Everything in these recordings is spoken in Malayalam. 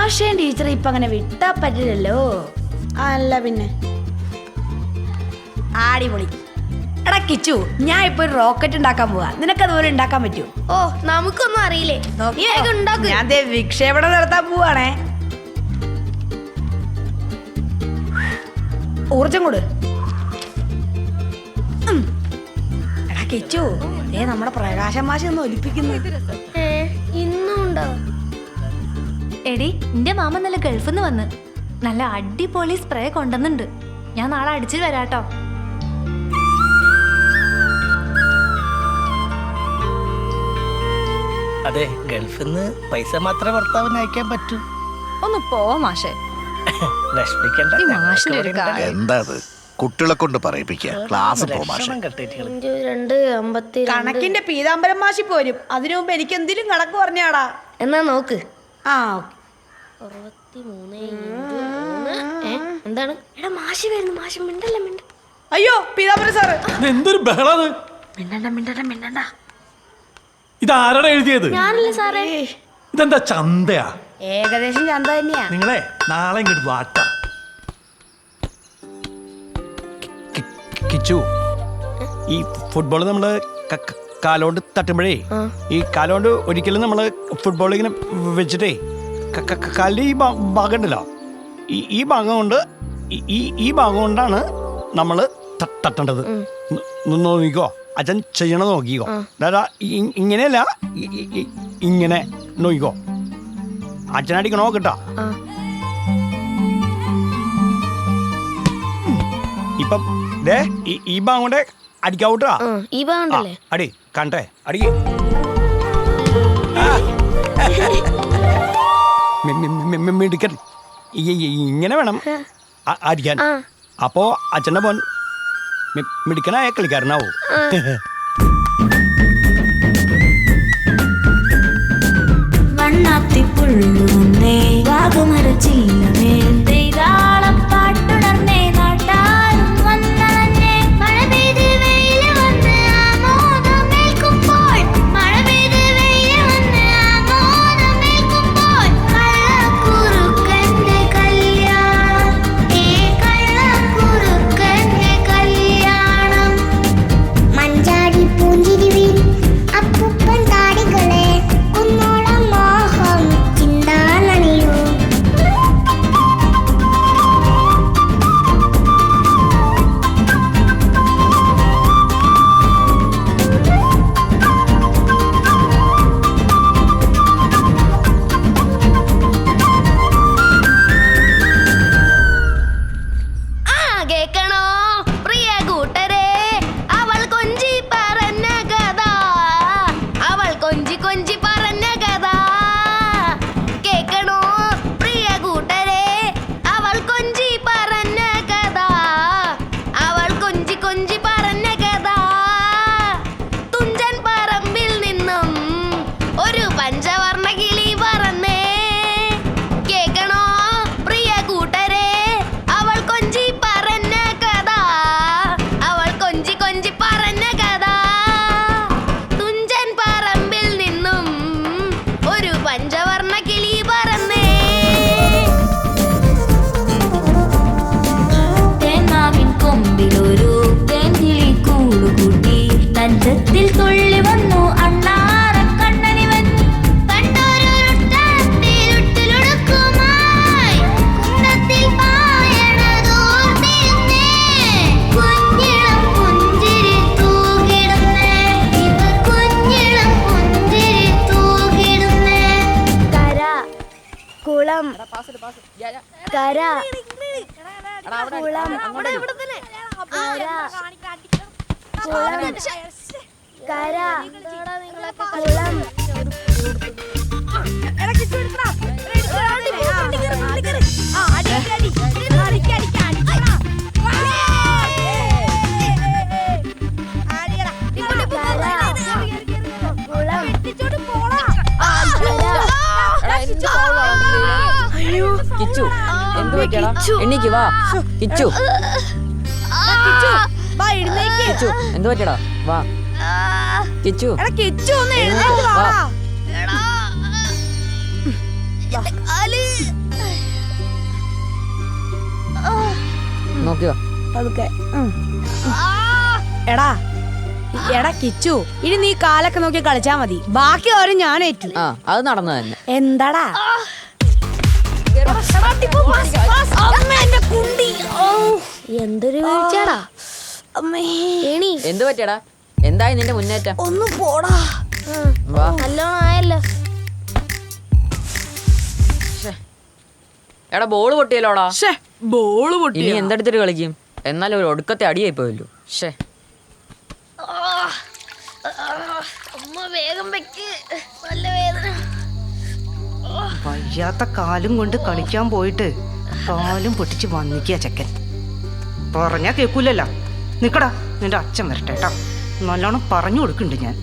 മാഷേൻ ടീച്ചർ ഇപ്പൊ അങ്ങനെ വിട്ടാ പറ്റില്ലല്ലോ. അല്ല പിന്നെ ആടിപൊളി. എടാ കിച്ചു, ഞാൻ ഇപ്പൊ ഒരു റോക്കറ്റ് ഉണ്ടാക്കാൻ പോവാ. നിനക്കതുപോലെ ഉണ്ടാക്കാൻ പറ്റുമോ? ഓ, നമുക്കൊന്നും അറിയില്ലേ. ഞാൻ വിക്ഷേപണം നടത്താൻ പോവാണേ. ഊർജം കൊടു. എടാ കിച്ചു, നമ്മുടെ പ്രകാശം മാഷി ഒന്ന് ഒലിപ്പിക്കുന്നു. ഇന്നും ഉണ്ടോ? എടി, എന്റെ മാമ നല്ല ഗൾഫിൽ നിന്ന് വന്ന് നല്ല അടിപൊളി സ്പ്രേ കൊണ്ടുവന്നുണ്ട്. ഞാൻ നാളെ അടിച്ചിട്ട് വരാട്ടോ. അതെ, ഗൾഫിൽ നിന്ന് പൈസ മാത്രമേ ഭർത്താവിന് അയക്കാൻ പറ്റൂ. ഒന്ന് പോവാ മാഷേ. എന്താ കുട്ടികളെ കൊണ്ട് പറയിപ്പിക്കുക. ക്ലാസ് കണക്കിന്റെ പീതാംബരം മാഷി പോരും. അതിനു മുമ്പ് എനിക്ക് എന്തിനും കണക്ക് പറഞ്ഞാടാ. എന്നാ നോക്ക്. ആ, 63 എന്താണ്? എടാ മാഷി വരുന്നു. മാഷി മിണ്ടല്ല. അയ്യോ പീതാംബരം സാറ്, എന്തൊരു ബഹളത്! മിണ്ടണ്ട. ഇതാരാണ് എഴുതിയത്? ഞാനല്ലേ സാറേ. ഇതെന്താ ചന്തയാ? ഏകദേശം ചന്ത തന്നെയാ. നിങ്ങളെ നാളെ ഇങ്ങോട്ട് വാട്ട. കിച്ചു, ഈ ഫുട്ബോൾ നമ്മള് കാലോണ്ട് തട്ടുമ്പോഴേ ഈ കാലോണ്ട് ഒരിക്കലും നമ്മള് ഫുട്ബോൾ ഇങ്ങനെ വെച്ചിട്ടേ കാലിന്റെ ഈ ഭാഗം ഉണ്ടല്ലോ, ഈ ഭാഗം കൊണ്ട് ഈ ഭാഗം കൊണ്ടാണ് നമ്മള് തട്ടേണ്ടത്. നോക്കിക്കോ, അച്ഛൻ ചെയ്യണ നോക്കിക്കോ. ഇങ്ങനെയല്ല, ഇങ്ങനെ നോക്കിക്കോ. അച്ഛനടിക്കണോ കേട്ടാ. ഇപ്പം ഈ ഭാഗം കൊണ്ട് അടിക്കാവൂട്ടാ. ഈ ഭാഗം അടി കണ്ടേ, അടിക്ക്. മിടുക്കൻ. ഇങ്ങനെ വേണം അടിക്കാൻ. അപ്പോ അച്ഛൻ്റെ മോൻ മിടുക്കനായ കളിക്കാരനാവൂ. വണ്ണാത്തിപ്പുള്ളുന്നേ വാഗമരച്ചില്ലമേ പാട്ടുണർന്നേ നാട്ടാരും വന്നേ മഴ പെയ്ത് വെയിൽ വന്ന് ആമോദമേൽക്കുമ്പോൾ മഴ പെയ്ത് വെയിൽ വന്ന് ആമോദമേൽക്കുമ്പോൾ കള്ളക്കുറുക്കന്റെ കല്യാണം കള്ളക്കുറുക്കന്റെ കല്യാണം മഞ്ചാടി പൂഞ്ചിരിവിൻ അപ്പൂപ്പൻ താടികളെ കുന്നോളം മോഹം ചിന്താനണിയൂ. കേക്കണോ പ്രിയ കൂട്ടരെ, അവൾ കൊഞ്ചി പറഞ്ഞ കഥ, അവൾ കൊഞ്ചി കൊഞ്ചി പറഞ്ഞ കഥ. കേക്കണോ പ്രിയ കൂട്ടരെ, അവൾ കൊഞ്ചി പറഞ്ഞ കഥ, അവൾ കൊഞ്ചി കൊഞ്ചി പറഞ്ഞ കഥ. തുഞ്ചൻ പറമ്പിൽ നിന്നും ഒരു പഞ്ചവർണ്ണ കിളി പറന്നേ. കേക്കണോ പ്രിയ കൂട്ടരെ, അവൾ കൊഞ്ചി പറഞ്ഞ കഥ, അവൾ കൊഞ്ചി കൊഞ്ചി പറഞ്ഞ കഥ. തുഞ്ചൻ പറമ്പിൽ നിന്നും ഒരു പഞ്ചവർണ്ണ കിളി പറന്നേ. തേന്മാവിൻ കൊമ്പിലൊരു തേൻകിളി കൂടുകൂട്ടി തഞ്ചത്തിൽ തുള്ളി വന്നു അണ്ണാറക്കണ്ണനിവൻ. കണ്ടൊരുട്ടത്തിലുട്ടിലൊടുക്കുമായി കുന്നത്തിൽ പായണതോർത്തിരുന്നേ. കുഞ്ഞിളം പുഞ്ചിരി തൂകിടുന്നേ, ഇവർ കുഞ്ഞിളം പുഞ്ചിരി തൂകിടുന്നേ. കര കുളം കര കുളം കര കുളം കര കുളം. കിച്ചു, എന്ത് പറ്റിയടാ? എണീക്ക് വാ. കിച്ചു, കിച്ചു, എന്ത് പറ്റിയടാ? വാ കിച്ചു. കിച്ചു ഒന്ന് വാ. കാല് അതൊക്കെ എടാ എടാ കിച്ചു ഇനി നീ കാലൊക്കെ നോക്കി കളിച്ചാ മതി ബാക്കി കാര്യം ഞാൻ ഏറ്റു. ആ അത് നടന്നു തന്നെ. എന്താടാ എന്തൊരു വീഴ്ചയാടാ ഏണി. എന്ത് പറ്റിയടാ? എന്തായി നിന്റെ മുന്നേറ്റം? ഒന്ന് പോടാ. വാ. നല്ലോണം ആയല്ലോ. എടാ ബോള് പൊട്ടിയല്ലോടാ. ബോള് ഇനി എന്തെടുത്തിട്ട് കളിക്കും? എന്നാലും ഒരു ഒടുക്കത്തെ അടിയായി പോയല്ലോ. ഷേ അമ്മ വേഗം വെക്ക്, നല്ല വേദന. വയ്യാത്ത കാലും കൊണ്ട് കളിക്കാൻ പോയിട്ട് കാലും പൊട്ടിച്ച് വന്നിക്കുക ചെക്കൻ. പറഞ്ഞാ കേൾക്കൂലല്ലോ. നിക്കടാ, നിന്റെ അച്ഛൻ വരട്ടെ കേട്ടോ. നല്ലോണം പറഞ്ഞു കൊടുക്കുന്നുണ്ട് ഞാൻ.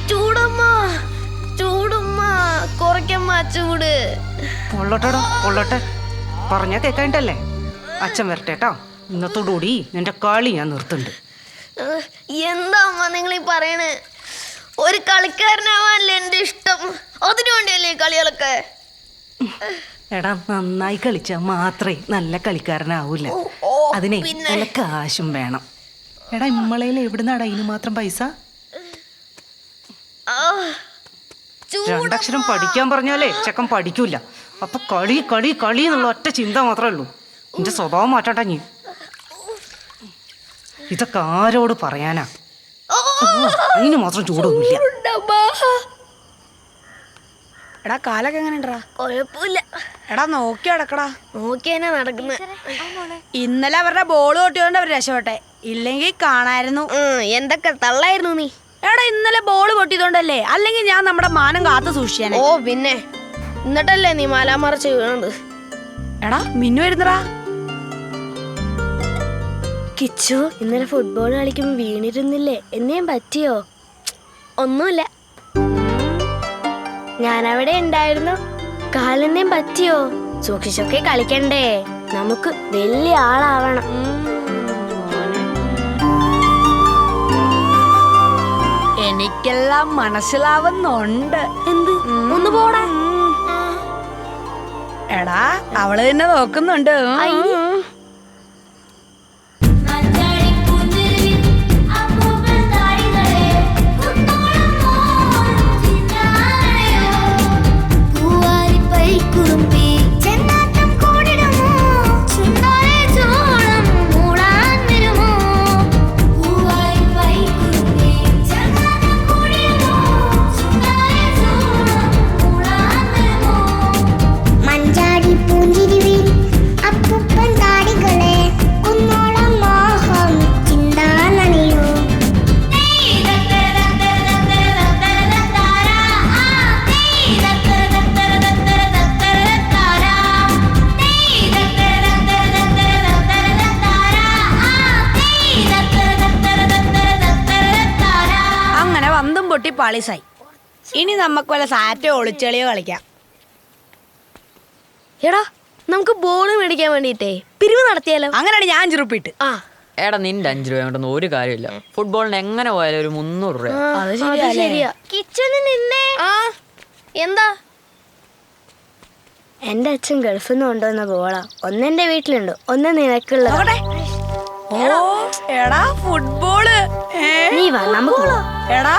ചൂടമ്മ ചൂടുമ്മ, കുറയ്ക്കമ്മ ചൂട്. പൊള്ളട്ടെടാ പൊള്ളട്ടെ. പറഞ്ഞാ കേൾക്കാണ്ടല്ലേ. അച്ഛൻ വരട്ടെ കേട്ടോ. ഇന്നത്തോടുകൂടി നിന്റെ കളി ഞാൻ നിർത്തുന്നുണ്ട്. എന്താ അമ്മ നിങ്ങളീ പറയണേ? ഒരു കളിക്കാരനാവാനല്ലേ എന്റെ ഇഷ്ടം, അതിനു വേണ്ടിയല്ലേ ഈ കളികളൊക്കെ? എടാ നന്നായി കളിച്ചാൽ മാത്രമേ നല്ല കളിക്കാരനാവൂല. അതിനെ നല്ല കാശും വേണം. എടാ ഇമ്മളയിൽ എവിടുന്നാടാ ഇതിന് മാത്രം പൈസ? രണ്ടക്ഷരം പഠിക്കാൻ പറഞ്ഞാലേ ചെക്കൻ പഠിക്കൂല. അപ്പൊ കളി കളി കളി എന്നുള്ള ഒറ്റ ചിന്ത മാത്രമേ ഉള്ളൂ. നിന്റെ സ്വഭാവം മാറ്റാട്ടാ നീ. ഇതൊക്കെ ആരോട് പറയാനാ? അതിന് മാത്രം ചൂടൊന്നുമില്ല. എടാ കാലൊക്കെ എങ്ങനെ ഉണ്ടാ? കൊഴപ്പില്ല. എടാ നോക്കി നടക്കടാ. നോക്കിയാ നടക്കുന്നത്. ഇന്നലെ അവരുടെ ബോൾ പൊട്ടിയോണ്ട് അവർ രക്ഷപ്പെട്ടെ, ഇല്ലെങ്കിൽ കാണായിരുന്നു. എന്തൊക്കെ തള്ളായിരുന്നു നീ. എടാ ഇന്നലെ ബോൾ പൊട്ടിയതുകൊണ്ടല്ലേ, അല്ലെങ്കിൽ ഞാൻ നമ്മുടെ മാനം കാത്തു സൂക്ഷിച്ചാനെ. ഓ പിന്നെ, എന്നിട്ടല്ലേ നീ മാലാമറച്ച് വീണത്. എടാ മിന്നു വരുന്നടാ. കിച്ചു ഇന്നലെ ഫുട്ബോൾ കളിക്കുമ്പോ വീണിരുന്നില്ലേ, എന്നേം പറ്റിയോ? ഒന്നുമില്ല, ഞാനവിടെ ഉണ്ടായിരുന്നു. കാലെന്നേം പറ്റിയോ? സൂക്ഷിച്ചൊക്കെ കളിക്കണ്ടേ, നമുക്ക് വലിയ ആളാവണം. എനിക്കെല്ലാം മനസ്സിലാവുന്നുണ്ട്. എന്ത്? ഒന്ന് പോടാ. എടാ അവള് തന്നെ നോക്കുന്നുണ്ട്. പൊട്ടി പാളിസായി. ഇനി നമുക്ക് വല്ല സാറ്റോ ഒളിച്ചെളിയോ കളിക്കാം. എടാ നമുക്ക് ബോൾ മേടിക്കാൻ വേണ്ടിട്ടേ പിരിവ് നടത്തിയാലോ? അങ്ങനെയാണ് ഞാൻ ചുരുപ്പിട്ട്. എടാ നിന്റെ 5 രൂപ കൊണ്ടൊന്നും ഒരു കാര്യമില്ല. ഫുട്ബോളിന് എങ്ങനെ പോയാലും ഒരു 300 രൂപ. ശരിയാ. കിച്ചണിൽ നിന്നേ. എന്താ? എന്റെ അച്ഛൻ ഗൾഫിൽ നിന്ന് കൊണ്ടുവന്ന ബോളാ. ഒന്നെന്റെ വീട്ടിലുണ്ട്, ഒന്ന് നിനക്കുള്ള. എടാ ഫുട്ബോള്. നീ വാ നമുക്ക്. എടാ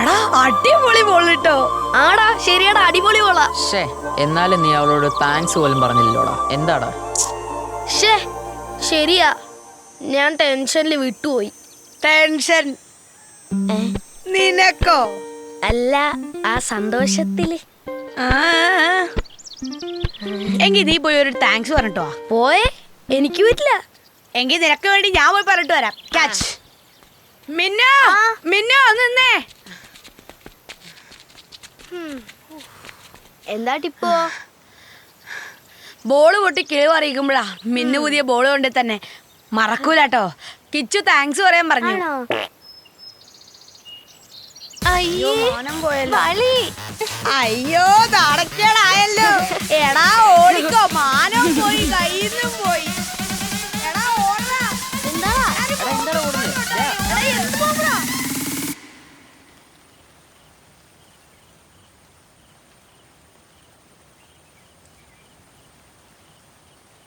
എടാ അടിപൊളി ബോളിട്ടോ. ആടാ ശരിയാടാ, അടിപൊളി ബോളാ. എന്നാലും നീ അവളോട് താങ്ക്സ് പോലും പറഞ്ഞില്ലോടാ. എന്താടാ? ശരിയാ, ഞാൻ ടെൻഷനിൽ വിട്ടുപോയി. ടെൻഷൻ നിനക്കോ? അല്ല, ആ സന്തോഷത്തില്. എങ്കി നീ പോയി ഒരു താങ്ക്സ് പറഞ്ഞിട്ടോ. പോയേ? എനിക്ക് പറ്റില്ല. എങ്കിൽ നിനക്ക് വേണ്ടി ഞാൻ പോയി പറഞ്ഞിട്ട് വരാം. ക്യാച്ച്. മിന്നു മിന്നു നിന്നേ. എന്താ ടിപ്പോ? ബോള് പൊട്ടി കിളിവ് അറിയിക്കുമ്പോഴാ മിന്നു പുതിയ ബോള് കൊണ്ട് തന്നെ മറക്കൂലട്ടോ. കിച്ചു താങ്ക്സ് പറയാൻ പറഞ്ഞു. അയ്യോ നടക്കേടായല്ലോ. എടാ ഓടിക്കോ, മാനവും പോയി കയ്യിന്നും പോയി.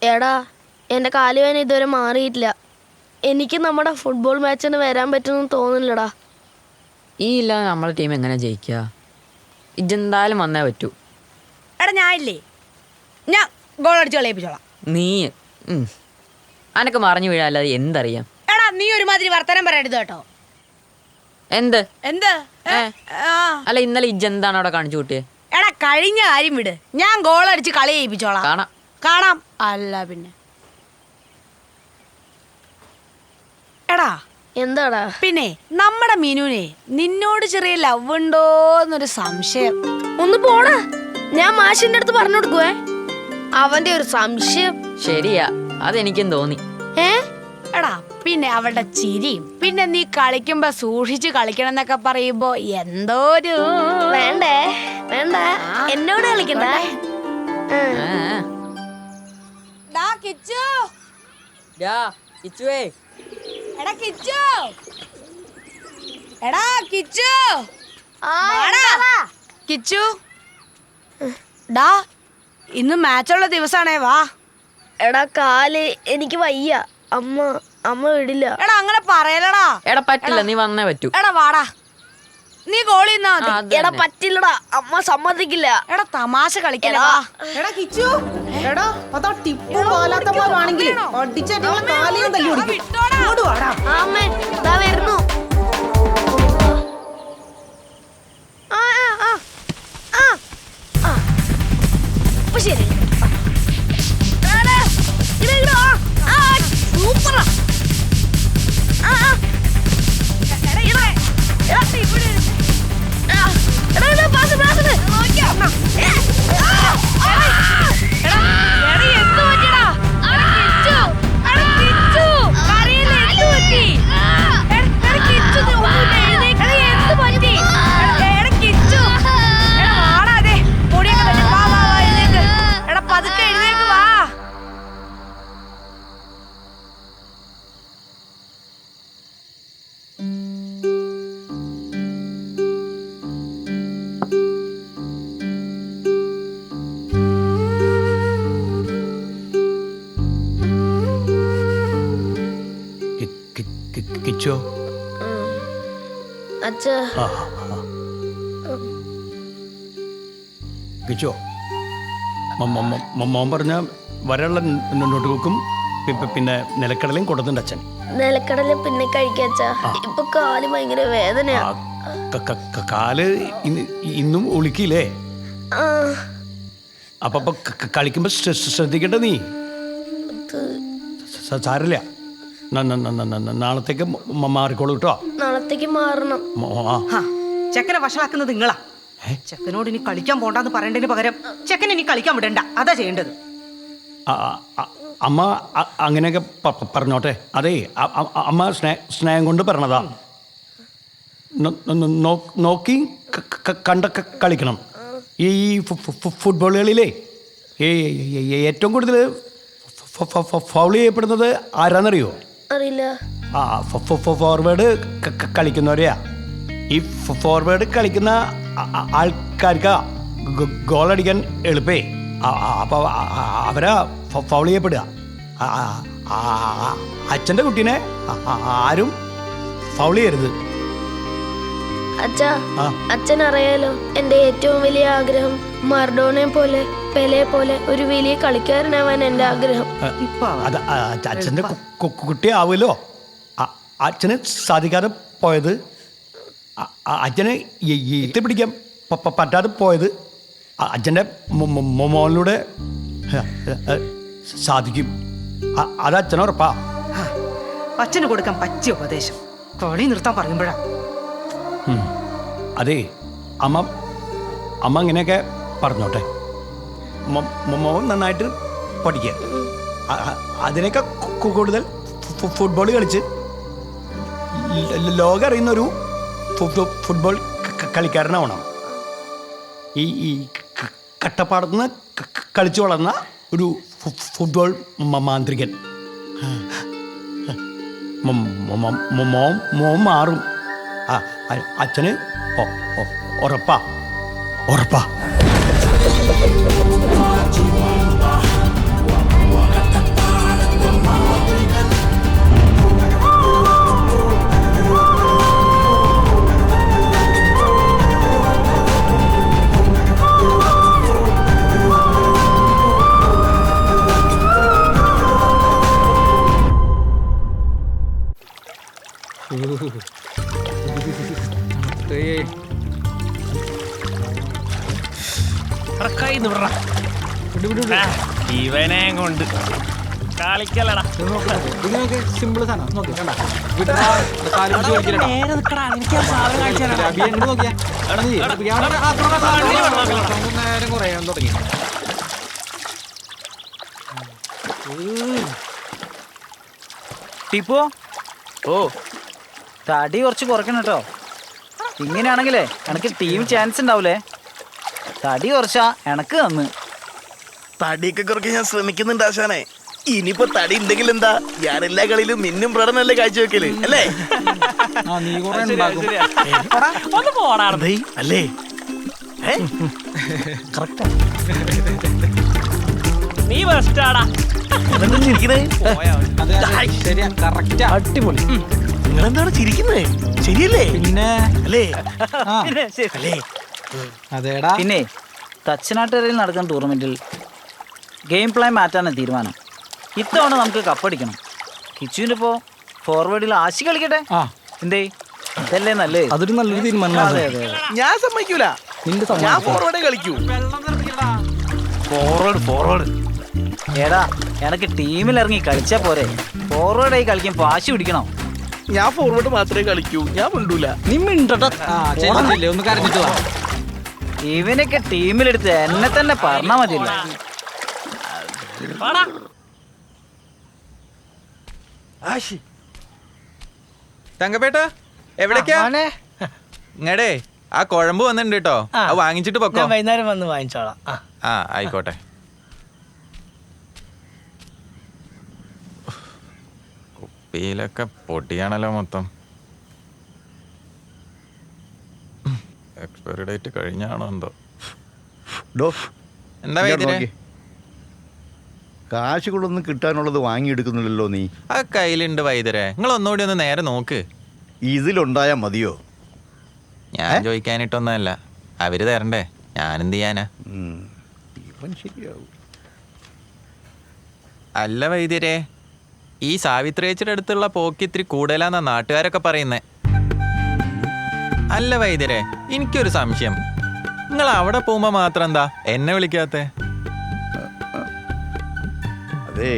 എടാ എൻ്റെ കാലുവേന ഇതുവരെ മാറിയിട്ടില്ല. എനിക്ക് നമ്മുടെ ഫുട്ബോൾ മാച്ചിന് വരാൻ പറ്റുമെന്ന് തോന്നുന്നില്ലടാ. ഈ ഇല്ലാതെ നമ്മളെ ടീം എങ്ങനെ ജയിക്കുക? ഇജെന്തായാലും വന്നേ പറ്റൂ. എടാ ഞാൻ ഇല്ലേ, ഞാൻ ഗോൾ അടിച്ച് കളിപ്പിച്ചോളാം. നീ അനക്ക് മറിഞ്ഞു വീഴാല്ലാതെ എന്തറിയാം? എടാ നീ ഒരുമാതിരി വർത്തമാനം പറയരുത് കേട്ടോ. എന്ത് എന്ത് ആ അല്ല ഇന്നലെ ഇജെന്താണ് അവിടെ കാണിച്ചു കൂട്ടിയേ? എടാ കഴിഞ്ഞ കാര്യം വിട്, ഞാൻ ഗോൾ അടിച്ച് കളി ചെയ്യിപ്പിച്ചോളാം. കാണാം. കാണാം അല്ല പിന്നെ. എടാ എന്താടാ? പിന്നെ നമ്മുടെ മീനുനെ നിന്നോട് ചെറിയ ലവ് ഉണ്ടോന്നൊരു സംശയം. ഒന്ന് പോടാ, ഞാൻ മാഷിന്റെ അടുത്ത് പറഞ്ഞു കൊടുക്കുവേ. അവന്റെ ഒരു സംശയം. ശരിയാ, അതെനിക്കും തോന്നി. എടാ പിന്നെ അവളുടെ ചിരിയും പിന്നെ നീ കളിക്കുമ്പോ സൂക്ഷിച്ച് കളിക്കണം എന്നൊക്കെ പറയുമ്പോ എന്തോ ഒരു വേണ്ടേ വേണ്ട, എന്നോട് കളിക്കണ്ടേ. ഡാ കിച്ചു, കിച്ചുവേ, എടാ കിച്ചു, എടാ കിച്ചു, ആ, വാടാ. എന്താടാ? കിച്ചു ഡാ ഇന്ന് മാച്ചുള്ള ദിവസാണേ, വാ. എടാ കാല് എനിക്ക് വയ്യ, അമ്മ വിടില്ല. എടാ അങ്ങനെ പറയലടാ. എടാ പറ്റില്ല, നീ വന്നേ പറ്റൂ. എടാ വാടാ, നീ ഗോളി നിന്നാ മതി. അത് എടാ തന്നെ. പറ്റില്ലടാ, അമ്മ സമ്മതിക്കില്ല. എടാ തമാശ കളിക്കല. എടാ കിച്ചു, എടാ അതാ ടിപ്പു പാലാത്തമാണെങ്കിൽ അടിച്ചേറ്റ് കാലിനും തല്ലി ഓടിക്കും. ഇങ്ങോട്ട് വാടാ. അമ്മേ ദാ വരുന്നു. ആ ആ ആ ആ അപ്പൊ ശരി. സൂപ്പറാ. പതുക്കെ എഴുന്നേക്ക് വാ. കിച്ചോ അച്ഛാ കിച്ചോ, മോൻ പറഞ്ഞ വരെയുള്ള നോട്ട് ബുക്കും പിന്നെ നിലക്കടലയും കൊടുത്തിട്ടുണ്ട് അച്ഛൻ. നിലക്കടല പിന്നെ കഴിക്കാച്ചാ. ഇപ്പൊ കാല് ഭയങ്കര വേദനയാ. കാല് ഇന്നും ഒളിക്കില്ലേ? ആ, അപ്പൊ കളിക്കുമ്പോ ശ്രദ്ധിക്കട്ടെ നീ. സാരില്ല, നാളത്തേക്ക് മാറിക്കോളൂ കേട്ടോ. നാളത്തേക്ക് മാറണം. ചെക്കനെ വഷളാക്കുന്നത് നിങ്ങളാ. ചെക്കനോട് ഇനി കളിക്കാൻ പോണ്ടെന്ന് പറയേണ്ടതിന് പകരം ചെക്കൻ ഇനി കളിക്കാൻ വിടണ്ട, അതാ ചെയ്യേണ്ടത്. അമ്മ അങ്ങനെയൊക്കെ പറഞ്ഞോട്ടെ. അതേ അമ്മ സ്നേഹം കൊണ്ട് പറഞ്ഞതാ. നോക്കി കണ്ടൊക്കെ കളിക്കണം. ഈ ഫുട്ബോൾ കളിയിലേ ഏറ്റവും കൂടുതൽ ഫൗൾ ചെയ്യപ്പെടുന്നത് ആരാന്നറിയോ? അറിയില്ല. ഫോർവേഡ് കളിക്കുന്നവരെയാ. ഈ ഫോർവേഡ് കളിക്കുന്ന ആൾക്കാർക്ക് ഗോളടിക്കാൻ എളുപ്പേ. അപ്പോൾ അവരാ ഫൗൾ ചെയ്യപ്പെടുക. അച്ഛൻ്റെ കുട്ടീനെ ആരും ഫൗൾ ചെയ്യരുത്. അച്ഛാ, അച്ഛൻ അറിയാലോ എന്റെ ഏറ്റവും വലിയ ആഗ്രഹം മർഡോണെ പോലെ പെലെ പോലെ ഒരു വലിയ കളിക്കാരനാവാൻ എന്റെ ആഗ്രഹം. അത് അച്ഛൻ്റെ കുട്ടി ആവുമല്ലോ. അച്ഛന് സാധിക്കാതെ പോയത്, അച്ഛന് എത്തിപ്പിടിക്കാൻ പറ്റാതെ പോയത് അച്ഛൻ്റെ മോനിലൂടെ സാധിക്കും. അത് അച്ഛനുറപ്പാ. അച്ഛന് കൊടുക്കാൻ പറ്റിയ ഉപദേശം കളി നിർത്താൻ പറയുമ്പോഴാ. അതെ അമ്മ അങ്ങനെയൊക്കെ പറഞ്ഞോട്ടെ. മോൻ നന്നായിട്ട് പഠിക്കുക. അതിനൊക്കെ കൂടുതൽ ഫുട്ബോൾ കളിച്ച് ലോകം അറിയുന്നൊരു ഫുട്ബോൾ കളിക്കാരനാവണം. ഈ കട്ടപ്പാടത്ത് നിന്ന് കളിച്ചു വളർന്ന ഒരു ഫുട്ബോൾ മാന്ത്രികൻ. മോൻ മാറും. അച്ഛന് ഉറപ്പാ. ഉറപ്പാ. ഇവനെ കൊണ്ട് കളിക്കലടാ. സിമ്പിൾ സാധനം നോക്കി കണ്ട നേരം കുറയാൻ തുടങ്ങി. ടിപ്പോ ഓ തടി കുറച്ച് കുറയ്ക്കണം കേട്ടോ. ഇങ്ങനെയാണെങ്കിലേ എനക്ക് ടീം ചാൻസ് ഉണ്ടാവൂലേ. തടി കുറച്ചാ എനക്ക് തന്ന്. തടിയൊക്കെ കുറയ്ക്കാൻ ഞാൻ ശ്രമിക്കുന്നുണ്ട് ആശാനെ. ഇനിയിപ്പോ തടി ഉണ്ടെങ്കിൽ എന്താ, ഞാൻ എല്ലാ കളിയിലും മിന്നും പ്രകടനല്ലേ കാഴ്ചവെക്കല് അല്ലേ? നീ കുറെ ഉണ്ടാക്കും. ഒന്ന് പോടാ. അല്ലേ നീ ബെസ്റ്റാടാ. ശരിയാ, കറക്റ്റ്, അടിപൊളി. നിങ്ങളെന്താണ് ചിരിക്കുന്നത്? ശരിയല്ലേ? പിന്നെ അല്ലേ? അല്ലേ അതേടാ. പിന്നെ തച്ചനാട്ടുകരയിൽ നടക്കുന്ന ടൂർണമെന്റിൽ ഗെയിം പ്ലാൻ മാറ്റാനാണ് തീരുമാനം. ഇത്തവണ നമുക്ക് കപ്പടിക്കണം. കിച്ചുവിൻ്റെ ഇപ്പോൾ ഫോർവേഡിൽ ആശി കളിക്കട്ടെ. എന്തേ ഇതല്ലേ നല്ലേ? അതൊരു നല്ലൊരു തീരുമാനം. അതെ അതെ അതെ. ഞാൻ സമ്മതിക്കൂല. ഞാൻ ഫോർവേഡേ കളിക്കൂ. ഫോർവേഡ് ഏടാ എനക്ക് ടീമിൽ ഇറങ്ങി കളിച്ചാ പോരെ. ഫോർവേഡായി കളിക്കാൻ വാശി പിടിക്കണം. ഞാൻ ഫോർവേഡ് മാത്രമേ കളിക്കൂ. ഞാൻ മിണ്ടൂല. നീ മിണ്ടട്ടെ. ഒന്ന് കരഞ്ഞിട്ട് വാ. ഇവനൊക്കെ ടീമിലെടുത്ത് എന്നെ തന്നെ പറഞ്ഞാ മതിയല്ലോ. തങ്കപ്പേട്ട എവിടേക്കാ? ഇങ്ങടേ ആ കുഴമ്പ് വന്നിട്ടുണ്ട് കേട്ടോ. അത് വാങ്ങിച്ചിട്ട് പൊക്കോ. വൈകുന്നേരം വന്ന് വാങ്ങിച്ചോളാം. ആ ആയിക്കോട്ടെ. കുപ്പിയിലൊക്കെ പൊട്ടിയാണല്ലോ മൊത്തം. എക്സ്പയറി ഡേറ്റ് കഴിഞ്ഞാണോ എന്തോ. എന്താ വൈദ്യരെ? കാശുകളൊന്നും കിട്ടാനുള്ളത് വാങ്ങിയെടുക്കുന്നില്ലല്ലോ നീ. ആ കയ്യിലുണ്ട് വൈദ്യരെ. നിങ്ങൾ ഒന്നുകൂടി ഒന്ന് നേരെ നോക്ക്. ഇതിലുണ്ടായാ മതിയോ? ഞാൻ ചോദിക്കാനിട്ടൊന്നല്ല, അവര് തരണ്ടേ. ഞാനെന്ത് ചെയ്യാനാ? ഇവൻ ശരിയാവും. അല്ല വൈദ്യരെ, ഈ സാവിത്രിയേച്ചിയുടെ അടുത്തുള്ള പോക്ക് ഇത്തിരി കൂടുതലാന്നാ നാട്ടുകാരൊക്കെ പറയുന്നേ. അല്ല വൈദ്യരെ, എനിക്കൊരു സംശയം. നിങ്ങൾ അവിടെ പോകുമ്പോ മാത്രം എന്താ എന്നെ വിളിക്കാത്തെ? അതെ,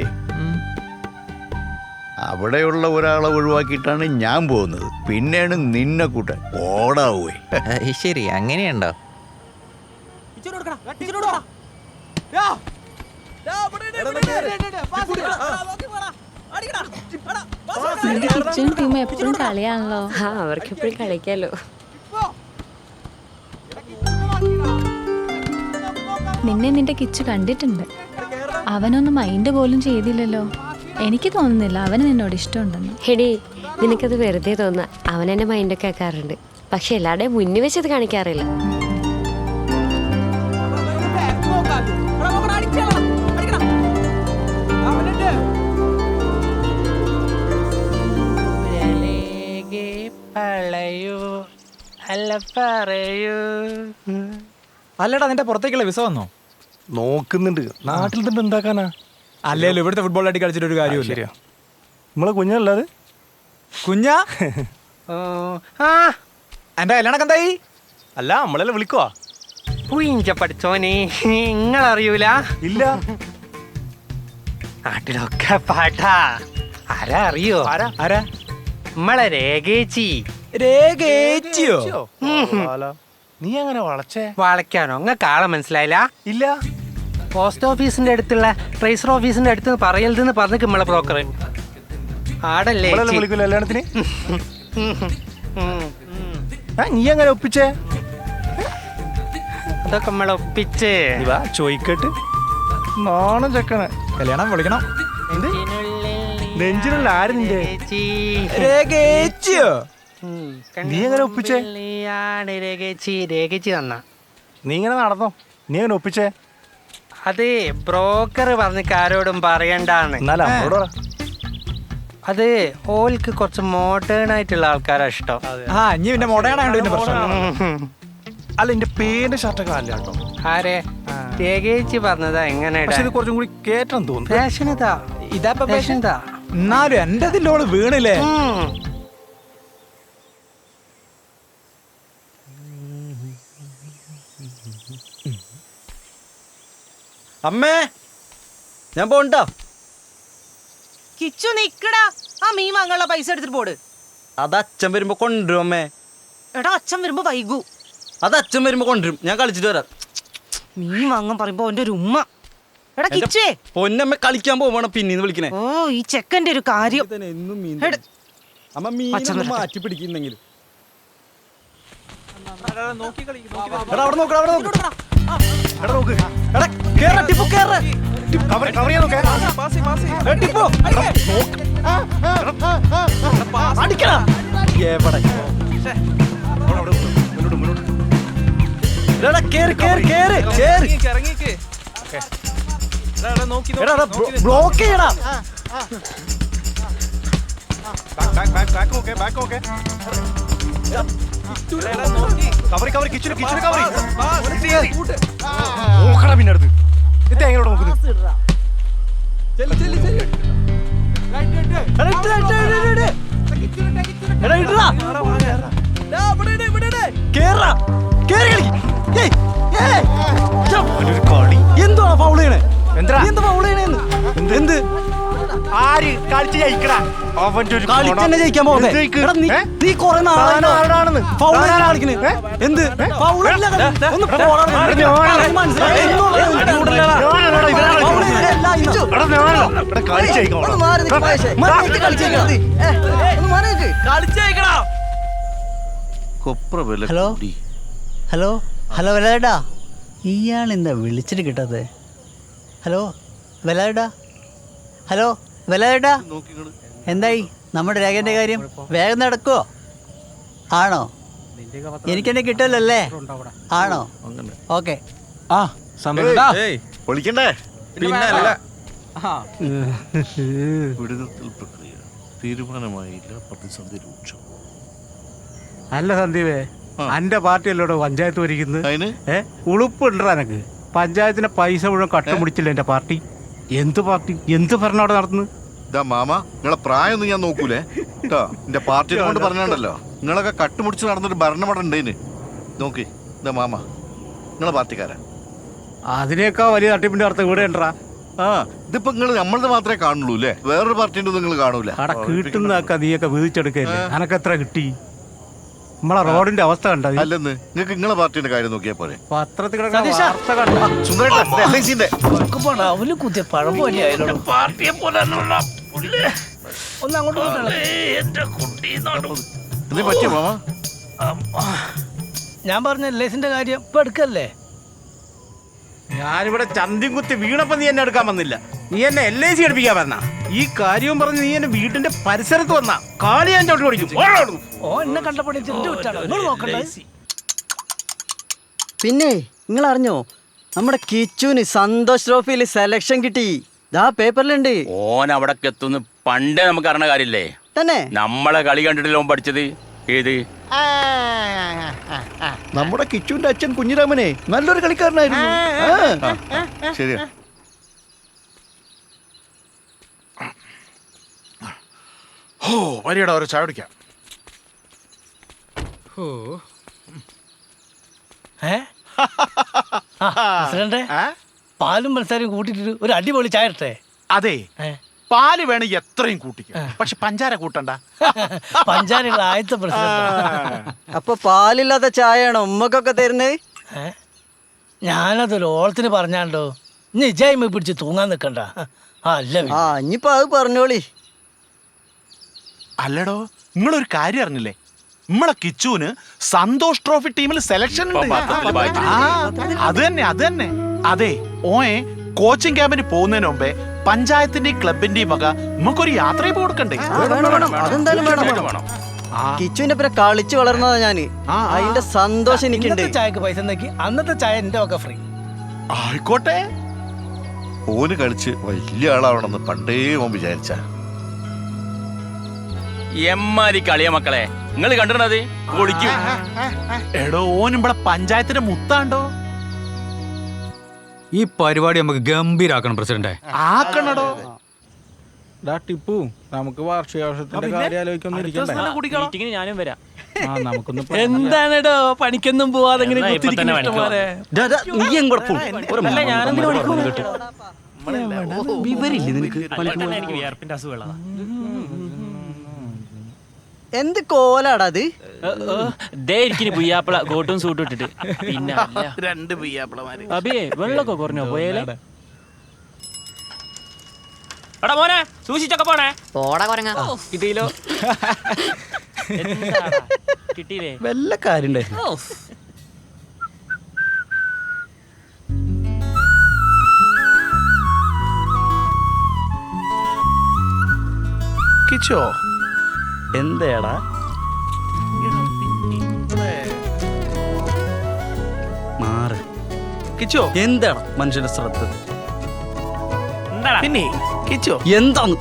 അവിടെയുള്ള ഒരാളെ ഒഴിവാക്കിയിട്ടാണ് ഞാൻ പോകുന്നത്. പിന്നെയാണ് നിന്നെ കൂട്ടാൻ ഓടാവേ. ശരി, അങ്ങനെയുണ്ടോ? ടീം എപ്പോഴും കളിയാണല്ലോ. അവർക്ക് എപ്പോഴും കളിക്കാലോ. നിന്നെ നിന്റെ കിച്ചു കണ്ടിട്ടുണ്ട്. അവനൊന്നും മൈൻഡ് പോലും ചെയ്തില്ലല്ലോ. എനിക്ക് തോന്നുന്നില്ല അവന് നിന്നോട് ഇഷ്ടമുണ്ടെന്ന്. ഹെടി, നിനക്കത് വെറുതെ തോന്നാ. അവൻ എന്നെ മൈൻഡൊക്കെ ആക്കാറുണ്ട്. പക്ഷെ എല്ലാവരുടെയും മുന്നിൽ വെച്ചത് കാണിക്കാറില്ല. അല്ലടാ, നിന്റെ പുറത്തേക്കുള്ള വിസ വന്നോ? നോക്കുന്നുണ്ട്. നാട്ടിൽ തന്നെ എന്താക്കാനാ? അല്ലല്ലോ, ഇവിടുത്തെ ഫുട്ബോൾ ആയിട്ട് കളിച്ചിട്ട് ഒരു കാര്യമില്ല. നമ്മളെ കുഞ്ഞല്ലാതെ കുഞ്ഞാ എന്റെ കല്യാണൊക്കെ എന്തായി? അല്ല, നമ്മളെല്ലാം വിളിക്കുവാ. പഠിച്ചോനെ നിങ്ങളറിയൂല? ഇല്ല. നാട്ടിലൊക്കെ പാട്ടാ. ആരാ അറിയോ? ആരാ? നമ്മളെ രേഖേച്ചി. രേഖേച്ചിയോ? നീ അങ്ങനെ വളച്ചേ? വളയ്ക്കാനോ? നിങ്ങൾക്ക് ആളെ മനസ്സിലായില്ല? ഇല്ല. പോസ്റ്റ് ഓഫീസിന്റെ അടുത്തുള്ള രജിസ്റ്റർ ഓഫീസിന്റെ അടുത്ത് പറയരുതെന്ന് പറഞ്ഞിട്ട് നമ്മളെ ബ്രോക്കർ ആടല്ലേ വിളിക്കൂല കല്യാണത്തിന്. നീ അങ്ങനെ ഒപ്പിച്ചേ? അതൊക്കെ നമ്മളെ ഒപ്പിച്ച് ചോദിക്കട്ട്. നാണം ചെക്കണ കല്യാണം വിളിക്കണം. നെഞ്ചിലുള്ള ആര് നിന്റെ? രേഖേച്ചിയോ? നീ എങ്ങനെ ഒപ്പിച്ചേ? രേഖേച്ചി തന്ന. നീ ഇങ്ങനെ നടന്നോ? നീ എങ്ങനെ ഒപ്പിച്ചേ? അത് ബ്രോക്കർ പറഞ്ഞിട്ട് ആരോടും പറയണ്ടാന്ന്. അത് ഓൽക്ക് കുറച്ച് മോഡേൺ ആയിട്ടുള്ള ആൾക്കാരാ ഇഷ്ടം. ഇനി പിന്നെ മോഡേണായോണ്ട് പിന്നെ പ്രശ്നം. അല്ല, എന്റെ പേരിന്റെ ഷർട്ടൊക്കെ അല്ല കേട്ടോ. ആരെ? രേഖേച്ചി പറഞ്ഞതാ. എങ്ങനെ കുറച്ചും കൂടി കേട്ടാൻ തോന്നുന്നു. ഫാഷൻ ഇതാ. എന്നാലും എന്റെ ഇതിലോള് വീണില്ലേ? അമ്മേ ഞാൻ പോണ്ടാ. കിച്ചു നിക്കടാ, ആ മീൻ വാങ്ങാനുള്ള പൈസ എടുത്തിട്ട് പോട്. അത് അച്ഛൻ വരുമ്പോ കൊണ്ടുവരും അമ്മേ. എടാ അച്ഛൻ വരുമ്പോ വൈകൂ. അത് അച്ഛൻ വരുമ്പോ കൊണ്ടുവരും, ഞാൻ കളിച്ചിട്ട് വരാം. മീൻ വാങ്ങാൻ പറയുമ്പോ അവന്റെ ഒരു ഉമ്മ. എടാ കിച്ചേ, പൊന്നമ്മ കളിക്കാൻ പോവാണ് പിന്നീന്ന് വിളിക്കണേ. ഓ ഈ ചെക്കന്റെ ഒരു കാര്യം. അമ്മ മീൻ മാറ്റി പിടിക്കുന്നെങ്കിലും. എടാ അവിടെ നോക്ക്, അവിടെ നോക്ക്. എടാ നോക്ക്. എടാ കേറ ടിപ്പു കേറ. കവർ ചെയ്യാൻ നോക്കേ. ടിപ്പു അടിക്കടാ. എവിടെ? എടാ കേറ് കേറ് കേറ് കേറ്. എടാ ബ്ലോക്ക് ചെയ്യടാ. നോക്കടാ പിന്നെ അടുത്ത് ഇത് എങ്ങനെയോട് നോക്കുന്നത്? എന്തുവാ ഫൗൾ ചെയ്യണേ? എന്താ ഫൗൾ ചെയ്യണേന്ന്? എന്ത് ആര് കളിച്ച് ജയിക്കടാ? അവന്റെ ഒരു കളിച്ചെന്നെ ജയിക്കാൻ പോകുന്നേ. നീ കൊറേ നാളാണെന്ന് ഫൗൾ കളിക്കണേ. എന്ത് ഫൗളല്ല? ഒന്ന് ഹലോ ഹലോ ഹലോ വിലാടാ, ഇയാളെന്താ വിളിച്ചിട്ട് കിട്ടാതെ? ഹലോ വിലാടാ, ഹലോ വിലാടാ, എന്തായി നമ്മുടെ രേഖന്റെ കാര്യം? വേഗം നടക്കുവോ? ആണോ? എനിക്കെന്നെ കിട്ടുമല്ലേ? ആണോ? ഓക്കെ. പൊളിക്കണ്ടേ? പിന്നല്ല. വിടുതൽ പ്രക്രിയ തീരുമാനമായില്ല, പ്രതിസന്ധി രൂക്ഷം. അല്ല സന്ദീപേ, അന്റെ പാർട്ടിയല്ലോടോ പഞ്ചായത്ത് ഭരിക്കുന്നത്. ഉളുപ്പുണ്ടാ എനക്ക്? പഞ്ചായത്തിന്റെ പൈസ മുഴുവൻ കട്ട മുടിച്ചില്ല എന്റെ പാർട്ടി. എന്ത് പാർട്ടി, എന്ത് ഭരണം അവിടെ നടത്തുന്നു? ഇതാ മാമ, നിങ്ങളെ പ്രായമൊന്നും ഞാൻ നോക്കൂലേ കേട്ടോ. എന്റെ പാർട്ടിയെ കൊണ്ട് പറഞ്ഞാണ്ടല്ലോ, നിങ്ങളൊക്കെ കട്ടുമുടിച്ച് നടന്നൊരു ഭരണമടം ഉണ്ടേന്. നോക്കി ഇതാ മാമ, നിങ്ങളെ പാർട്ടിക്കാരാ. അതിനേക്കാ വലിയ തട്ടിപ്പിന്റെ അർത്ഥം ഇവിടെ ഉണ്ടാ. ആ ഇതിപ്പോ നിങ്ങൾ നമ്മളത് മാത്രമേ കാണുള്ളൂ അല്ലേ? വേറൊരു പാർട്ടിന്റെ നിങ്ങൾ കാണൂല. അവിടെ കിട്ടുന്നതൊക്കെ നീയൊക്കെ വീതിച്ചെടുക്കല്ലേ. അനക്ക് എത്ര കിട്ടി? നമ്മളെ റോഡിന്റെ അവസ്ഥ കണ്ട. അല്ലെന്ന് നിങ്ങൾക്ക് നിങ്ങളെ പാർട്ടിന്റെ കാര്യം നോക്കിയാ പോലെ. പത്രത്തിൽ പറ്റിയ മാമ, ഞാൻ പറഞ്ഞ ലേസിന്റെ കാര്യം ഇപ്പൊ എടുക്കല്ലേ? ഞാനിവിടെ ചന്തിയും കുത്തി വീണപ്പോ നീ എന്നെ എടുക്കാൻ വന്നില്ല. നീ എന്നെ LIC എടുപ്പിക്കാൻ വന്ന. ഈ കാര്യവും പറഞ്ഞ് നീ എന്നെ വീട്ടിന്റെ പരിസരത്ത് വന്ന കാലി ഞാൻ ചോട്ട് പിടിക്കും. ഓ എന്നെ കണ്ടപ്പോ നോക്കണ്ടേ? പിന്നെ നിങ്ങൾ അറിഞ്ഞോ, നമ്മുടെ കിച്ചുവിന് സന്തോഷ് ട്രോഫിയിൽ സെലക്ഷൻ കിട്ടി. ദാ പേപ്പറിലുണ്ട്. ഓൻ അവിടെ എത്തുന്നു പണ്ടേ നമുക്ക് അറിയണ കാര്യല്ലേ? തന്നെ നമ്മളെ കളി കണ്ടിട്ടില്ല ഓൻ പഠിച്ചത്. ഏത് നമ്മുടെ കിച്ചുവിന്റെ അച്ഛൻ കുഞ്ഞിരാമനെ നല്ലൊരു കളിക്കാരനായിരുന്നു. ശരിയാ. ഓ വരികടാ, ഒരു ചായ കുടിക്കാം. പാലും മത്സരം കൂട്ടിട്ട് ഒരു അടിപൊളി ചായ ഇട്ടേ. അതെ, പാല് വേണം എത്രയും കൂട്ടിക്കും, പക്ഷെ പഞ്ചാര കൂട്ടണ്ട. പഞ്ചാരയുടെ ആദ്യത്തെ പ്രശ്നം. അപ്പൊ പാലില്ലാത്ത ചായയാണോ ഉമ്മക്കൊക്കെ തരുന്നത്? ഞാനതൊരു ഓളത്തിന് പറഞ്ഞാണ്ടോ, നിജായ്മ പിടിച്ച് തൂങ്ങാൻ നിക്കണ്ട. ഇനിയിപ്പോ അത് പറഞ്ഞോളി. അല്ലടോ, നിങ്ങളൊരു കാര്യം അറിഞ്ഞില്ലേ? നമ്മളെ കിച്ചുവിന് സന്തോഷ് ട്രോഫി ടീമിൽ സെലക്ഷൻ ഉണ്ട്. അത് തന്നെ. അതെ, ഓയെ കോച്ചിങ് ക്യാമ്പിന് പോകുന്നതിന് മുമ്പേ പഞ്ചായത്തിന്റെയും ക്ലബിന്റെയും വക നമുക്കൊരു യാത്രയിൽ കൊടുക്കണ്ടേ? അതെന്തായാലും വേണം. കിച്ചുവിന്റെ പേരെ കളിച്ചു വളർന്നതാ ഞാന്. അതിന്റെ സന്തോഷം എനിക്കുണ്ട്. ചായക്ക് പൈസ നോക്കി അന്നത്തെ ചായ എന്റെ വക ഫ്രീ. ആയിക്കോട്ടെ. ഓന് കളിച്ച് വലിയ ആളാവണമെന്ന് പണ്ടേ ഓൻ വിചാരിച്ച. എമ്മാരി കളിയ മക്കളെ, നിങ്ങൾ കണ്ടിരണത് പൊളിക്കും. എടോ, ഓൻ ഇവിടെ പഞ്ചായത്തിന്റെ മുത്താണ്ടോ. ഈ പരിപാടി നമുക്ക് ഗംഭീരാക്കണം പ്രസിഡന്റ്. ആക്കണടോ. ടിപ്പു, നമുക്ക് വാർഷികാഘോഷത്തിന്റെ കാര്യം ആലോചിക്കൊന്നും മീറ്റിങ്ങിന് ഞാനും വരാം. എന്താണെടോ പണിക്കൊന്നും പോവാതെ ഇങ്ങനെ കുത്തിരിക്കുന്ന ഇഷ്ടംപോലെ. എന്ത് കോലാടാ അത്? പുയ്യാപ്പിള കോട്ടും സൂട്ടും ഇട്ടിട്ട് പിന്നെ രണ്ട് പിയ്യാപ്പിളമാര്. അബിയേ വെള്ളമൊക്കെ കുറഞ്ഞോ പോയാലേ? എടാ മോനെ സൂക്ഷിച്ചൊക്കെ പോണേ. പോടാ കൊരങ്ങ. കിട്ടിയില്ലോ. കിട്ടിയില്ലേ? വല്ല കാര്യം കിച്ചോ എന്താടാ? മാറ്. കിച്ചോ എന്താടാ മനുഷ്യന്റെ ശ്രദ്ധ? പിന്നെ കിച്ചോ എന്താണ്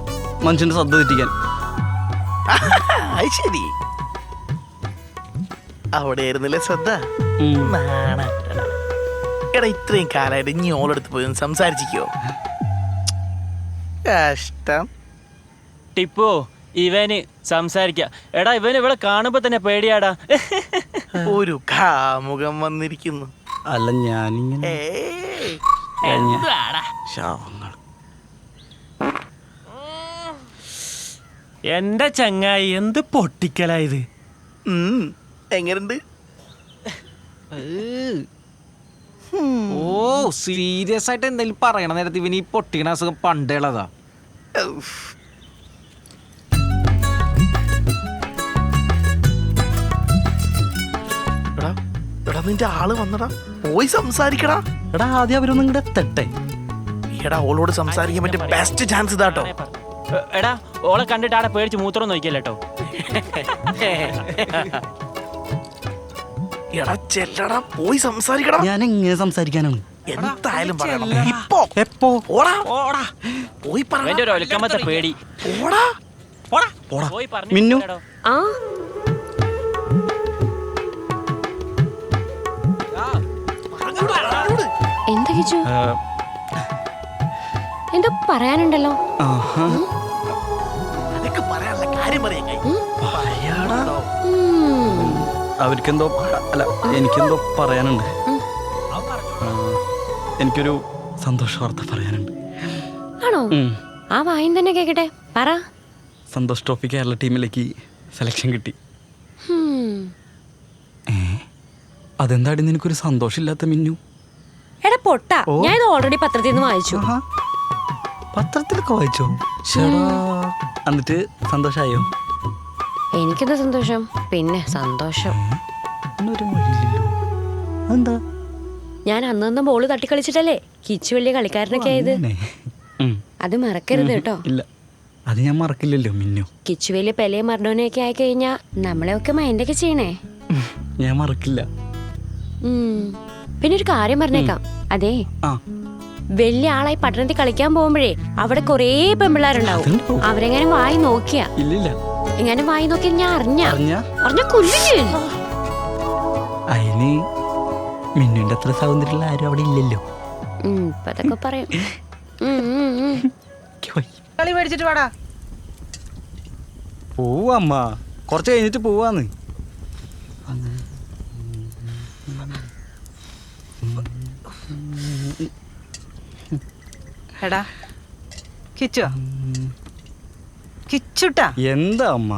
മനുഷ്യന്റെ ശ്രദ്ധ തെറ്റിക്കാൻ? അത് ശരി, അവിടെ ആയിരുന്നില്ലേ ശ്രദ്ധ. നാണക്കെടാ. എടാ ഇത്രയും കാലായിട്ട് ഇനി ഓളെടുത്ത് പോയി ഒന്ന് സംസാരിച്ചിക്കോ? കഷ്ടം. ടിപ്പു ഇവന് സംസാരിക്ക. എടാ ഇവന് ഇവിടെ കാണുമ്പോ തന്നെ പേടിയാടാ. ഒരു കാമുകം വന്നിരിക്കുന്നു. അല്ല ഞാനിങ്ങനെ എന്റെ ചങ്ങായി എന്ത് പൊട്ടിക്കലായത്. എങ്ങനുണ്ട്? ഓ സീരിയസ് ആയിട്ട് എന്തെങ്കിലും പറയണ നേരത്തെ ഇവന് ഈ പൊട്ടിക്കണ അസുഖം പണ്ടേളതാ. എടാ നിന്റെ ആള് വന്നടാ, പോയി സംസാരിക്കടാ. എടാ ആദ്യം അവരൊന്നും ഇങ്ങടെ എത്തട്ടെ. എടാ ഓളോട് സംസാരിക്കാൻ പറ്റിയ ബെസ്റ്റ് ചാൻസ് ഇതാട്ടോ. എടാ ഓളെ കണ്ടിട്ട് ആടെ പേടിച്ച് മൂത്രം നോക്കിയല്ലോ. എടാ ചെല്ലടാ, പോയി സംസാരിക്കടാ. ഞാൻ എങ്ങനെ സംസാരിക്കാനാണ്? എന്തായാലും പറയണം. ഇപ്പോ എപ്പോ? ഓടാ ഓടാ പോയി പറ. എന്റെ ഒരു ഒലക്കമ്പത്തെ പേടി. ഓടാ പോടാ ഓടാ. പോയി മിന്നു. പറഞ്ഞു. ആ എന്താ കിച്ചു? എന്തോ പറയാനുണ്ടല്ലോ. അതൊക്കെ പറയാനുള്ള കാര്യം പറയാ. അവർക്കെന്തോ അല്ല എനിക്കെന്തോ പറയാനുണ്ട്. എനിക്കൊരു സന്തോഷ വാർത്ത പറയാനുണ്ട്. ആണോ? ആ വായും തന്നെ കേക്കട്ടെ, പറ. സന്തോഷ് ട്രോഫി കേരള ടീമിലേക്ക് സെലക്ഷൻ കിട്ടി. അതെന്താടി നിനക്കൊരു സന്തോഷമില്ലാത്ത മിന്നു? എടാ പൊട്ട, ഞാൻ ഇത് ഓൾറെഡി പത്രത്തിൽ നിന്ന് വായിച്ചു. പത്രത്തിലൊക്കെ വായിച്ചോ? എന്നിട്ട് സന്തോഷായോ? എനിക്കെന്താ സന്തോഷം, പിന്നെ സന്തോഷം. എന്താ? ഞാൻ അന്ന് ബോള് തട്ടിക്കളിച്ചിട്ടല്ലേ കിച്ചു വലിയ കളിക്കാരനൊക്കെ ആയത്. അത് മറക്കരുത് കേട്ടോ. ഇല്ല, അത് ഞാൻ മറക്കില്ലല്ലോ മിന്നു. കിച്ചു വലിയ പെലയും മർഡോനെയൊക്കെ ആയി കഴിഞ്ഞാ നമ്മളെയൊക്കെ മൈൻഡൊക്കെ ചെയ്യണേ. ഞാൻ മറക്കില്ല. പിന്നെ ഒരു കാര്യം പറഞ്ഞേക്കാം. അതെ, വലിയ ആളായി പട്ടണത്തിൽ കളിക്കാൻ പോകുമ്പോഴേ അവിടെ കൊറേ പെമ്പിള്ളാരുണ്ടാവും. അവരെങ്ങാനും വായി നോക്കിയാ ഇല്ലില്ല, എങ്ങനെ വായി നോക്കിയാ ഞാൻ അറിഞ്ഞ കൊല്ലില്ല. അതിന് മിന്നുന്റെ അത്ര സൗന്ദര്യമുള്ള ആരും അവിടെ ഇല്ലല്ലോ. അതൊക്കെ പറയും. കളി മേടിച്ചിട്ട് വാടാ. പോവമ്മ, കുറച്ച് കഴിഞ്ഞിട്ട് പോവാന്ന്. എടാ കിച്ചു, കിച്ചുട്ടാ. എന്താ അമ്മ?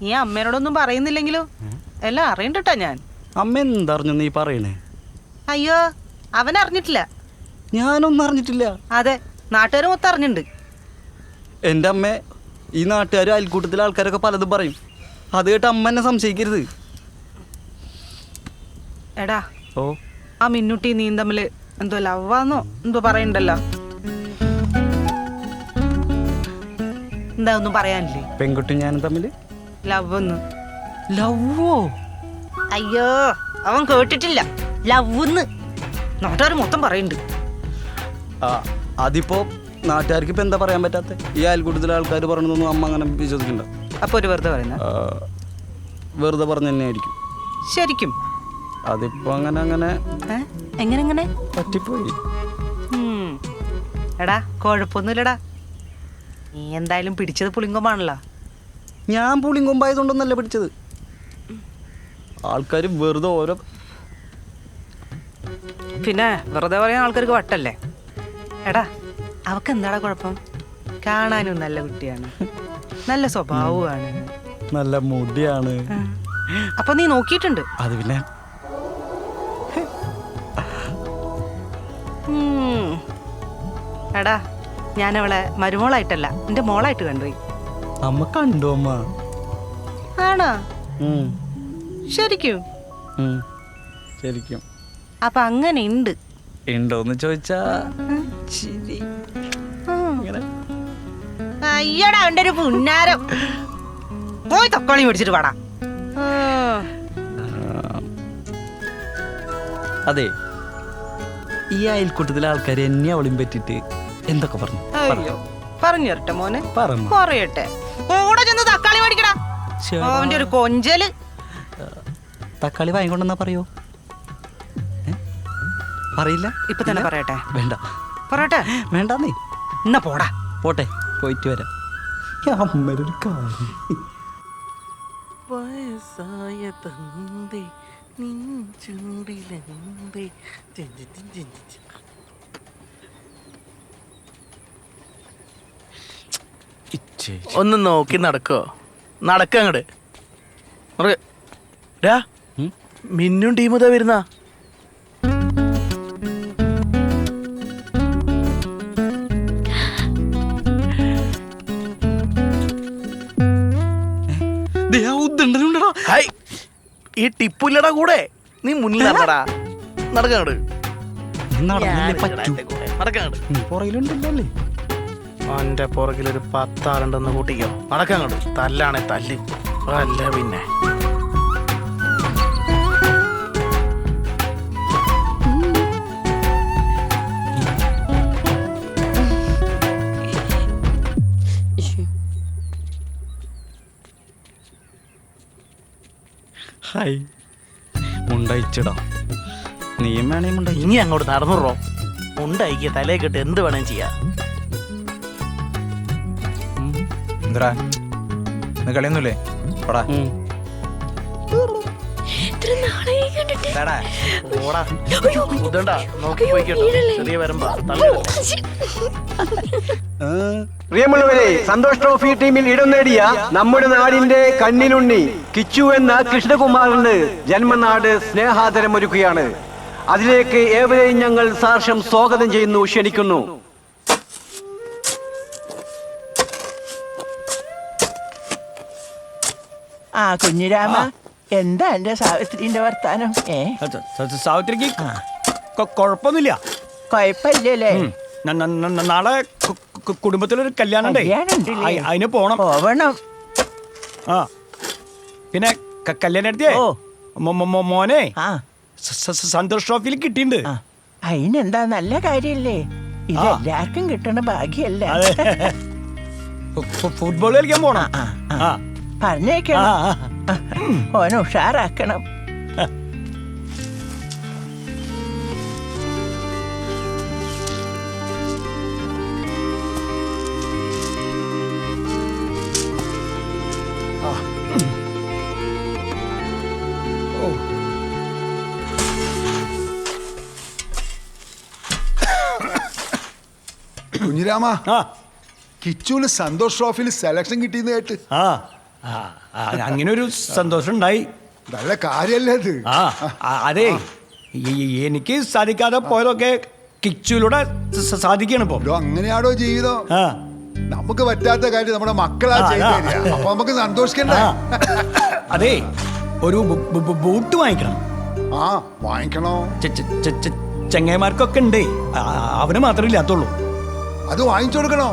നീ അമ്മേനോടൊന്നും പറയുന്നില്ലെങ്കിലോ? എല്ലാം അറിയണ്ടട്ടാ ഞാൻ. അമ്മ എന്തറിഞ്ഞു നീ പറയണേ? അയ്യോ, അവൻ അറിഞ്ഞിട്ടില്ല. ഞാനൊന്നും അറിഞ്ഞിട്ടില്ല. അതെ, നാട്ടുകാർ മൊത്തം അറിഞ്ഞിട്ടുണ്ട്. എൻ്റെ അമ്മ, ഈ നാട്ടുകാരും അയൽക്കൂട്ടത്തിലെ ആൾക്കാരൊക്കെ പലതും പറയും. അത് കേട്ട് അമ്മ എന്നെ സംശയിക്കരുത്. എടാ, ഓ ആ മിന്നുട്ടി നീ തമ്മില് എന്തോ ലവാന്നോ എന്തോ പറയണ്ടല്ലോ. എന്താ ഒന്നും പറയാനില്ലേ? പെൺകുട്ടി ഞാനും തമ്മില് ലവ്ന്ന്. ലവ്വോ? അയ്യോ, അവൻ കേട്ടിട്ടില്ല. ലവ്ന്ന് നാട്ടുകാർ മൊത്തം പറയുന്നുണ്ട്. അതിപ്പോ നാട്ടുകാർക്ക് ഇപ്പൊ എന്താ പറയാൻ പറ്റാത്ത? ഈ അയൽക്കൂട്ടത്തിലെ ആൾക്കാർ പറയണതൊന്നും അമ്മ അങ്ങനെ വിശ്വസിക്കണ്ട. അപ്പൊ ഒരു വെറുതെ പറയുന്ന? വെറുതെ പറഞ്ഞു തന്നെ ആയിരിക്കും. ശരിക്കും അതിപ്പോ അങ്ങനെ എങ്ങനെ പറ്റിപ്പോയി. എടാ കുഴപ്പമൊന്നുമില്ലടാ. നീ എന്തായാലും പിടിച്ചത് പുളിങ്കമാണല്ലോ. ഞാൻ പുളിയും കൊമ്പായതുകൊണ്ടൊന്നല്ല പിടിച്ചത്. ആൾക്കാർ വെറുതെ ഓരോ പിന്നെ വെറുതെ പറയാൻ ആൾക്കാർക്ക് വട്ടല്ലേ. എടാ അവക്ക് എന്താടാ കുഴപ്പം? കാണാനും നല്ല കുട്ടിയാണ്, നല്ല സ്വഭാവമാണ്, നല്ല മുടിയാണ്. അപ്പൊ നീ നോക്കിയിട്ടുണ്ട്? അത് പിന്നെ എടാ ഞാനവളെ മരുമോളായിട്ടല്ല എന്റെ മോളായിട്ട് കണ്ടുപോയി. അമ്മ കണ്ടു അമ്മ. ആണോ? ശരിക്കും? ശരിക്കും. അപ്പൊ അങ്ങനെ ഉണ്ട് ഉണ്ടോന്ന് ചോദിച്ചാ അയ്യടാ എന്റെ ഒരു പുന്നാരം. പോയി തക്കാളി മേടിച്ചിട്ട് പാടാ. അതെ, ഈ അയൽക്കൂട്ടത്തിലെ ആൾക്കാർ എന്നെ അവളിയും പറ്റിട്ട് എന്തൊക്കെ പറഞ്ഞു? അയ്യോ പറഞ്ഞു തരട്ടെ മോനെ, പറഞ്ഞു പറയട്ടെ. കൂടെ ചെന്ന് തക്കാളി മേടിക്കടാ. അവന്റെ ഒരു കൊഞ്ചല്. തക്കാളി വാങ്ങിക്കൊണ്ടെന്നാ പറയോ? പറയില്ല? ഇപ്പൊ തന്നെ പറയട്ടെ? വേണ്ട. പറയട്ടെ? വേണ്ടെന്നേ. എന്നാ പോടാ. പോട്ടെ, പോയിട്ട് വരാം. അമ്മരൊരു കാര്യം. വയസ്സായ തന്തേ നിൻ ചൂടിലെന്തേ. ഒന്ന് നോക്കി നടക്കോ? നടക്കങ്ങട്. മിന്നും ടീം ഇതാ വരുന്ന. ഈ ടിപ്പില്ലടാ കൂടെ, നീ മുന്നിൽ നടന്നടാ. നടക്കങ്ങട്. പുറകിലുണ്ടല്ലേ? അവന്റെ പുറകിലൊരു 10 ആളുണ്ടെന്ന് കൂട്ടിക്കോ. നടക്കങ്ങട്. തല്ലാണെ തല്ല്, അല്ല പിന്നെ. ഹായ്, മുണ്ടയിച്ചിടാം. നീയും വേണേ മുണ്ട. ഇനി അങ്ങോട്ട് നടന്നുറോ. മുണ്ടയിക്ക് തലേ കെട്ട് എന്ത് വേണേം ചെയ്യാം. കളിയൊന്നുമില്ലേ? പടാ പ്രിയമുള്ളവരെ, സന്തോഷ് ട്രോഫി ടീമിൽ ഇടം നേടിയ നമ്മുടെ നാടിന്റെ കണ്ണിലുണ്ണി കിച്ചു എന്ന കൃഷ്ണകുമാറിന് ജന്മനാട് സ്നേഹാദരം ഒരുക്കുകയാണ്. അതിലേക്ക് ഏവരെയും ഞങ്ങൾ സാർഷം സ്വാഗതം ചെയ്യുന്നു, ക്ഷണിക്കുന്നു. ആ കുഞ്ഞിരാമ, എന്താ എന്റെ സാവിത്രിന്റെ വർത്താനം? സാവിത്രിക്ക് കുഴപ്പമൊന്നുമില്ല. കൊഴപ്പില്ലല്ലേ? നാളെ കുടുംബത്തിലൊരു കല്യാണം അതിന് പോണം. ആ പിന്നെ കല്യാണം എടുത്തേ മോനെ സന്തോഷ് ട്രോഫിയിൽ കിട്ടിയിട്ടുണ്ട്. അതിനെന്താ, നല്ല കാര്യല്ലേ? ഇത് എല്ലാവർക്കും കിട്ടണ ഭാഗ്യല്ല. ഫുട്ബോൾ കളിക്കാൻ പോണം. പറഞ്ഞേക്കണം, ഓനെ ഉഷാറാക്കണം. കുഞ്ഞിരാമ, കിച്ചുവിന് സന്തോഷ് ട്രോഫിയിൽ സെലക്ഷൻ കിട്ടിയെന്ന് കേട്ട്. അങ്ങനെ ഒരു സന്തോഷം ഉണ്ടായി. നല്ല കാര്യല്ലേ അത്? അതെ, എനിക്ക് സാധിക്കാതെ പോയതൊക്കെ കിച്ചുവിലൂടെ സാധിക്കണം. ഇപ്പൊ അങ്ങനെയാണോ ജീവിതം? നമുക്ക് പറ്റാത്ത കാര്യം നമ്മുടെ മക്കളാ ചെയ്ത്, അപ്പൊ നമുക്ക് സന്തോഷിക്കണ്ടേ? അതെ, ഒരു ബൂട്ട് വാങ്ങിക്കണം. വാങ്ങിക്കണോ? ചെങ്ങന്മാർക്കൊക്കെ ഉണ്ട്, അവന് മാത്രമേ ഇല്ലാത്തുള്ളൂ. അത് വാങ്ങിച്ചു കൊടുക്കണോ?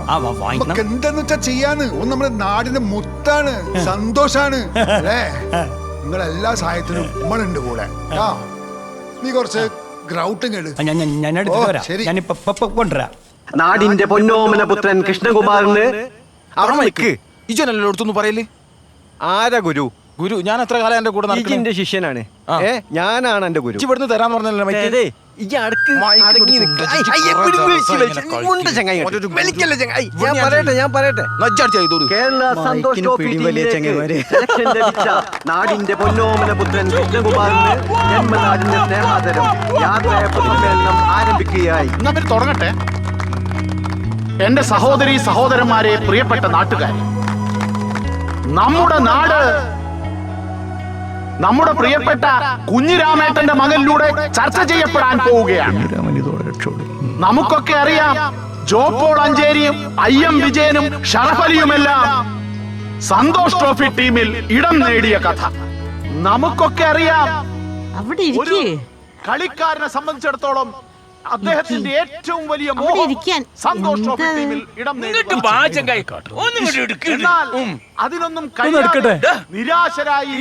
നമുക്ക് എന്തെന്ന് വെച്ചാ ചെയ്യാന്ന്. നമ്മുടെ നാടിന്റെ മുത്താണ്, സന്തോഷാണ് അല്ലേ? നിങ്ങളെല്ലാ സഹായത്തിനും നമ്മളുണ്ട് കൂടെ. നീ കുറച്ച് ഗ്രൗട്ടും കേട്. നാടിന്റെ പൊന്നോമന പുത്രൻ കൃഷ്ണകുമാറിന് ഇജനല്ലോടത്തൊന്നും പറയല്. ആരാ ഗുരു? ഗുരു ഞാൻ എത്ര കാലം എന്റെ കൂടെ എന്റെ ശിഷ്യനാണ്. ഞാനാണ് എന്റെ ഗുരു. ഇവിടുന്ന് തരാന്ന് പറഞ്ഞല്ലോ മൈക്ക്. ഞാൻ പറയട്ടെ. കേരള സന്തോഷ് ട്രോഫി സെലക്ഷൻ ലഭിച്ച നാടിന്റെ പൊന്നോമന പുത്രൻ കൃഷ്ണകുമാറിന് ജന്മനാടിന്റെ സ്നേഹാദരം യാത്രയപ്പ് സമ്മേളനം ആരംഭിക്കുകയായി. തുടങ്ങട്ടെ. എന്റെ സഹോദരി സഹോദരന്മാരെ, പ്രിയപ്പെട്ട നാട്ടുകാരെ, നമ്മുടെ നാട് നമ്മുടെ പ്രിയപ്പെട്ട കുഞ്ഞിരാമേട്ടന്റെ മകനിലൂടെ ചർച്ച ചെയ്യപ്പെടാൻ പോവുകയാണ്. നമുക്കൊക്കെ അറിയാം, ജോപ്പോൾ അഞ്ചേരിയും IM വിജയനും ഷറഫലിയുമെല്ലാം സന്തോഷ് ട്രോഫി ടീമിൽ ഇടം നേടിയ കഥ നമുക്കൊക്കെ അറിയാം. ഒരു കളിക്കാരനെ സംബന്ധിച്ചിടത്തോളം അദ്ദേഹത്തിന്റെ ഏറ്റവും വലിയ മോഹം സന്തോഷ് ട്രോഫി ടീമിൽ ഇടം എന്നാൽ അതിനൊന്നും കഴിയാതെ നിരാശരായി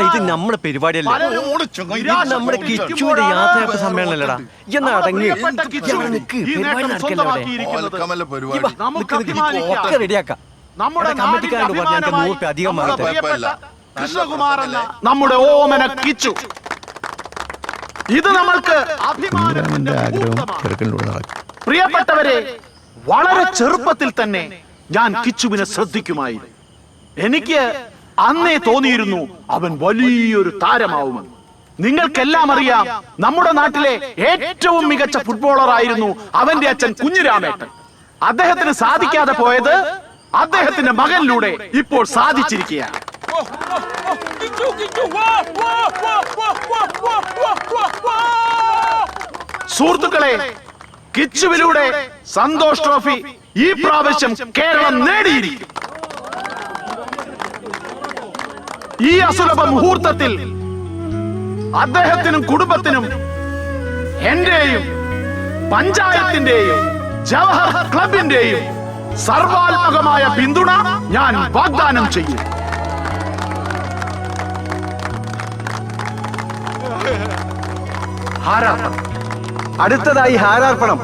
ഇത് നമ്മുടെ പരിപാടിയല്ല, നമ്മുടെ കിച്ചുവിന്റെ യാത്രയപ്പ് സമ്മേളനല്ലടാ. എന്നാ അടങ്ങി റെഡിയാക്കാം. കമ്മിറ്റിക്കാരോട് പറഞ്ഞ 100 രൂപ അധികം കൃഷ്ണകുമാർ എന്ന നമ്മുടെ ഓമന കിച്ചു. ഇത് നമ്മൾക്ക് പ്രിയപ്പെട്ടവരെ, വളരെ ചെറുപ്പത്തിൽ തന്നെ ഞാൻ കിച്ചുവിനെ ശ്രദ്ധിക്കുമായിരുന്നു. എനിക്ക് അന്നേ തോന്നിയിരുന്നു അവൻ വലിയൊരു താരമാവുമെന്ന്. നിങ്ങൾക്കെല്ലാം അറിയാം, നമ്മുടെ നാട്ടിലെ ഏറ്റവും മികച്ച ഫുട്ബോളർ ആയിരുന്നു അവന്റെ അച്ഛൻ കുഞ്ഞിരാമേട്ടൻ. അദ്ദേഹത്തിന് സാധിക്കാതെ പോയത് അദ്ദേഹത്തിന്റെ മകനിലൂടെ ഇപ്പോൾ സാധിച്ചിരിക്കുകയാണ്. സുഹൃത്തുക്കളെ, കിച്ചുവിലൂടെ സന്തോഷ് ട്രോഫി ഈ പ്രാവശ്യം കേരളം നേടിയിരിക്കും. ഈ അസുലഭ മുഹൂർത്തത്തിൽ അദ്ദേഹത്തിനും കുടുംബത്തിനും എന്റെയും പഞ്ചായത്തിന്റെയും ജവഹർ ക്ലബിന്റെയും സർവാത്മകമായ പിന്തുണ ഞാൻ വാഗ്ദാനം ചെയ്യും. ഹാരാർപ്പണം. അടുത്തതായി ഹാരാർപ്പണം.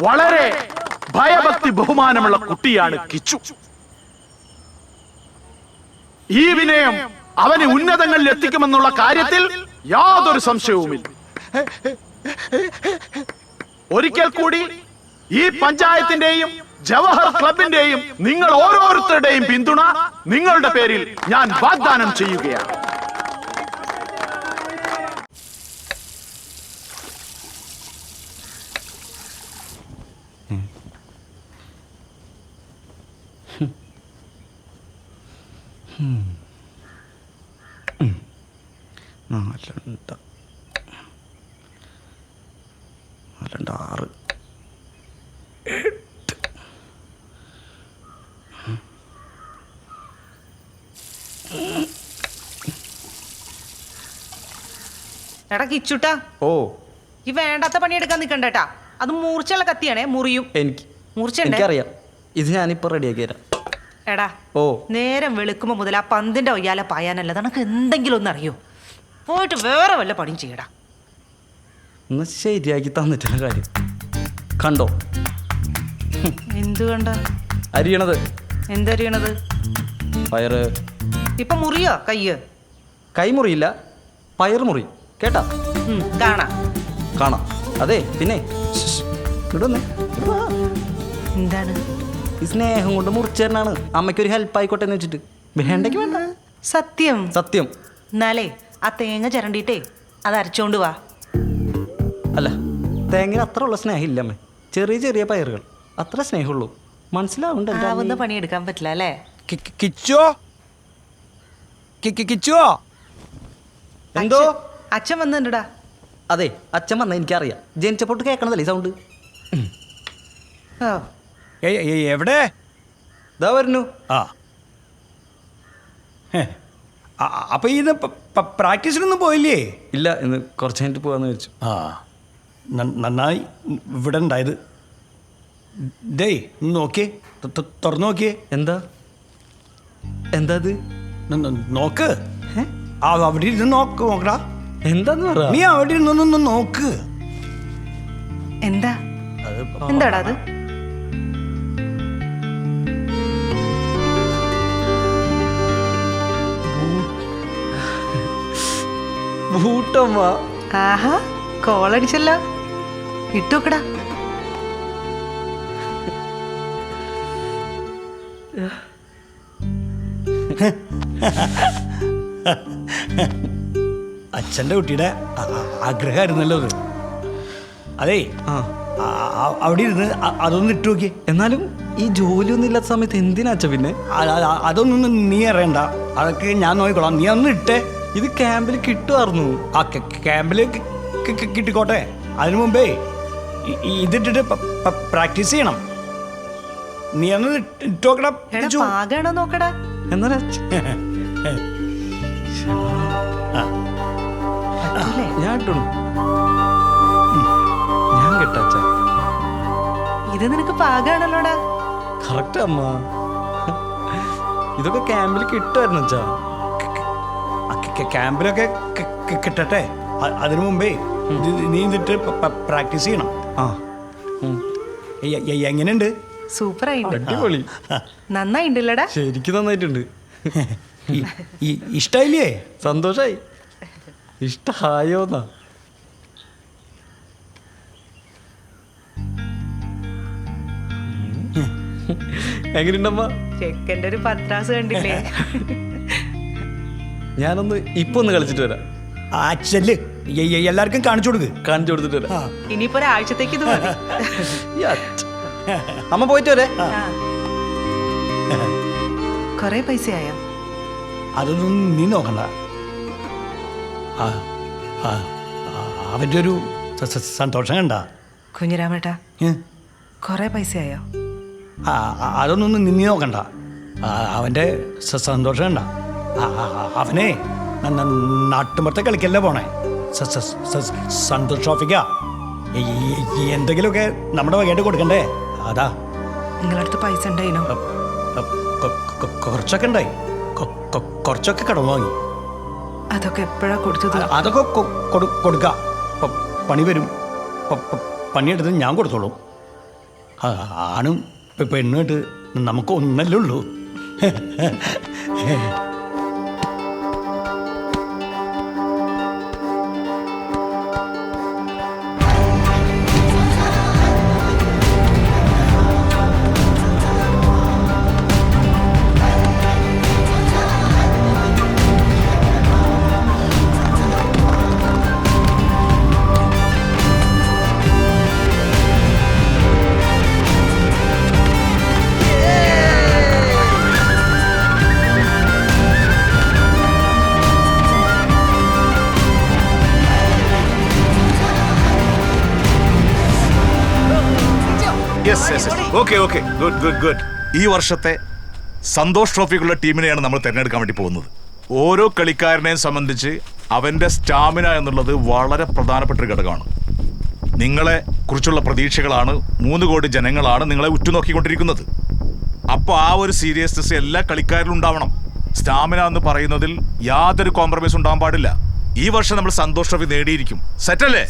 വളരെ ഭയഭക്തി ബഹുമാനമുള്ള കുട്ടിയാണ് കിച്ചു. ഈ വിനയം അവനെ ഉന്നതങ്ങളിൽ എത്തിക്കുമെന്നുള്ള കാര്യത്തിൽ യാതൊരു സംശയവുമില്ല. ഒരിക്കൽ കൂടി ഈ പഞ്ചായത്തിന്റെയും ജവഹർ ക്ലബിന്റെയും നിങ്ങൾ ഓരോരുത്തരുടെയും പിന്തുണ നിങ്ങളുടെ പേരിൽ ഞാൻ വാഗ്ദാനം ചെയ്യുകയാണ്. എടാ കിച്ചുട്ടാ, ഈ വേണ്ടാത്ത പണിയെടുക്കാൻ നിൽക്കണ്ടേട്ടാ. അത് മൂർച്ചയുള്ള കത്തിയാണേ, മുറിയും. എനിക്കറിയാം, ഇത് ഞാനിപ്പോ റെഡിയാക്കി തരാം. എടാ, നേരം വെളുക്കുമ്പോ മുതൽ ആ പന്തിന്റെ ഒയ്യാലെ പായാനല്ല, നിനക്ക് എന്തെങ്കിലും ഒന്ന് അറിയോ? പോയിട്ട് വേറെ വല്ല പണിയും ചെയ്യടാ. ഒന്ന് ശരിയാക്കി തന്നിട്ടുള്ള കാര്യം കണ്ടോ? എന്ത് കണ്ട? അരിയണത്. എന്തരിയണത്? പയറ്. ഇപ്പൊ മുറിയോ കയ്യ്? കൈ മുറിയില്ല, പയറ് മുറി. കേട്ടാ? കാണാം. അതെ, പിന്നെ എന്താണ് ഈ സ്നേഹം കൊണ്ട് മുറിച്ചേരനാണ്. അമ്മയ്ക്കൊരു ഹെൽപ്പ് ആയിക്കോട്ടെ എന്ന് വെച്ചിട്ട്. വേണ്ടെങ്കി വേണ്ട. സത്യം സത്യം. എന്നാലേ ആ തേങ്ങ ചിരണ്ടിട്ടേ അത് അരച്ചോണ്ട് വാ. അല്ല, തേങ്ങ അത്ര ഉള്ള സ്നേഹം ഇല്ല അമ്മേ. ചെറിയ ചെറിയ പയറുകൾ, അത്ര സ്നേഹമുള്ളൂ. മനസ്സിലാവുന്നുണ്ട്. പണിയെടുക്കാൻ പറ്റില്ല അല്ലേ? കിച്ചോ കിച്ചോ, എന്തോ അച്ഛൻ വന്നിട്ടുണ്ടാ. അതെ, അച്ഛൻ വന്ന എനിക്കറിയാം. ജനിച്ചപ്പോട്ട് കേൾക്കണതല്ലേ സൗണ്ട്. എവിടെ? ഇതാ വരുന്നു. അപ്പൊ ഇത് പ്രാക്ടീസിനൊന്നും പോയില്ലേ? ഇല്ല, ഇന്ന് കുറച്ച് കഴിഞ്ഞിട്ട് പോകാന്ന് വെച്ചു. ആ നന്നായി ഇവിടെ ഉണ്ടായത്. ഡേയ് നോക്കിയേ, തുറന്നു നോക്കിയേ. എന്താ അത്? നോക്ക്, അവിടെ ഇരുന്ന് നോക്കടാ. എന്താന്ന് പറ. നീ അവിടെ ഇരുന്നൊന്ന് നോക്ക്. എന്താടാ അത്? ബൂട്ടമ്മ. ആഹാ, കോളടിച്ചല്ലോ. ഇട്ടോക്കടാ. അച്ഛൻ്റെ കുട്ടിയുടെ ആഗ്രഹമായിരുന്നല്ലോ അത്. അതേ അവിടെ ഇരുന്ന് അതൊന്നും ഇട്ട് നോക്കി. എന്നാലും ഈ ജോലിയൊന്നും ഇല്ലാത്ത സമയത്ത് എന്തിനാ അച്ഛ പിന്നെ? അതൊന്നും നീ അറിയണ്ട, അതൊക്കെ ഞാൻ നോക്കിക്കോളാം. നീ ഒന്ന് ഇട്ടേ. ഇത് ക്യാമ്പിൽ കിട്ടുമായിരുന്നു. ആ ക്യാമ്പിൽ കിട്ടിക്കോട്ടെ. അതിനു മുമ്പേ ഇതിട്ടിട്ട് പ്രാക്ടീസ് ചെയ്യണം. നീ ഒന്ന് ഇട്ടോക്കടാ. പാകാണോ നോക്കടാ. എന്നാ ഞാൻ ഇട്ടോളൂ. ഞാൻ കിട്ടാച്ച. ഇത് നിനക്ക് പാകാണല്ലോടാ. കറക്റ്റ് അമ്മ. ഇതൊക്കെ ക്യാമ്പിൽ കിട്ടുമായിരുന്നു അച്ഛാ. ക്യാമ്പിലൊക്കെ കിട്ടട്ടെ. അതിനു മുമ്പേ നീ ഇതിട്ട് പ്രാക്ടീസ് ചെയ്യണം. എങ്ങനെയുണ്ട്? സൂപ്പറായിട്ടുണ്ട്. അടിപൊളി. നന്നായിണ്ടല്ലടാ. ശരിക്കും നന്നായിട്ടുണ്ട്. ഇഷ്ടായില്ലേ? സന്തോഷായി. ഇഷ്ടായോന്നാ? എങ്ങനെയുണ്ടമ്മ? ചെക്കൻ്റെ ഒരു പത്രാസ് കണ്ടില്ലേ? ഞാനൊന്ന് ഇപ്പൊ ഒന്ന് കളിച്ചിട്ട് വരാം. അച്ഛല് എല്ലാവർക്കും കാണിച്ചു കൊടുത്തിട്ട് വരാം. ഇനിയിപ്പോ ഒരാഴ്ചത്തേക്ക് ഇത് മതി. അമ്മ പോയിട്ട് വരെ. കൊറേ പൈസയായോ? അതൊന്നും നീ നോക്കണ്ട. അവൻ്റെ ഒരു സന്തോഷം കണ്ട കുഞ്ഞിരാമേട്ടാ, കൊറേ പൈസയായോ? അതൊന്നും നീ നോക്കണ്ട. അവൻ്റെ സന്തോഷം കണ്ട. അവനെ നാട്ടുമ്പുറത്തെ കളിക്കല്ലേ പോണേ. സന്തോഷ് ട്രോഫിക്കാ. എന്തെങ്കിലുമൊക്കെ നമ്മുടെ വകയായിട്ട് കൊടുക്കണ്ടേ? അതാ. നിങ്ങളടുത്ത് പൈസ ഉണ്ടായിനോ? കുറച്ചൊക്കെ ഉണ്ടായി. കുറച്ചൊക്കെ കടം വാങ്ങി. അതൊക്കെ എപ്പോഴാ കൊടുത്തത്? അതൊക്കെ കൊടുക്കാം. പണി വരും. പണിയെടുത്ത് ഞാൻ കൊടുത്തോളും. ആണും പെണ്ണുമായിട്ട് നമുക്ക് ഒന്നല്ലേ ഉള്ളൂ. ഈ വർഷത്തെ സന്തോഷ് ട്രോഫിക്കുള്ള ടീമിനെയാണ് നമ്മൾ തിരഞ്ഞെടുക്കാൻ വേണ്ടി പോകുന്നത്. ഓരോ കളിക്കാരനെയും സംബന്ധിച്ച് അവന്റെ സ്റ്റാമിന എന്നുള്ളത് വളരെ പ്രധാനപ്പെട്ട ഒരു ഘടകമാണ്. നിങ്ങളെ കുറിച്ചുള്ള പ്രതീക്ഷകളാണ് 3 കോടി ജനങ്ങളാണ് നിങ്ങളെ ഉറ്റുനോക്കിക്കൊണ്ടിരിക്കുന്നത്. അപ്പോൾ ആ ഒരു സീരിയസ്നെസ് എല്ലാ കളിക്കാരിലും ഉണ്ടാവണം. സ്റ്റാമിന എന്ന് പറയുന്നതിൽ യാതൊരു കോംപ്രമൈസ് ഉണ്ടാകാൻ പാടില്ല. ഈ വർഷം നമ്മൾ സന്തോഷ് ട്രോഫി നേടിയിരിക്കും. സെറ്റല്ലേ?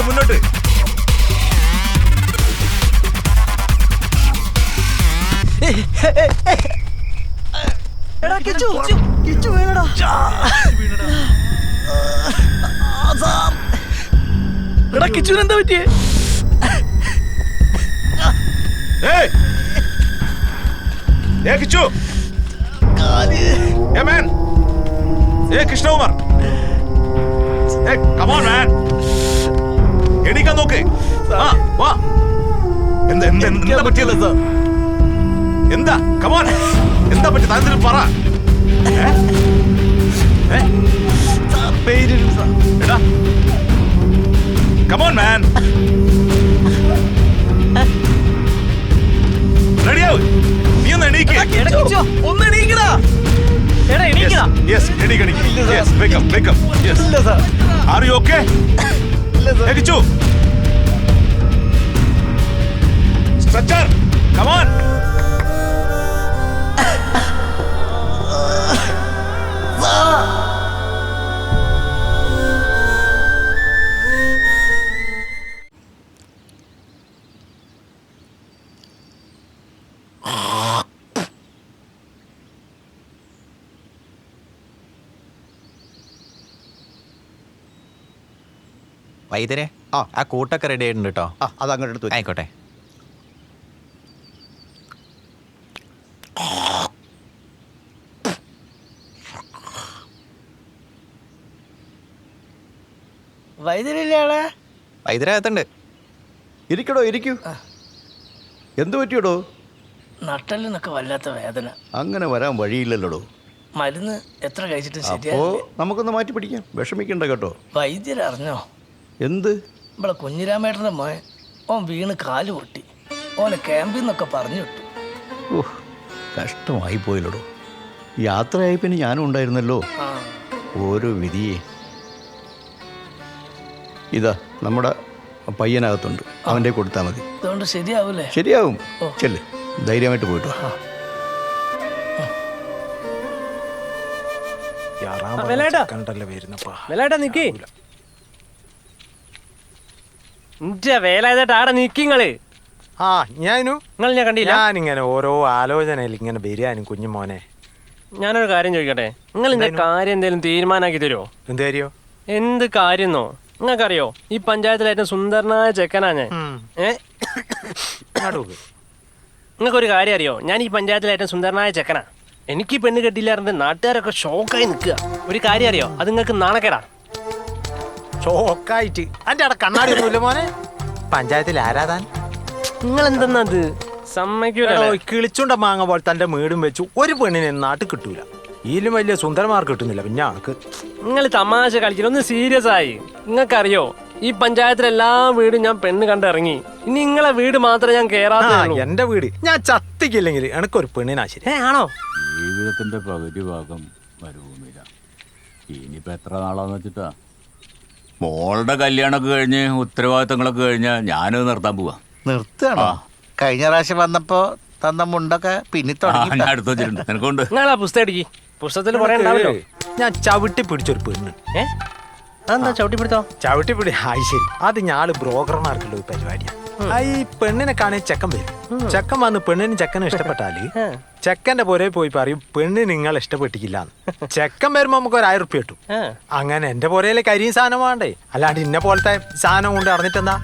മുന്നോട്ട്. എന്താ പറ്റിയേ? കൃഷ്ണകുമാർ, എണീക്കാൻ നോക്ക്. എന്താ പറ്റിയത്? എന്താ കമാൻ? എന്താ പറ്റി? താൻ പറ. Come on, man. Ready out. നീ ഒന്ന് എണീക്ക്. ഒന്ന് എണീക്കടാ. എടാ എണീക്കടാ. Yes, എണീക്ക്. Yes, wake up. Yes. ഇല്ല സാർ. Are you okay? ഇല്ല സാർ. എണീച്ചു. Stretcher. Come on. വൈദ്യരെ ആ കൂട്ടൊക്കെ റെഡി ആയിട്ടുണ്ട് കേട്ടോ. അത് അങ്ങോട്ട് എടുത്തു. ആയിക്കോട്ടെ. വൈദ്യരില്ലേ? വൈദ്യരകത്തുണ്ട്. ഇരിക്കടോ, ഇരിക്കൂ. എന്തു പറ്റിയടോ? നട്ടലിനൊക്കെ വല്ലാത്ത വേദന. അങ്ങനെ വരാൻ വഴിയില്ലല്ലോടോ. മരുന്ന് എത്ര കഴിച്ചിട്ട് അപ്പോ ശരിയാ. നമുക്കൊന്ന് മാറ്റി പിടിക്കാം. വിഷമിക്കണ്ട കേട്ടോ. വൈദ്യരറിഞ്ഞോ? എന്ത്? നമ്മളെ കുഞ്ഞിരാമേട്ടൻ്റെ മോൻ ഓൻ വീണ് കാല് പൊട്ടി. ഓനെ ക്യാമ്പിൽ നിന്നൊക്കെ പറഞ്ഞു വിട്ടു. ഓഹ്, കഷ്ടമായി പോയില്ലടോ. യാത്രയായി പിന്നെ ഞാനും ഉണ്ടായിരുന്നല്ലോ. ഓരോ വിധിയെ. ഇതാ നമ്മുടെ പയ്യനകത്തുണ്ട്, അവൻ്റെ കൊടുത്താൽ മതി. അതുകൊണ്ട് ശരിയാവൂലേ? ശരിയാവും. ചെല്ല്, ധൈര്യമായിട്ട് പോയിട്ട് വാ. നിക്കി വേലായതായിട്ട് ആടെ നിക്കിങ്ങള്. ആ ഞാനും ഞാൻ കണ്ടില്ല. ഞാനിങ്ങനെ ഓരോ ആലോചനയിൽ ഇങ്ങനെ വരികയാനും കുഞ്ഞുമോനെ. ഞാനൊരു കാര്യം ചോദിക്കട്ടെ, നിങ്ങൾ ഇതിന്റെ കാര്യം എന്തെങ്കിലും തീരുമാനാക്കി തരുമോ? എന്ത് കാര്യോ? എന്ത് കാര്യന്നോ? നിങ്ങൾക്കറിയോ ഈ പഞ്ചായത്തിലെ ഏറ്റവും സുന്ദരനായ ചെക്കനാ ഞാൻ. നിങ്ങൾക്കൊരു കാര്യം അറിയോ? ഞാൻ ഈ പഞ്ചായത്തിലെ ഏറ്റവും സുന്ദരനായ ചെക്കനാ. എനിക്ക് പെണ്ണ് കെട്ടില്ലാറുണ്ട് നാട്ടുകാരൊക്കെ ഷോക്കായി നിൽക്കുക. ഒരു കാര്യം അറിയോ? അത് നിങ്ങൾക്ക് നാണക്കേടാ. ഷോക്കായിട്ട് അതിന്റെ അവിടെ കണ്ണാടി ഒന്നുമില്ല മോനെ. പഞ്ചായത്തിൽ ആരാധാൻ നിങ്ങൾ എന്തെന്നത് സമ്മതിക്കൂലോ? കിളിച്ചുണ്ട മാങ്ങ പോലെ തന്റെ വീടും വെച്ചു ഒരു പെണ്ണിനെ നാട്ടിൽ കിട്ടൂല. ഇതിലും വലിയ സുന്ദരമാർക്ക് കിട്ടുന്നില്ല. പിന്നെ ആൾക്ക് നിങ്ങൾ തമാശ കളിക്കില്ല, ഒന്ന് സീരിയസ് ആയി. നിങ്ങൾക്കറിയോ ഈ പഞ്ചായത്തിലെ എല്ലാ വീടും ഞാൻ പെണ്ണ് കണ്ടിറങ്ങി. ഇനി നിങ്ങളെ വീട് മാത്രമേ ഞാൻ കേറാതെ. എന്റെ വീട് ഞാൻ ചത്തിക്കില്ലെങ്കിൽ എനിക്കൊരു പെണ്ണിനാ ശരി. ആണോ? ജീവിതത്തിന്റെ പകുതി ഭാഗം മരുഭൂമിയില. ഇനിയിപ്പോ എത്ര നാളാന്ന് വെച്ചിട്ടാ? മോളുടെ കല്യാണമൊക്കെ കഴിഞ്ഞ് ഉത്തരവാദിത്തങ്ങളൊക്കെ കഴിഞ്ഞാൽ ഞാനത് നിർത്താൻ പോവാ. നിർത്താണോ? കഴിഞ്ഞ പ്രാവശ്യം വന്നപ്പോ തന്ന മുണ്ടൊക്കെ പിന്നെ ഞാൻ എടുത്തു വെച്ചിട്ടുണ്ട്. നിനക്കൊണ്ട് നിങ്ങളാ പുസ്തകം അടിക്കി. പുസ്തകത്തിൽ കുറെ ഉണ്ടാവല്ലോ. ഞാൻ ചവിട്ടി പിടിച്ചൊരു പെണ്ണ്. അതെന്താ ചവിട്ടി പിടിത്തോ? ചവിട്ടി പിടി ആയി ശരി. അത് ഞാള് ബ്രോക്കർമാർക്കുള്ള ഒരു പരിപാടിയാണ്. ഈ പെണ്ണിനെ കാണാൻ ചെക്കൻ വരും. ചെക്കൻ വന്ന് പെണ്ണിന് ചെക്കനെ ഇഷ്ടപ്പെട്ടാല് ചെക്കന്റെ പുരേ പോയി പറയും പെണ്ണ് നിങ്ങൾ ഇഷ്ടപ്പെട്ടില്ല. ചെക്കൻ വരുമ്പോ നമുക്ക് ഒരു 1000 ഉറുപ്പ്യ കിട്ടും. അങ്ങനെ എന്റെ പുരയിലെ കരിയും സാധനം വേണ്ടേ? അല്ലാണ്ട് ഇന്ന പോലത്തെ സാധനം കൊണ്ട് അറിഞ്ഞിട്ടെന്താ?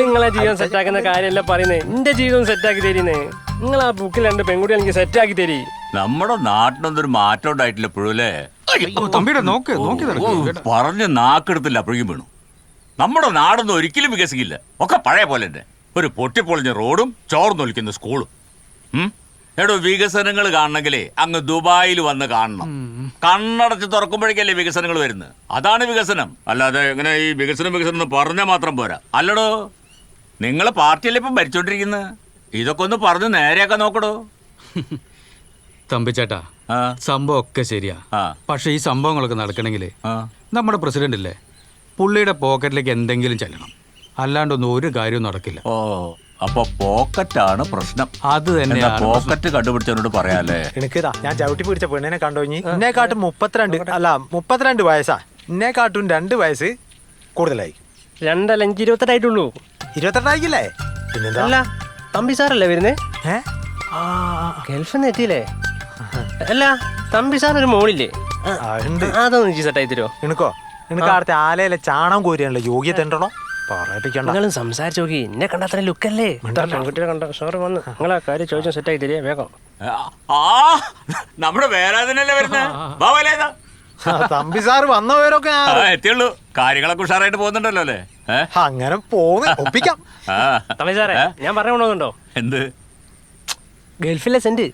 നിങ്ങളെ ജീവിതം സെറ്റാക്കുന്ന കാര്യമല്ല പറയുന്നേ. എന്റെ ജീവിതം സെറ്റാക്കി തരുന്നേ. നിങ്ങൾ ആ ബുക്കിൽ 2 പെൺകുട്ടികൾ എനിക്ക് സെറ്റാക്കി തരീ. നമ്മുടെ നാട്ടിനൊന്നൊരു മാറ്റം ഉണ്ടായിട്ടില്ല എപ്പോഴല്ലേ? പറഞ്ഞ് നാക്കെടുത്തില്ല അപ്പോഴേക്കും വീണു. നമ്മുടെ നാടൊന്നും ഒരിക്കലും വികസിക്കില്ല. ഒക്കെ പഴയ പോലെ തന്നെ. ഒരു പൊട്ടിപ്പൊളിഞ്ഞ റോഡും ചോർന്നൊലിക്കുന്ന സ്കൂളും. എടോ, വികസനങ്ങൾ കാണണമെങ്കിലേ അങ്ങ് ദുബായിൽ വന്ന് കാണണം. കണ്ണടച്ച് തുറക്കുമ്പോഴേക്കല്ലേ വികസനങ്ങൾ വരുന്നത്. അതാണ് വികസനം. അല്ലാതെ എങ്ങനെ ഈ വികസനം എന്ന് പറഞ്ഞാൽ മാത്രം പോരാ. അല്ലടോ, നിങ്ങളെ പാർട്ടിയല്ലേ ഇപ്പം ഭരിച്ചോണ്ടിരിക്കുന്നത്. ഇതൊക്കെ ഒന്ന് പറഞ്ഞ് നേരെയൊക്കെ നോക്കടോ. തമ്പിച്ചേട്ടാ, സംഭവം ഒക്കെ ശരിയാ. പക്ഷെ ഈ സംഭവങ്ങളൊക്കെ നടക്കണമെങ്കിൽ നമ്മുടെ പ്രസിഡന്റ് ഇല്ലേ, പുള്ളിയുടെ പോക്കറ്റിലേക്ക് എന്തെങ്കിലും ചെല്ലണം. അല്ലാണ്ടൊന്നും ഒരു കാര്യവും നടക്കില്ല. ഓ, അപ്പൊ പോക്കറ്റാണ് പ്രശ്നം. അത് തന്നെ. പോക്കറ്റ് കണ്ടുപിടിച്ചവരോട് പറയാല്ലേ? എനിക്കിതാ ഞാൻ ചവിട്ടി പിടിച്ച പെണ്ണിനെ കണ്ടോഞ്ഞി. എന്നെക്കാട്ടും 32 വയസ്സാ. എന്നെക്കാട്ടും 2 വയസ്സ് കൂടുതലായി. 2 അല്ല, എനിക്ക് 28 ആയിട്ടുള്ളൂ. 28 ആയില്ലേ? പിന്നെന്താ? തമ്പി സാറല്ലേ വരുന്നേ? ഗൾഫിൽ നിന്ന് എത്തിയില്ലേ? അല്ല, തമ്പി സാർ ഒരു മോളില്ലേ? അതൊന്നും എനിക്ക് സെറ്റായി തരുമോ? എനിക്കോ? എനിക്ക് അടുത്ത ആലയിലെ ചാണം കോരിയാണല്ലോ യോഗ്യത ഉണ്ടോ? പറയിപ്പിക്കണ്ട. നിങ്ങളും സംസാരിച്ചു നോക്കി. എന്നെ കണ്ട അത്ര ലുക്കല്ലേ? പെൺകുട്ടിയെ കണ്ട സാറ് വന്ന് നിങ്ങളെ കാര്യം ചോദിച്ചാൽ സെറ്റായി തരിക വേഗം. നമ്മുടെ വേലാതനല്ലേ വരുന്നത്. തമ്പി സാറ് വന്നവരൊക്കെ എത്തിയുള്ളൂ. കാര്യങ്ങളൊക്കെ ഉഷാറായിട്ട് പോകുന്നുണ്ടല്ലോ അല്ലേ? അങ്ങനെ പോകുന്നു. ഒപ്പിക്കാം. തമ്പി സാറേ, ഞാൻ പറഞ്ഞു കൊണ്ടുവന്നുണ്ടോ? എന്ത്? ഗൾഫിലെ സെന്റ്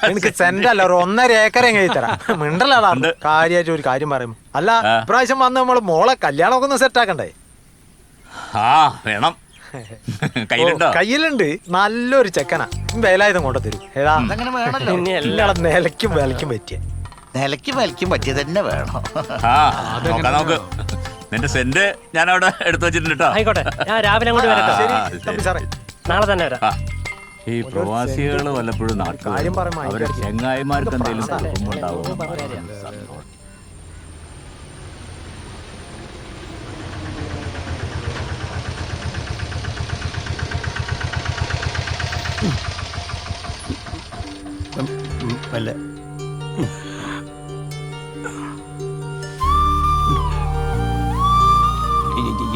എനിക്ക് സെന്റ് അല്ല ഒരു 1.5 ഏക്കർ എങ്ങനെ തരാം മിണ്ടല്ലാതെ കാര്യമായിട്ട് ഒരു കാര്യം പറയും അല്ല ഇപ്രാവശ്യം വന്ന് നമ്മള് മോളെ കല്യാണമൊക്കെ ഒന്ന് സെറ്റ് ആക്കണ്ടേ വേണം കയ്യിലുണ്ട് നല്ലൊരു ചെക്കനാ വേലായുധം കൊണ്ടു തരും ഏതാ എല്ലാം നിലയ്ക്കും വിലയ്ക്കും പറ്റിയ നിലയ്ക്കും വിലയ്ക്കും പറ്റിയ തന്നെ വേണം. നോക്ക് നിന്റെ സെന്റ് ഞാൻ അവിടെ എടുത്തു വെച്ചിട്ടുണ്ട് കേട്ടോ. ആയിക്കോട്ടെ, ഞാൻ രാവിലെ അങ്ങോട്ട് വരട്ടെ. നാളെ തന്നെ വരാം. ഈ പ്രവാസികൾ വല്ലപ്പോഴും നാട്ടിൽ അവരുടെ ചെങ്ങായിമാർക്ക് എന്തെങ്കിലും കുഴപ്പമുണ്ടാവും.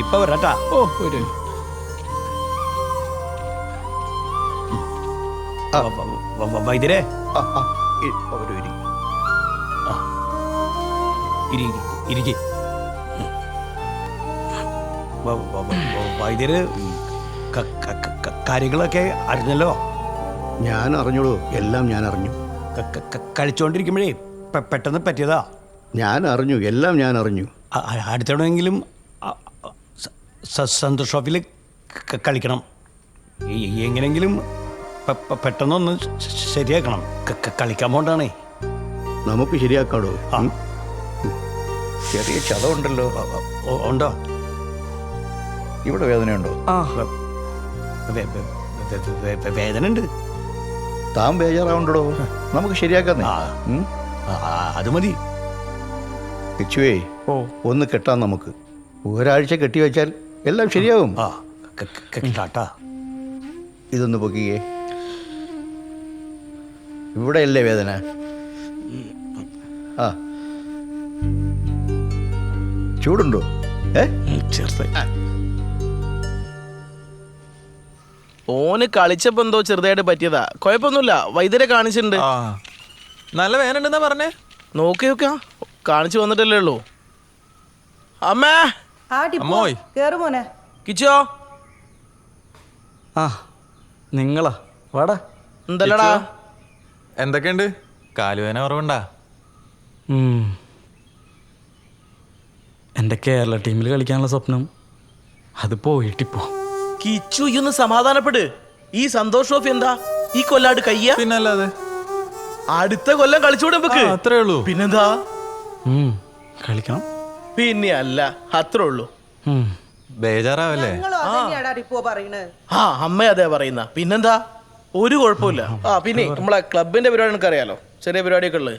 ഇപ്പൊ വരാട്ടാ. ഓ ഒരു വൈദ്യരെ വൈദ്യര് കാര്യങ്ങളൊക്കെ അറിഞ്ഞല്ലോ. ഞാൻ അറിഞ്ഞോളൂ, എല്ലാം ഞാൻ അറിഞ്ഞു. കളിച്ചോണ്ടിരിക്കുമ്പോഴേ പെട്ടെന്ന് പറ്റിയതാ. ഞാൻ അറിഞ്ഞു, എല്ലാം ഞാൻ അറിഞ്ഞു. അടുത്തവണെങ്കിലും സന്തോഷ് ട്രോഫിയിൽ കളിക്കണം. എങ്ങനെങ്കിലും പെട്ടെന്നൊന്ന് ശരിയാക്കണം. കളിക്കാൻ പോണ്ടാണേ. നമുക്ക് ശരിയാക്കാടോ. ചെറിയ ചതവുണ്ടല്ലോ. ഉണ്ടോ? ഇവിടെ വേദനയുണ്ടോ? വേദന ഉണ്ട്. താൻ ബേജാറാവുണ്ടോ? നമുക്ക് ശരിയാക്കാം. അത് മതി. കിച്ചുവേ, ഒന്ന് കെട്ടാം നമുക്ക്. ഒരാഴ്ച കെട്ടി വെച്ചാൽ എല്ലാം ശരിയാവും. ഇതൊന്ന് പൊക്കിയേ. ഇവിടെയല്ലേ വേദന? ചൂടുണ്ടോ? ഓന് കളിച്ചപ്പോ എന്തോ ചെറുതായിട്ട് പറ്റിയതാ. കുഴപ്പമൊന്നുമില്ല, വൈദ്യരെ കാണിച്ചിട്ടുണ്ട്. നല്ല വേദന ഉണ്ടെന്നാ പറഞ്ഞേ. നോക്കി നോക്കാ, കാണിച്ചു വന്നിട്ടല്ലേ ഉള്ളൂ. അമ്മേ കിച്ചോ. നിങ്ങളാ വാടാ. എന്തല്ലടാ? എന്തൊക്കെയുണ്ട്? കാലുവേന കുറവുണ്ടാ? എൻ്റെ കേരള ടീമിൽ കളിക്കാനുള്ള സ്വപ്നം അത് പോയിട്ടിപ്പോ. കിച്ചു ഇന്ന് സമാധാനപ്പെട്. ഈ സന്തോഷ് ട്രോഫി എന്താ ഈ കൊല്ലാട് കയ്യ? പിന്നല്ലാതെ അടുത്ത കൊല്ലം കളിച്ചുകൂടെ നമുക്ക്? അത്രേ ഉള്ളൂ. പിന്നെന്താ? കളിക്കണം. പിന്നെ അല്ല, അത്രേ ഉള്ളൂ. ബേജാറാവല്ലേ? ആ അമ്മ അതേ പറയുന്ന. പിന്നെന്താ, ഒരു കുഴപ്പമില്ല. പിന്നെ നമ്മളെ ക്ലബിന്റെ പരിപാടി നമുക്ക് അറിയാലോ, ചെറിയ പരിപാടിയൊക്കെ ഉള്ളത്.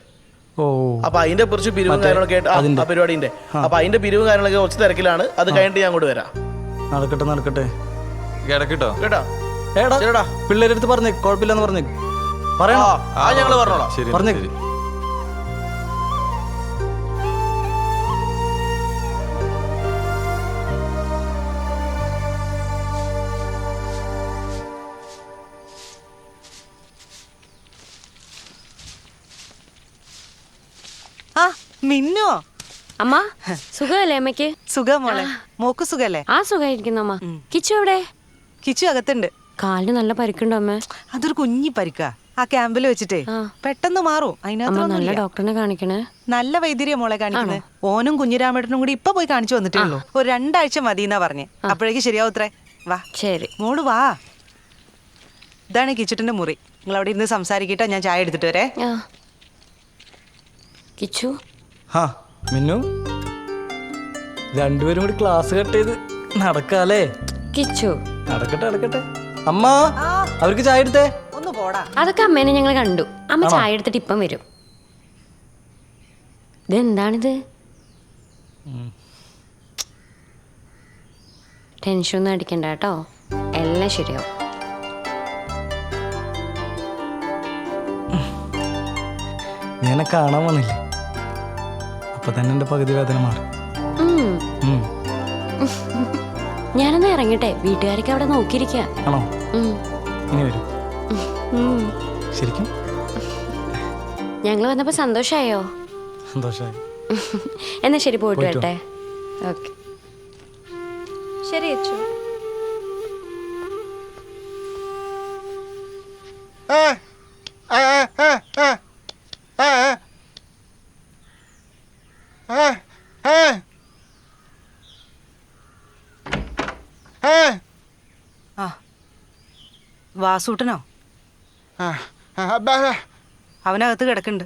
അപ്പൊ അതിന്റെ കുറച്ച് പിരിവും കാര്യങ്ങളൊക്കെ ആയിട്ട് ആ പരിപാടിന്റെ അപ്പൊ അതിന്റെ പിരിവും കാര്യങ്ങളൊക്കെ കുറച്ച് തിരക്കിലാണ്. അത് കഴിഞ്ഞിട്ട് ഞാൻ അങ്ങോട്ട് വരാം. നടക്കട്ടെ നടക്കട്ടെ. കേട്ടോ കേട്ടാ പിള്ളേരെടുത്ത് പറഞ്ഞേ, കുഴപ്പമില്ലെന്ന് പറഞ്ഞേ. പറയണോ? ഞങ്ങള് പറഞ്ഞോളാം. പറഞ്ഞേ. മിന്നോ? അമ്മ സുഖല്ലേ അമ്മയ്ക്ക്? സുഖം മോളെ. മോക്ക് സുഖല്ലേ? ആ സുഖായിരിക്കുന്നു അമ്മ. കിച്ചു എവിടെ? കിച്ചു അകത്തുണ്ട്. കാലിന് നല്ല പരിക്കുണ്ടോ അമ്മ? അതൊരു കുഞ്ഞി പരിക്കാ. ആ ക്യാമ്പിൽ വെച്ചിട്ടേ പെട്ടെന്ന് മാറും. നല്ല ഡോക്ടറിനെ കാണിക്കണേ. നല്ല വൈദ്യരെ മോളെ കാണിക്കുന്നത്. ഓനും കുഞ്ഞിരാമേട്ടനും കൂടി ഇപ്പൊ പോയി കാണിച്ചു വന്നിട്ടേ ഉള്ളൂ. ഒരു 2 ആഴ്ച മതി എന്നാ പറഞ്ഞേ. അപ്പോഴേക്ക് ശരിയാവൂത്രേ. വാ. ശരി മോള് വാ. ഇതാണ് കിച്ചുട്ടിന്റെ മുറി. നിങ്ങൾ അവിടെ ഇരുന്ന് സംസാരിക്കട്ടെ, ഞാൻ ചായ എടുത്തിട്ട് വരെ. കിച്ചു മിന്നു, രണ്ടുപേരും കൂടി ക്ലാസ് കട്ട് ചെയ്ത് നടക്കാല്ലേ? കിച്ചു നടക്കട്ടെ നടക്കട്ടെ. അമ്മ അവർക്ക് ചായ എടുത്തേ. ഒന്ന് പോടാ. അതൊക്കെ അമ്മേനെ ഞങ്ങൾ കണ്ടു. അമ്മ ചായ എടുത്തിട്ട് ഇപ്പം വരും. ഇതെന്താണിത്? ടെൻഷനൊന്നും അടിക്കണ്ട കേട്ടോ, എല്ലാം ശരിയാവും. നീ എന്നെ കാണാൻ വന്നില്ലേ? അപ്പൊ തന്നെ എന്റെ പകുതി വേദന മാറി. ഞാനൊന്ന് ഇറങ്ങട്ടെ, വീട്ടുകാരൊക്കെ അവിടെ നോക്കിയിരിക്കുക. ആണോ? ഇനി വരും. ശരിക്കും ഞങ്ങൾ വന്നപ്പോ സന്തോഷായോ? സന്തോഷായി. എന്നാ ശരി, പോയിട്ട് വരട്ടെ. ഓക്കെ ശരി അച്ചു. വാസൂട്ടനോ? അവനകത്ത് കിടക്കുന്നുണ്ട്.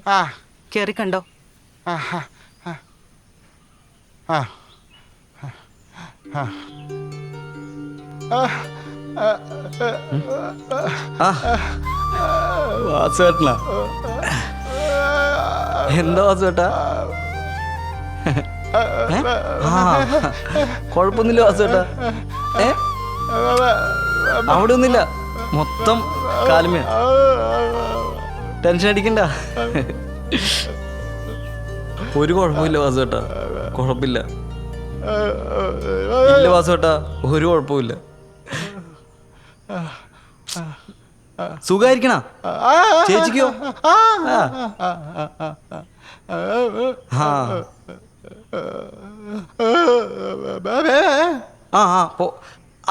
കേറി കണ്ടോ? വാസുവേട്ടനാ? എന്താ വാസുവേട്ടാ? കുഴപ്പമൊന്നുമില്ല വാസുവേട്ടാ. അവിടെ ഒന്നുമില്ല, മൊത്തം കാലുമേ. ടെൻഷൻ അടിക്കണ്ട, ഒരു കുഴപ്പമില്ല വാസുവേട്ടാ. കുഴപ്പമില്ല, ഇല്ല വാസുവേട്ടാ, ഒരു കുഴപ്പമില്ല. സുഖായിരിക്കണ ചേച്ചിക്കോ?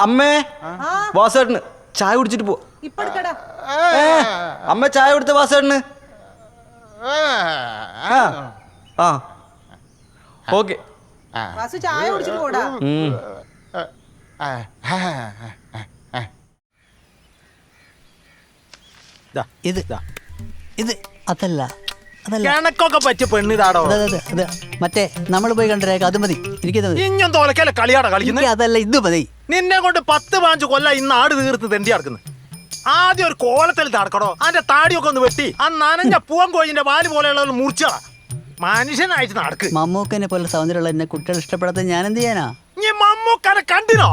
അമ്മേ, വാസുവേട്ടന് ചായ കുടിച്ചിട്ട് പോ. അമ്മ ചായ കൊടുത്ത വാസുവേട്ടന്. ഓക്കെ, ചായ കുടിച്ചിട്ട് പോടാ. ഇത് അതല്ല, കണക്കൊക്കെ പറ്റിയ പെണ്ണിതാടോ. മറ്റേ നമ്മൾ പോയി കണ്ട രേഖ അത് മതി. ഇഞ്ഞും തോലക്കല്ലേ കളിയാടാ കളിക്കുന്നത്? അതല്ല, ഇത് മതി. നിന്നെ കൊണ്ട് 10-15 കൊല്ലം ഇന്ന് ആട് തീർത്ത് തെണ്ടി നടക്കുന്നു. ആദ്യം ഒരു കോലത്തിൽ നടക്കടോ. അതിന്റെ താടിയൊക്കെ ഒന്ന് വെട്ടി ആ നനഞ്ഞ പൂവൻ കോഴിന്റെ വാല് പോലെയുള്ള മുറിച്ചടാ. മനുഷ്യനായിട്ട് നടക്ക്. മമ്മൂക്കനെ പോലെ സൗന്ദര്യമുള്ള എന്നെ കുട്ടികൾ ഇഷ്ടപ്പെടാത്ത ഞാൻ എന്ത് ചെയ്യാനാ? നീ മമ്മൂക്കനെ കണ്ടിനോ?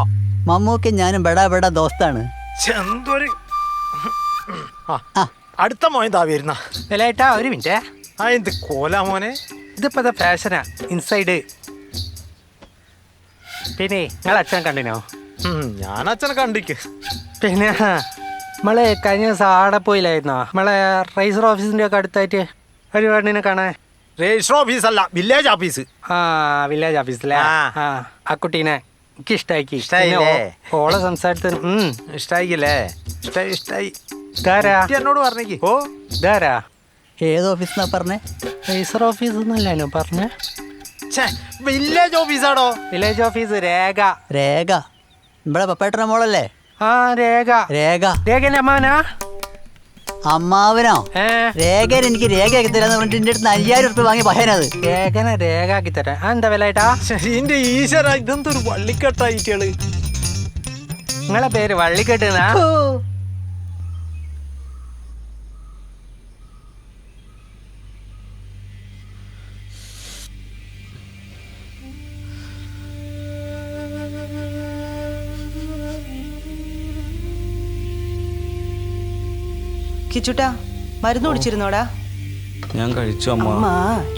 മമ്മൂക്ക ഞാനും ബെടാ ബെടാ ദോസ്താണ്. അടുത്ത മോൻ താ വരുന്ന ഒരു മിനിറ്റ്. എന്ത് കോലാ മോനെ? ഇതിപ്പോ ഫാഷനാ ഇൻസൈഡ്. പിന്നെ നിങ്ങൾ അച്ഛനെ കണ്ടിനോ? ഞാൻ അച്ഛനെ കണ്ടിക്ക്. പിന്നെ നമ്മളെ കഴിഞ്ഞ ദിവസം ആടെ പോയില്ലായിരുന്നോ? നമ്മളെ റൈസർ ഓഫീസിന്റെ ഒക്കെ അടുത്തായിട്ട് ഒരു പെണ്ണിനെ കാണാൻ. രജിസ്റ്റർ ഓഫീസ് അല്ല, വില്ലേജ് ഓഫീസ്. വില്ലേജ് ഓഫീസിലെ ആ കുട്ടീനെ എനിക്ക് ഇഷ്ടായി. ഓളെ സംസാരത്തിന് ഇഷ്ടായില്ലേ? ഇഷ്ടായി. എന്നോട് പറഞ്ഞേക്ക്. ഓ ഇതാരാ? ഏത് ഓഫീസ് പറഞ്ഞേ? രജിസ്റ്റർ ഓഫീസ് എന്നല്ലോ പറഞ്ഞേ. വില്ലേജ് ഓഫീസാണോ? Village office. രേഖ. രേഖ ഇവിടെ പപ്പേട്ടന മോളല്ലേ? രേഖ. രേഖ. രേഖന്റെ അമ്മാവനാ? അമ്മാവനോ? രേഖ എനിക്ക് രേഖയാക്കി തരാന്ന് പറഞ്ഞിട്ട് എന്റെ അടുത്ത് 5000 ഉറുപ്പിക വാങ്ങി പഹനത്. രേഖനെ രേഖാക്കി തരാം. എന്താ വിലയിട്ടാ? എന്റെ ഈശ്വര, ഇതെന്തൊരു വള്ളിക്കെട്ടായിട്ടാള്. നിങ്ങളെ പേര് വള്ളിക്കെട്ടുന്നാ? കിച്ചുട്ടാ, മരുന്ന് കുടിച്ചിരുന്നോടാ? ഞാൻ കഴിച്ചു അമ്മ. അമ്മ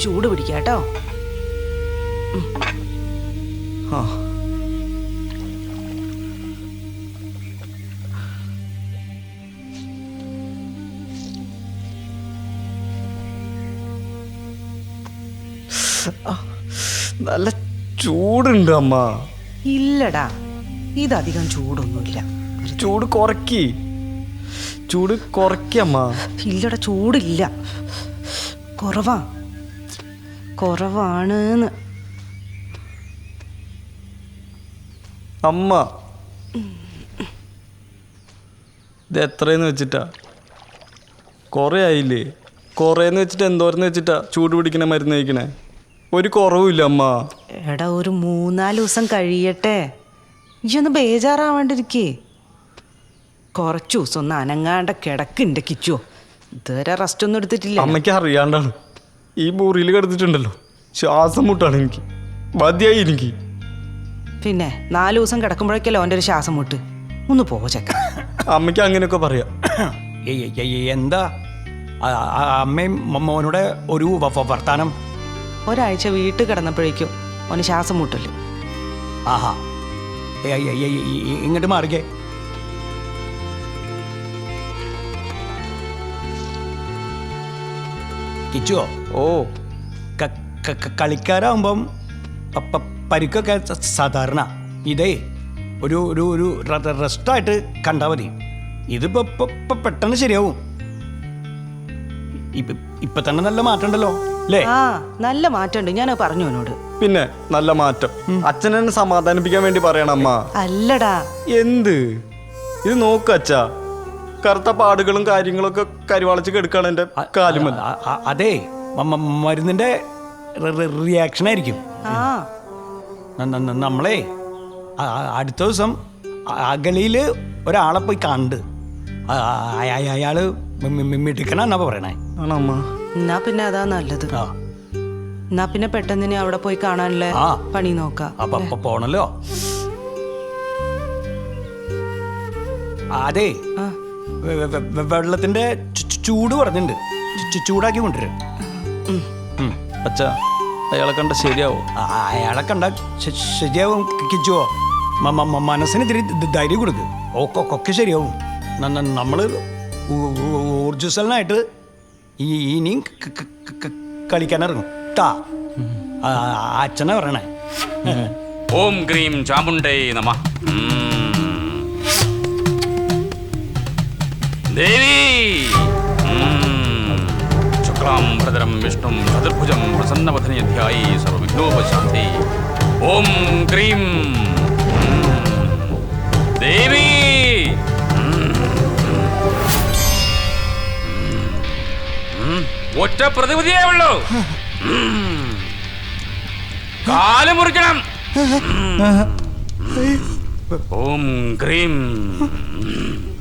ചൂട് പിടിക്കാട്ടോ. നല്ല ചൂടുണ്ട് അമ്മ. ഇല്ലടാ, ഇതധികം ചൂടൊന്നുമില്ല. ചൂട് കുറക്കി. ചൂട് കുറയ്ക്കമ്മ. ഇല്ലടാ, ചൂടില്ല, കുറവാണ്. അമ്മ ഇത് എത്രയെന്ന് വെച്ചിട്ടാ? കുറേ ആയില്ലേ? കുറേന്ന് വെച്ചിട്ട് എന്തോരെന്ന് വെച്ചിട്ടാ ചൂട് പിടിക്കണ മരുന്ന് കഴിക്കണേ? ഒരു കുറവുമില്ല അമ്മ. എടാ, ഒരു 3-4 ദിവസം കഴിയട്ടെ. ഇയൊന്ന് ബേജാറാവാണ്ടിരിക്കേ. കുറച്ചു ദിവസം ഒന്ന് അനങ്ങാണ്ട കിടക്കുണ്ട് കിച്ചോ. ഇതുവരെ റെസ്റ്റ് ഒന്നും എടുത്തിട്ടില്ല. അമ്മയ്ക്ക് അറിയാണ്ടാണ് ഈ മുറിയിൽ കിടന്നിട്ടുണ്ടല്ലോ. ശ്വാസം മുട്ടാണ് എനിക്ക്. മതിയായി എനിക്ക്. പിന്നെ 4 ദിവസം കിടക്കുമ്പോഴേക്കല്ലോ അവൻ്റെ ഒരു ശ്വാസം മുട്ട്. ഒന്ന് പോ ചെക്ക. അമ്മയ്ക്ക് അങ്ങനെയൊക്കെ പറയാം. എന്താ അമ്മയും മോനോടെ ഒരു വർത്താനം? ഒരാഴ്ച വീട്ടിൽ കിടന്നപ്പോഴേക്കും അവന് ശ്വാസം മുട്ടല്. ആഹാ, ഇങ്ങോട്ട് മാറിക്കേ. കിച്ചുവോ? ഓ, കളിക്കാരാകുമ്പം പരിക്കൊക്കെ സാധാരണ. ഇതേ ഒരു ഒരു ഒരു റെസ്റ്റായിട്ട് കണ്ടാൽ മതി. ഇതിപ്പോ പെട്ടെന്ന് ശരിയാവും. ഇപ്പൊ തന്നെ നല്ല മാറ്റം ഉണ്ടല്ലോ അല്ലേ? നല്ല മാറ്റമുണ്ട്. ഞാൻ പറഞ്ഞു അവനോട്. പിന്നെ നല്ല മാറ്റം. അച്ഛനെ സമാധാനിപ്പിക്കാൻ വേണ്ടി പറയണം അമ്മ. അല്ലടാ, എന്ത് ഇത് നോക്ക് അച്ഛാ, കറുത്ത പാടുകളും കാര്യങ്ങളൊക്കെ കരിവാളിച്ച് കെടുക്കാണ് എൻ്റെ കാലുമൽ. അതെ മരുന്നിന്റെ റിയാക്ഷൻ ആയിരിക്കും. നമ്മളെ അടുത്ത ദിവസം അഗളിയില് ഒരാളെ പോയി കണ്ട് അയാള് മിടുക്കണെന്നാ പറയണേ. എന്നാ പിന്നെ അതാ നല്ലത്. എന്നാ പിന്നെ പെട്ടെന്ന് അവിടെ പോയി കാണാനുള്ള പണി നോക്കാം. അപ്പൊ പോണല്ലോ. അതെ വെള്ളത്തിന്റെ ചൂട് പറഞ്ഞിട്ടുണ്ട്, ചൂടാക്കി കൊണ്ടുവരും. അച്ഛാ അയാളെ കണ്ട ശരിയാവും? അയാളെ കണ്ട ശരിയാവും കിച്ചുവോ. മനസ്സിന് ഇത്തിരി ധൈര്യം കൊടുക്ക്, ഒക്കെ ശരിയാവും. നമ്മള് ഊർജ്ജസ്വലനായിട്ട് ഇനിയും കളിക്കാനിറങ്ങും ട്ടാ. അച്ഛനെ പറയണേ. ഓം ക്രീം ചാമുണ്ടേ നമഃ. ദേവി ശുക്ലാം ഭദ്രം വിഷ്ണും ചതുർഭുജം പ്രസന്നവദനേ ധ്യായേ സർവവിഘ്നോപശാന്തേ. ഓം ക്രീം ദേവി. ഒറ്റ പ്രതിവിധിയേ ഉള്ളൂ, കാല് മുറിക്കണം. ഓം ക്രീം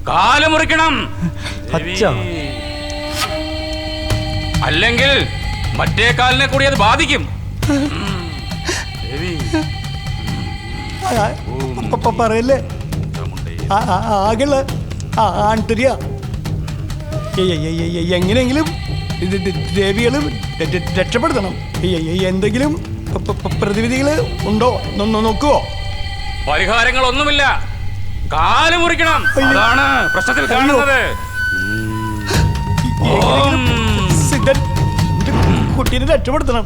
കാല് മുറിക്കണം. അല്ലെങ്കിൽ മറ്റേ കാലിനെ കൂടി അത് ബാധിക്കും. പറയല്ലേ ആകെയുള്ള ആൺതരിക. എങ്ങനെയെങ്കിലും ദേവികൾ രക്ഷപ്പെടുത്തണം. എന്തെങ്കിലും പ്രതിവിധികൾ ഉണ്ടോ നോക്കുവോ? പരിഹാരങ്ങളൊന്നുമില്ല, കാല് മുറിക്കണം. അതാണ് പ്രശ്നത്തിൽ കാണുന്നത്. കുട്ടീനെ രക്ഷപ്പെടുത്തണം.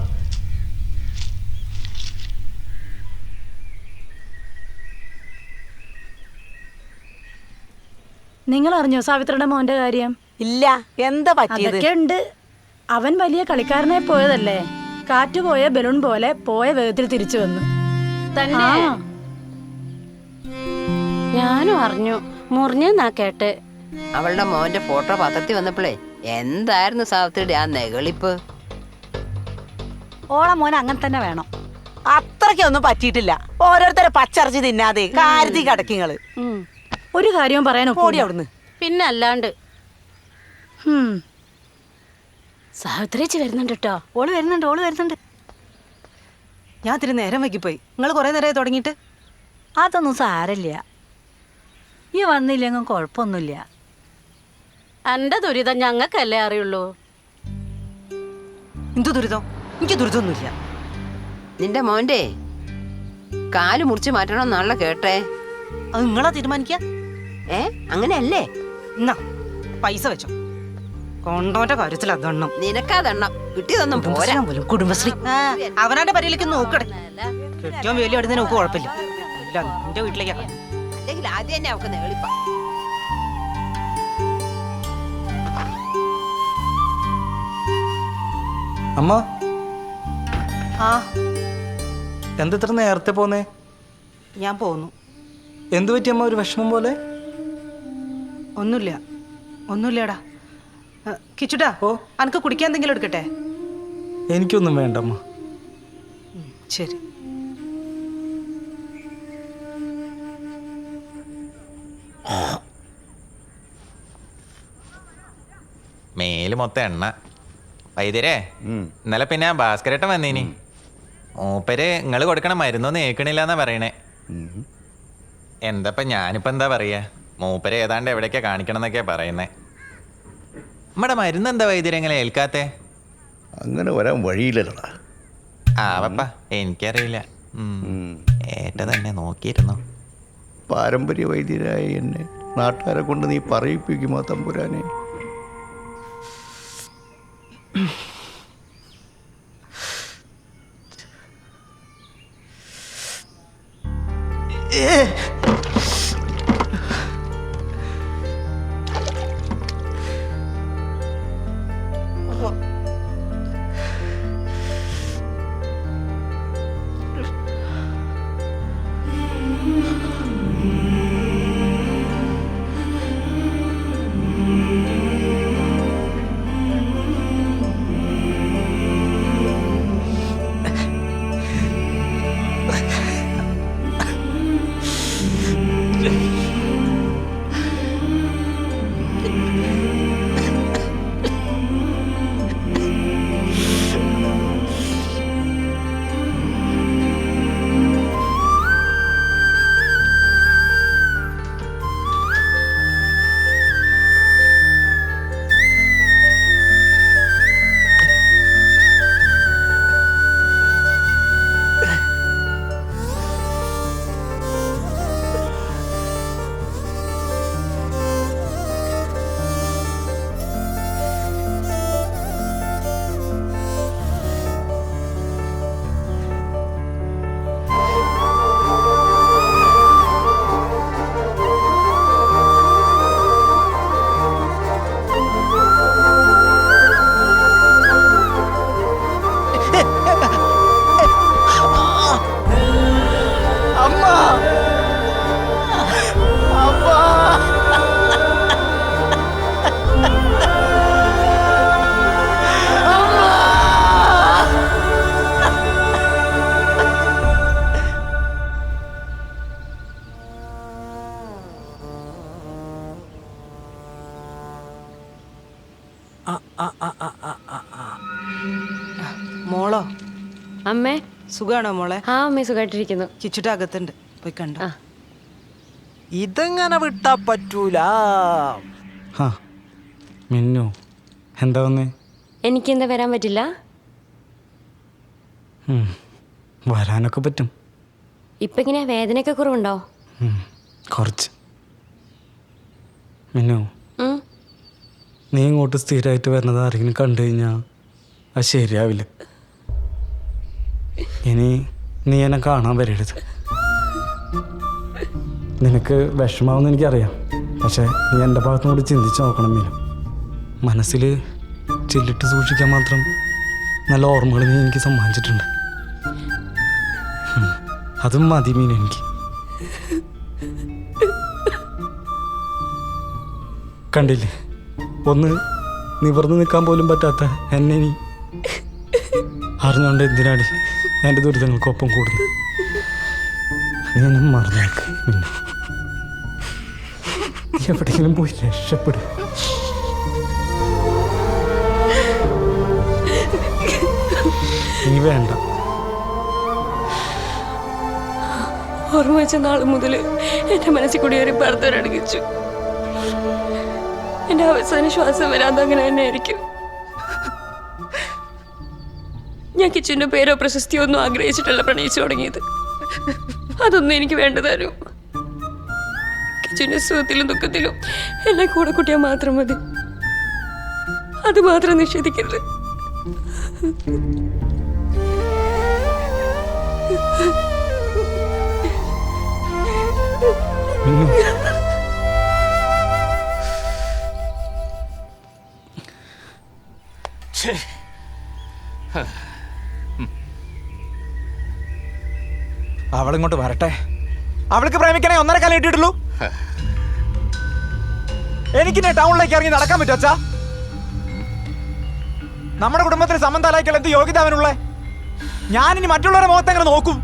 നിങ്ങൾ അറിഞ്ഞോ സാവിത്രിയുടെ മോന്റെ കാര്യം? ഇല്ല, എന്താ പറ്റിയത്? അതൊക്കെ ഉണ്ട്. അവൻ വലിയ കളിക്കാരനെ പോയതല്ലേ, കാറ്റ് പോയ ബലൂൺ പോലെ പോയ വേഗത്തിൽ തിരിച്ചു വന്നു. തന്നെ ഞാനും അറിഞ്ഞു, മുറിഞ്ഞെന്നാ കേട്ട്. അവളുടെ മോന്റെ ഫോട്ടോ പത്രത്തിൽ വന്നപ്പോഴേ എന്തായിരുന്നു സാവിത്രിയുടെ ആ നെകളിപ്പ്. ഓളെ മോൻ അങ്ങനെ തന്നെ വേണം. അത്രയ്ക്കൊന്നും പറ്റിയിട്ടില്ല. ഓരോരുത്തരെ പച്ചറച്ചി തിന്നാതെ കാര്യത്തി കിടക്കിങ്ങള്. ഒരു കാര്യവും പറയാനോ ഓടി അവിടുന്ന്. പിന്നെ അല്ലാണ്ട് സാവിത്രിച്ച് വരുന്നുണ്ട് കേട്ടോ. ഓള് വരുന്നുണ്ട്. ഞാൻ ഇത്തിരി നേരം വൈകിപ്പോയി. നിങ്ങൾ കുറെ നേരമായി തുടങ്ങിയിട്ട്. അതൊന്നും സാരല്ല, ഈ വന്നില്ലെങ്കിൽ കുഴപ്പമൊന്നുമില്ല. എന്റെ ദുരിതം ഞങ്ങൾക്കല്ലേ അറിയുള്ളൂ. എന്തു ദുരിതം? എനിക്ക് ദുരിതമൊന്നുമില്ല. നിന്റെ മോന്റെ കാല് മുറിച്ച് മാറ്റണമെന്നാണല്ലോ കേട്ടേ. അത് നിങ്ങളാ തീരുമാനിക്ക? അങ്ങനെയല്ലേ? എന്നാ പൈസ വെച്ചോ. കൊണ്ടോന്റെ കാര്യത്തിൽ അതെണ്ണം നിനക്കാതെണ്ണം കിട്ടിയതൊന്നും പോരാ. കുടുംബശ്രീ അവനാന്റെ പരിയിലേക്ക് നോക്കടേ. ഏറ്റവും വലിയ അടുത്ത് നോക്ക് കുഴപ്പമില്ല. ഇല്ല, എന്റെ വീട്ടിലേക്കാ. അല്ലെങ്കിൽ ആദ്യം തന്നെ അവക്ക് നേളിപ്പ. അമ്മ ആ എന്തെത്ര നേരത്തെ പോന്നേ? ഞാൻ പോന്നു. എന്തു പറ്റി അമ്മ, ഒരു വിഷമം പോലെ? ഒന്നുമില്ലടാ. കിച്ചുടാ, അനക്ക് കുടിക്കാൻ എന്തെങ്കിലും എടുക്കട്ടെ? എനിക്കൊന്നും വേണ്ട അമ്മ. ശരി. മേല് മൊത്തം എണ്ണ. വൈദ്യരെ ഇന്നലെ പിന്നെ ഭാസ്കരേട്ടൻ വന്നീനി. മൂപ്പര് നിങ്ങള് കൊടുക്കണ മരുന്നൊന്നും ഏക്കണില്ല എന്നാ പറയണേ. എന്താ ഞാനിപ്പോ എന്താ പറയാ, മൂപ്പര് ഏതാണ്ട് എവിടേക്കാ കാണിക്കണം എന്നൊക്കെയാ പറയുന്നേ. നമ്മുടെ മരുന്ന് എന്താ വൈദ്യരെ എങ്ങനെ ഏൽക്കാത്തെ? അങ്ങനെ വരാൻ വഴിയില്ലല്ലടാ. ആവപ്പ എനിക്കറിയില്ല. ഏട്ട തന്നെ നോക്കിയിരുന്നു. പാരമ്പര്യ വൈദ്യരായ എന്നെ നാട്ടുകാരെ കൊണ്ട് നീ പറയിപ്പിക്കുമോ തമ്പുരാനെ? മോളോ അമ്മേ സുഖാണോ മോളെ? ആ അമ്മേ സുഖമായിട്ടിരിക്കുന്നു. കിച്ചുട്ട അകത്തുണ്ട്, പോയി കണ്ടോ. ഇതെങ്ങനെ വിട്ടാ പറ്റൂല. മിന്നു എന്താ വന്നേ? എനിക്കെന്താ വരാൻ പറ്റില്ല? വരാനൊക്കെ പറ്റും. ഇപ്പൊ ഇങ്ങനെ വേദനയൊക്കെ കുറവുണ്ടോ? കുറച്ച്. മിന്നു, നീ ഇങ്ങോട്ട് സ്ഥിരമായിട്ട് വരുന്നത് ആരെങ്കിലും കണ്ടു കഴിഞ്ഞാൽ അത് ശരിയാവില്ല. ഇനി നീ എന്നെ കാണാൻ വരരുത്. നിനക്ക് വിഷമാവെന്ന് എനിക്കറിയാം, പക്ഷെ നീ എൻ്റെ ഭാഗത്തും കൂടി ചിന്തിച്ച് നോക്കണം മീനു. മനസ്സിൽ ചില്ലിട്ട് സൂക്ഷിക്കാൻ മാത്രം നല്ല ഓർമ്മകൾ നീ എനിക്ക് സമ്മാനിച്ചിട്ടുണ്ട്. അതും മതി മീനു എനിക്ക്. കണ്ടില്ലേ, ഒന്ന് നിവർന്ന് നിൽക്കാൻ പോലും പറ്റാത്ത എന്നെ നീ അറിഞ്ഞുകൊണ്ട് എന്തിനാണ് എൻ്റെ ദുരിതങ്ങൾക്കൊപ്പം കൂടുന്നത്? നീ എന്നെ മറന്നേക്ക്. പിന്നെ നീ എവിടെയെങ്കിലും പോയി രക്ഷപ്പെടും. നീ വേണ്ട. ഓർമ്മ വെച്ച നാൾ മുതൽ എന്റെ മനസ്സിൽ കൂടി ഒരു ഭർത്തരടങ്ങിച്ചു. എന്റെ അവസാന ശ്വാസം വരാതെ അങ്ങനെ തന്നെ ആയിരിക്കും. ഞാൻ കിച്ചുവിന്റെ പേരോ പ്രശസ്തിയോ ഒന്നും ആഗ്രഹിച്ചിട്ടല്ല പ്രണയിച്ചു തുടങ്ങിയത്. അതൊന്നും എനിക്ക് വേണ്ടതാരും. കിച്ചുവിന്റെ സുഖത്തിലും ദുഃഖത്തിലും എന്നെ കൂടെ കുട്ടിയാൽ മാത്രം മതി. അത് മാത്രം നിഷേധിക്കരുത്. അവളിങ്ങോട്ട് വരട്ടെ. അവൾക്ക് പ്രേമിക്കണേ 1.5 കാലം ഇട്ടിട്ടുള്ളൂ. എനിക്കിന്നെ ടൗണിലേക്ക് ഇറങ്ങി നടക്കാൻ പറ്റും അച്ഛാ? നമ്മുടെ കുടുംബത്തിൽ സംബന്ധാലായിക്കൾ എന്ത് യോഗ്യത അവനുള്ള? ഞാനിനി മറ്റുള്ളവരുടെ മുഖത്തെങ്ങനെ നോക്കും?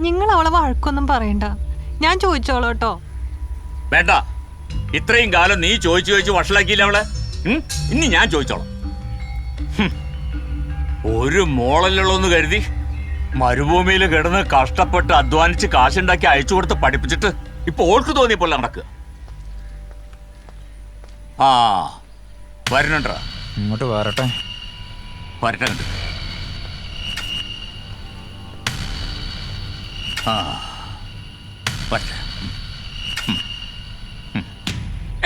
നിങ്ങൾ അവളെ വഴക്കൊന്നും പറയണ്ട, ഞാൻ ചോദിച്ചോളൂ കേട്ടോ. വേണ്ട, ഇത്രയും കാലം നീ ചോദിച്ചു വഷളാക്കിയില്ല അവളെ. ഇനി ഞാൻ ചോദിച്ചോളാം. ഒരു മോളല്ലുള്ളൂന്ന് കരുതി മരുഭൂമിയിൽ കിടന്ന് കഷ്ടപ്പെട്ട് അധ്വാനിച്ച് കാശുണ്ടാക്കി അയച്ചു കൊടുത്ത് പഠിപ്പിച്ചിട്ട് ഇപ്പൊ ഓൾക്ക് തോന്നിയപ്പോൾ നടക്കുക. ആ വരണണ്ടാ, ഇങ്ങോട്ട് വരട്ടെ. വരട്ടെ കണ്ട്. ആ വരട്ടെ.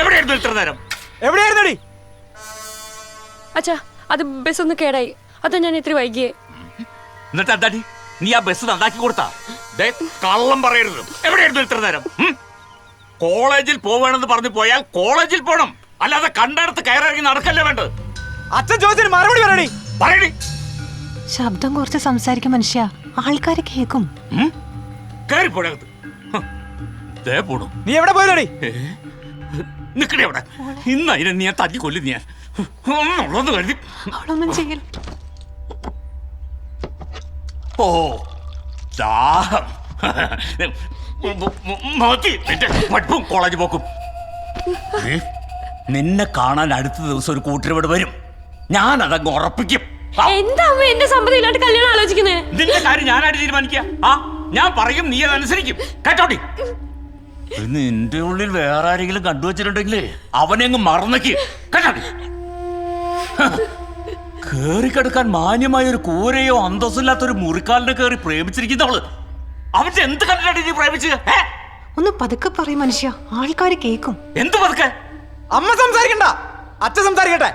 എവിടെയായിരുന്നു ഇത്ര നേരം? എവിടെയായിരുന്നടി? അച്ഛാ, അത് ബസ് ഒന്ന് കേടായി, അതാ ഞാൻ ഇത്ര വൈകിയേ. എന്നിട്ട് എന്താടി നീ ആ ബസ് നന്നാക്കി കൊടുത്താ? കള്ളം പറയരുത്. എവിടെയായിരുന്നു ഇത്ര നേരം? കോളേജിൽ പോവാണെന്ന് പറഞ്ഞു പോയാൽ കോളേജിൽ പോണം, അല്ലാതെ കണ്ടടത്ത് കയറിറങ്ങി നടക്കല്ലേ വേണ്ടത്. അച്ഛൻ ചോദിച്ചതിന് മറുപടി പറയടി. പറയടി. ശബ്ദം കുറച്ച് സംസാരിക്കും മനുഷ്യ, ആൾക്കാര് കേൾക്കും. കയറിപ്പോടകത്ത്. നീ എവിടെ പോയതടി? നിക്കണേ അവിടെ. ഇന്ന് അതിനെ നീ തല്ലി കൊല്ലു. ഞാൻ ഒന്നുള്ളത് കരുതി അവളൊന്നും ചെയ്യൽ. ഓ ദാഹം മതി. നിന്റെ പഠിപ്പും കോളേജ് പോക്കും. നിന്നെ കാണാൻ അടുത്ത ദിവസം ഒരു കൂട്ടരിവിടെ വരും. ഞാൻ അതങ്ങ് ഉറപ്പിക്കും. എന്താ അമ്മ എന്റെ സമ്മതം ഇല്ലാണ്ട് കല്യാണം ആലോചിക്കുന്നേ? നിന്റെ കാര്യം ഞാനായിട്ട് തീരുമാനിക്കുക. ഞാൻ പറയും, നീ അതനുസരിക്കും. കേട്ടോടി. നിന്റെ ഉള്ളിൽ വേറെ ആരെങ്കിലും കണ്ടുവച്ചിട്ടുണ്ടെങ്കിലേ അവനെ അങ്ങ് മറന്നേക്ക്. കേട്ടോടി. കേറിക്കെടുക്കാൻ മാന്യമായ ഒരു കൂരയോ അന്തസ്സില്ലാത്തൊരു മുറിക്കാലിനെ കയറി പ്രേമിച്ചിരിക്കുന്നവള്. അവന്റെ എന്ത് കണ്ടിട്ടാണ് നീ പ്രേമിച്ചത്? ഒന്ന് പതുക്കെ പറയും മനുഷ്യ, ആൾക്കാര് കേൾക്കും. എന്ത് പതുക്കെ? അമ്മ സംസാരിക്കണ്ട, അച്ഛൻ സംസാരിക്കട്ടെ.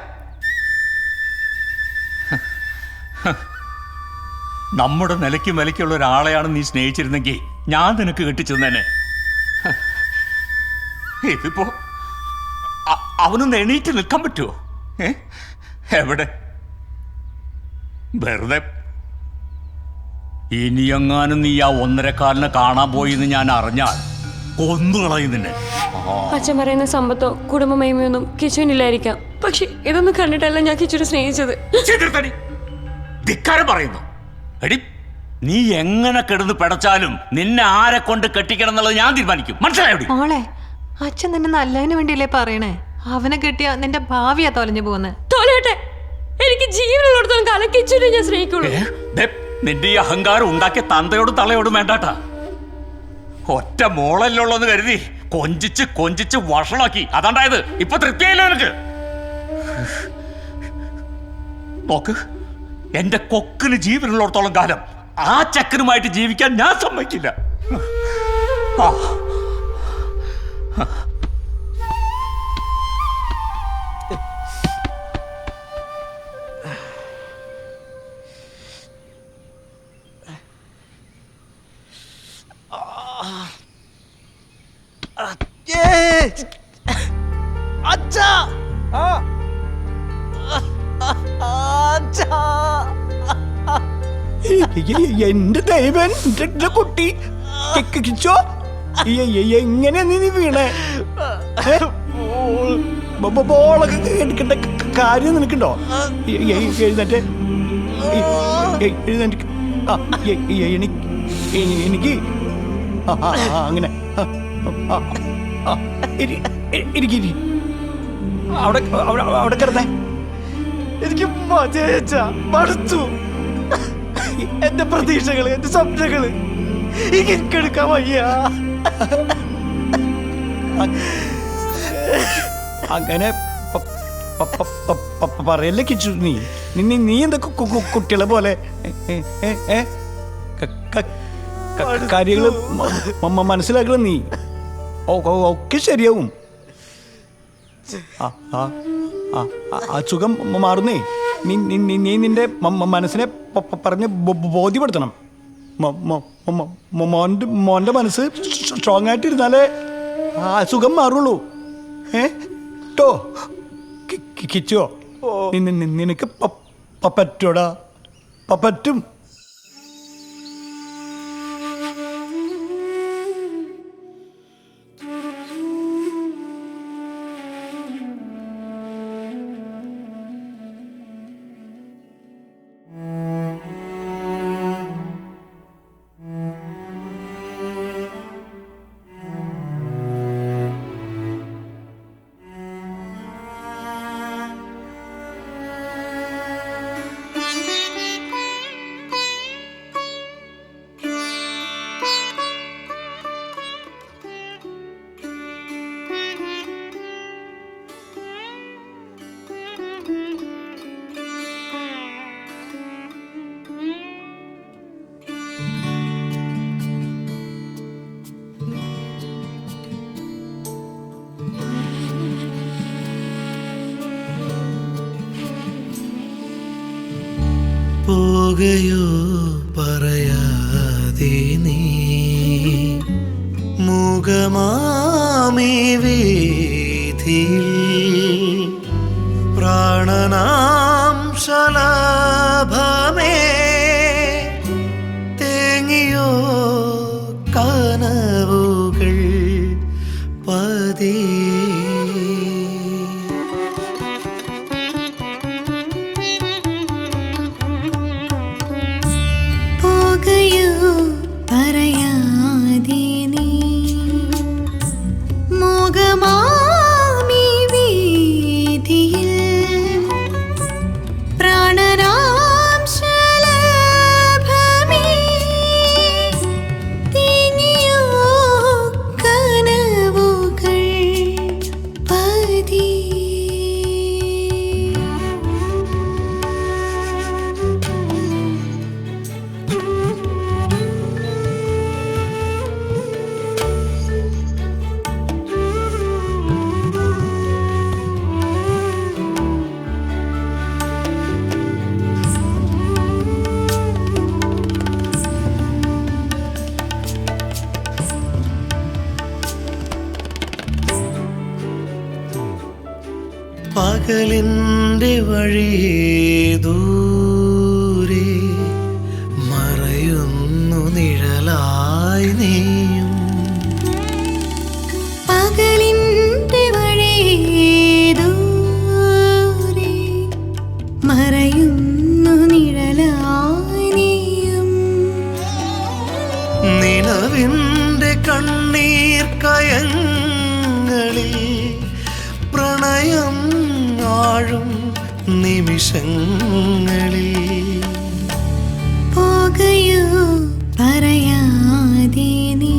നമ്മുടെ നിലയ്ക്ക് വിലയ്ക്കുള്ള ഒരാളെയാണ് നീ സ്നേഹിച്ചിരുന്നെങ്കിൽ ഞാൻ നിനക്ക് കെട്ടിച്ചെന്നെ. ഇതിപ്പോ അവനൊന്ന് എണീറ്റ് നിൽക്കാൻ പറ്റുമോ? എവിടെ? വെറുതെ. ഇനിയെങ്ങാനും നീ ആ 1.5 കാലിനെ കാണാൻ പോയിന്ന് ഞാൻ അറിഞ്ഞാൽ കൊന്നുകളയും നിന്നെ. അച്ഛൻ പറയുന്ന സമ്പത്തോ കുടുംബമഹിമയൊന്നും കിച്ചുവിനില്ലായിരിക്കാം, പക്ഷെ ഇതൊന്നും കണ്ടിട്ടല്ല ഞാൻ കിച്ചുവിനെ സ്നേഹിച്ചത്. ധിക്കാരം പറയുന്നു. എടി, നീ എങ്ങനെ കിടന്ന് പിടച്ചാലും നിന്നെ ആരെ കൊണ്ട് കെട്ടിക്കണം എന്നുള്ളത് ഞാൻ തീരുമാനിക്കും. മനസ്സിലായോ? മോളെ, അച്ഛൻ നിന്നെ നല്ലതിന് വേണ്ടിയല്ലേ പറയണേ? അവനെ കിട്ടിയ നിന്റെ ഭാവിയാ തൊലഞ്ഞു പോകുന്നത്. തോലട്ടെ, എനിക്ക് ജീവനുള്ളിടത്തോളം കാലം കിച്ചുവിനെ ഞാൻ സ്നേഹിക്കുള്ളൂ. നിന്റെ ഈ അഹങ്കാരം ഉണ്ടാക്കിയ തന്തയോടും തള്ളയോടും വേണ്ടാട്ടാ. ഒറ്റ മോളല്ലുള്ളൂന്ന് കരുതി കൊഞ്ചിച്ച് കൊഞ്ചിച്ച് വഷളാക്കി. അതാണ്ടായത്. ഇപ്പൊ തൃപ്തിയായില്ല എനിക്ക്. നോക്ക്, എന്റെ കൊക്കിന് ജീവനുള്ളിടത്തോളം കാലം ആ ചക്കനുമായിട്ട് ജീവിക്കാൻ ഞാൻ സമ്മതിക്കില്ല. അച്ഛാ, എന്റെ ദൈവൻ, എന്റെ കുട്ടി കിച്ചോ, എങ്ങനെയാ നീ വീണേ? ബോളൊക്കെ എടുക്കേണ്ട കാര്യം നിനക്കുണ്ടോ? എഴുന്നേറ്റ് എഴുന്നേറ്റ് എനിക്ക് അങ്ങനെ ഇരിക്കി അവിടെ അവിടെ കിടന്നേ. എനിക്ക് മടുത്തു. എന്റെ പ്രതീക്ഷകള്, എന്റെ സ്വപ്നങ്ങള് എനിക്കെടുക്കാൻ വയ്യ. അങ്ങനെ പറയല്ലേ കിച്ചു. നീ എന്താ കുട്ടികളെ പോലെ കാര്യങ്ങള് മനസ്സിലാക്കണം. നീ ഒക്കെ ശരിയാവും. ആ സുഖം മാറുന്നേ. നീ നിന്റെ മനസ്സിനെ പറഞ്ഞ് ബോധ്യപ്പെടുത്തണം. മോന്റെ മനസ്സ് സ്ട്രോങ് ആയിട്ടിരുന്നാലേ ആ സുഖം മാറുള്ളൂ. ട്ടോ കിച്ചോ, നിനക്ക് പറ്റോടാ, പറ്റും. പോകയോ പറയാതെ നീ മുഖമാമി വീഥിയിൽ പ്രാണനാം ശലഭമേ തേങ്ങിയോ കനവുകൾ പതി പറയാതെ നീ മോഹമാമി വീഥിയിൽ പ്രാണനാം ശലഭമേ തേങ്ങിയോ കനവുകൾ പതി. പകലിൻ്റെ വഴിയേ ദൂരെ മറയുന്നു നിഴലായി നീയും. പകലിൻ്റെ വഴിയേ ദൂരെ മറയുന്നു നിഴലായി നീയും. നിലവിൻ്റെ കണ്ണീർ കയങ്ങളിൽ പ്രണയം ആഴും നിമിഷങ്ങളിൽ പോകയോ പറയാതെ നീ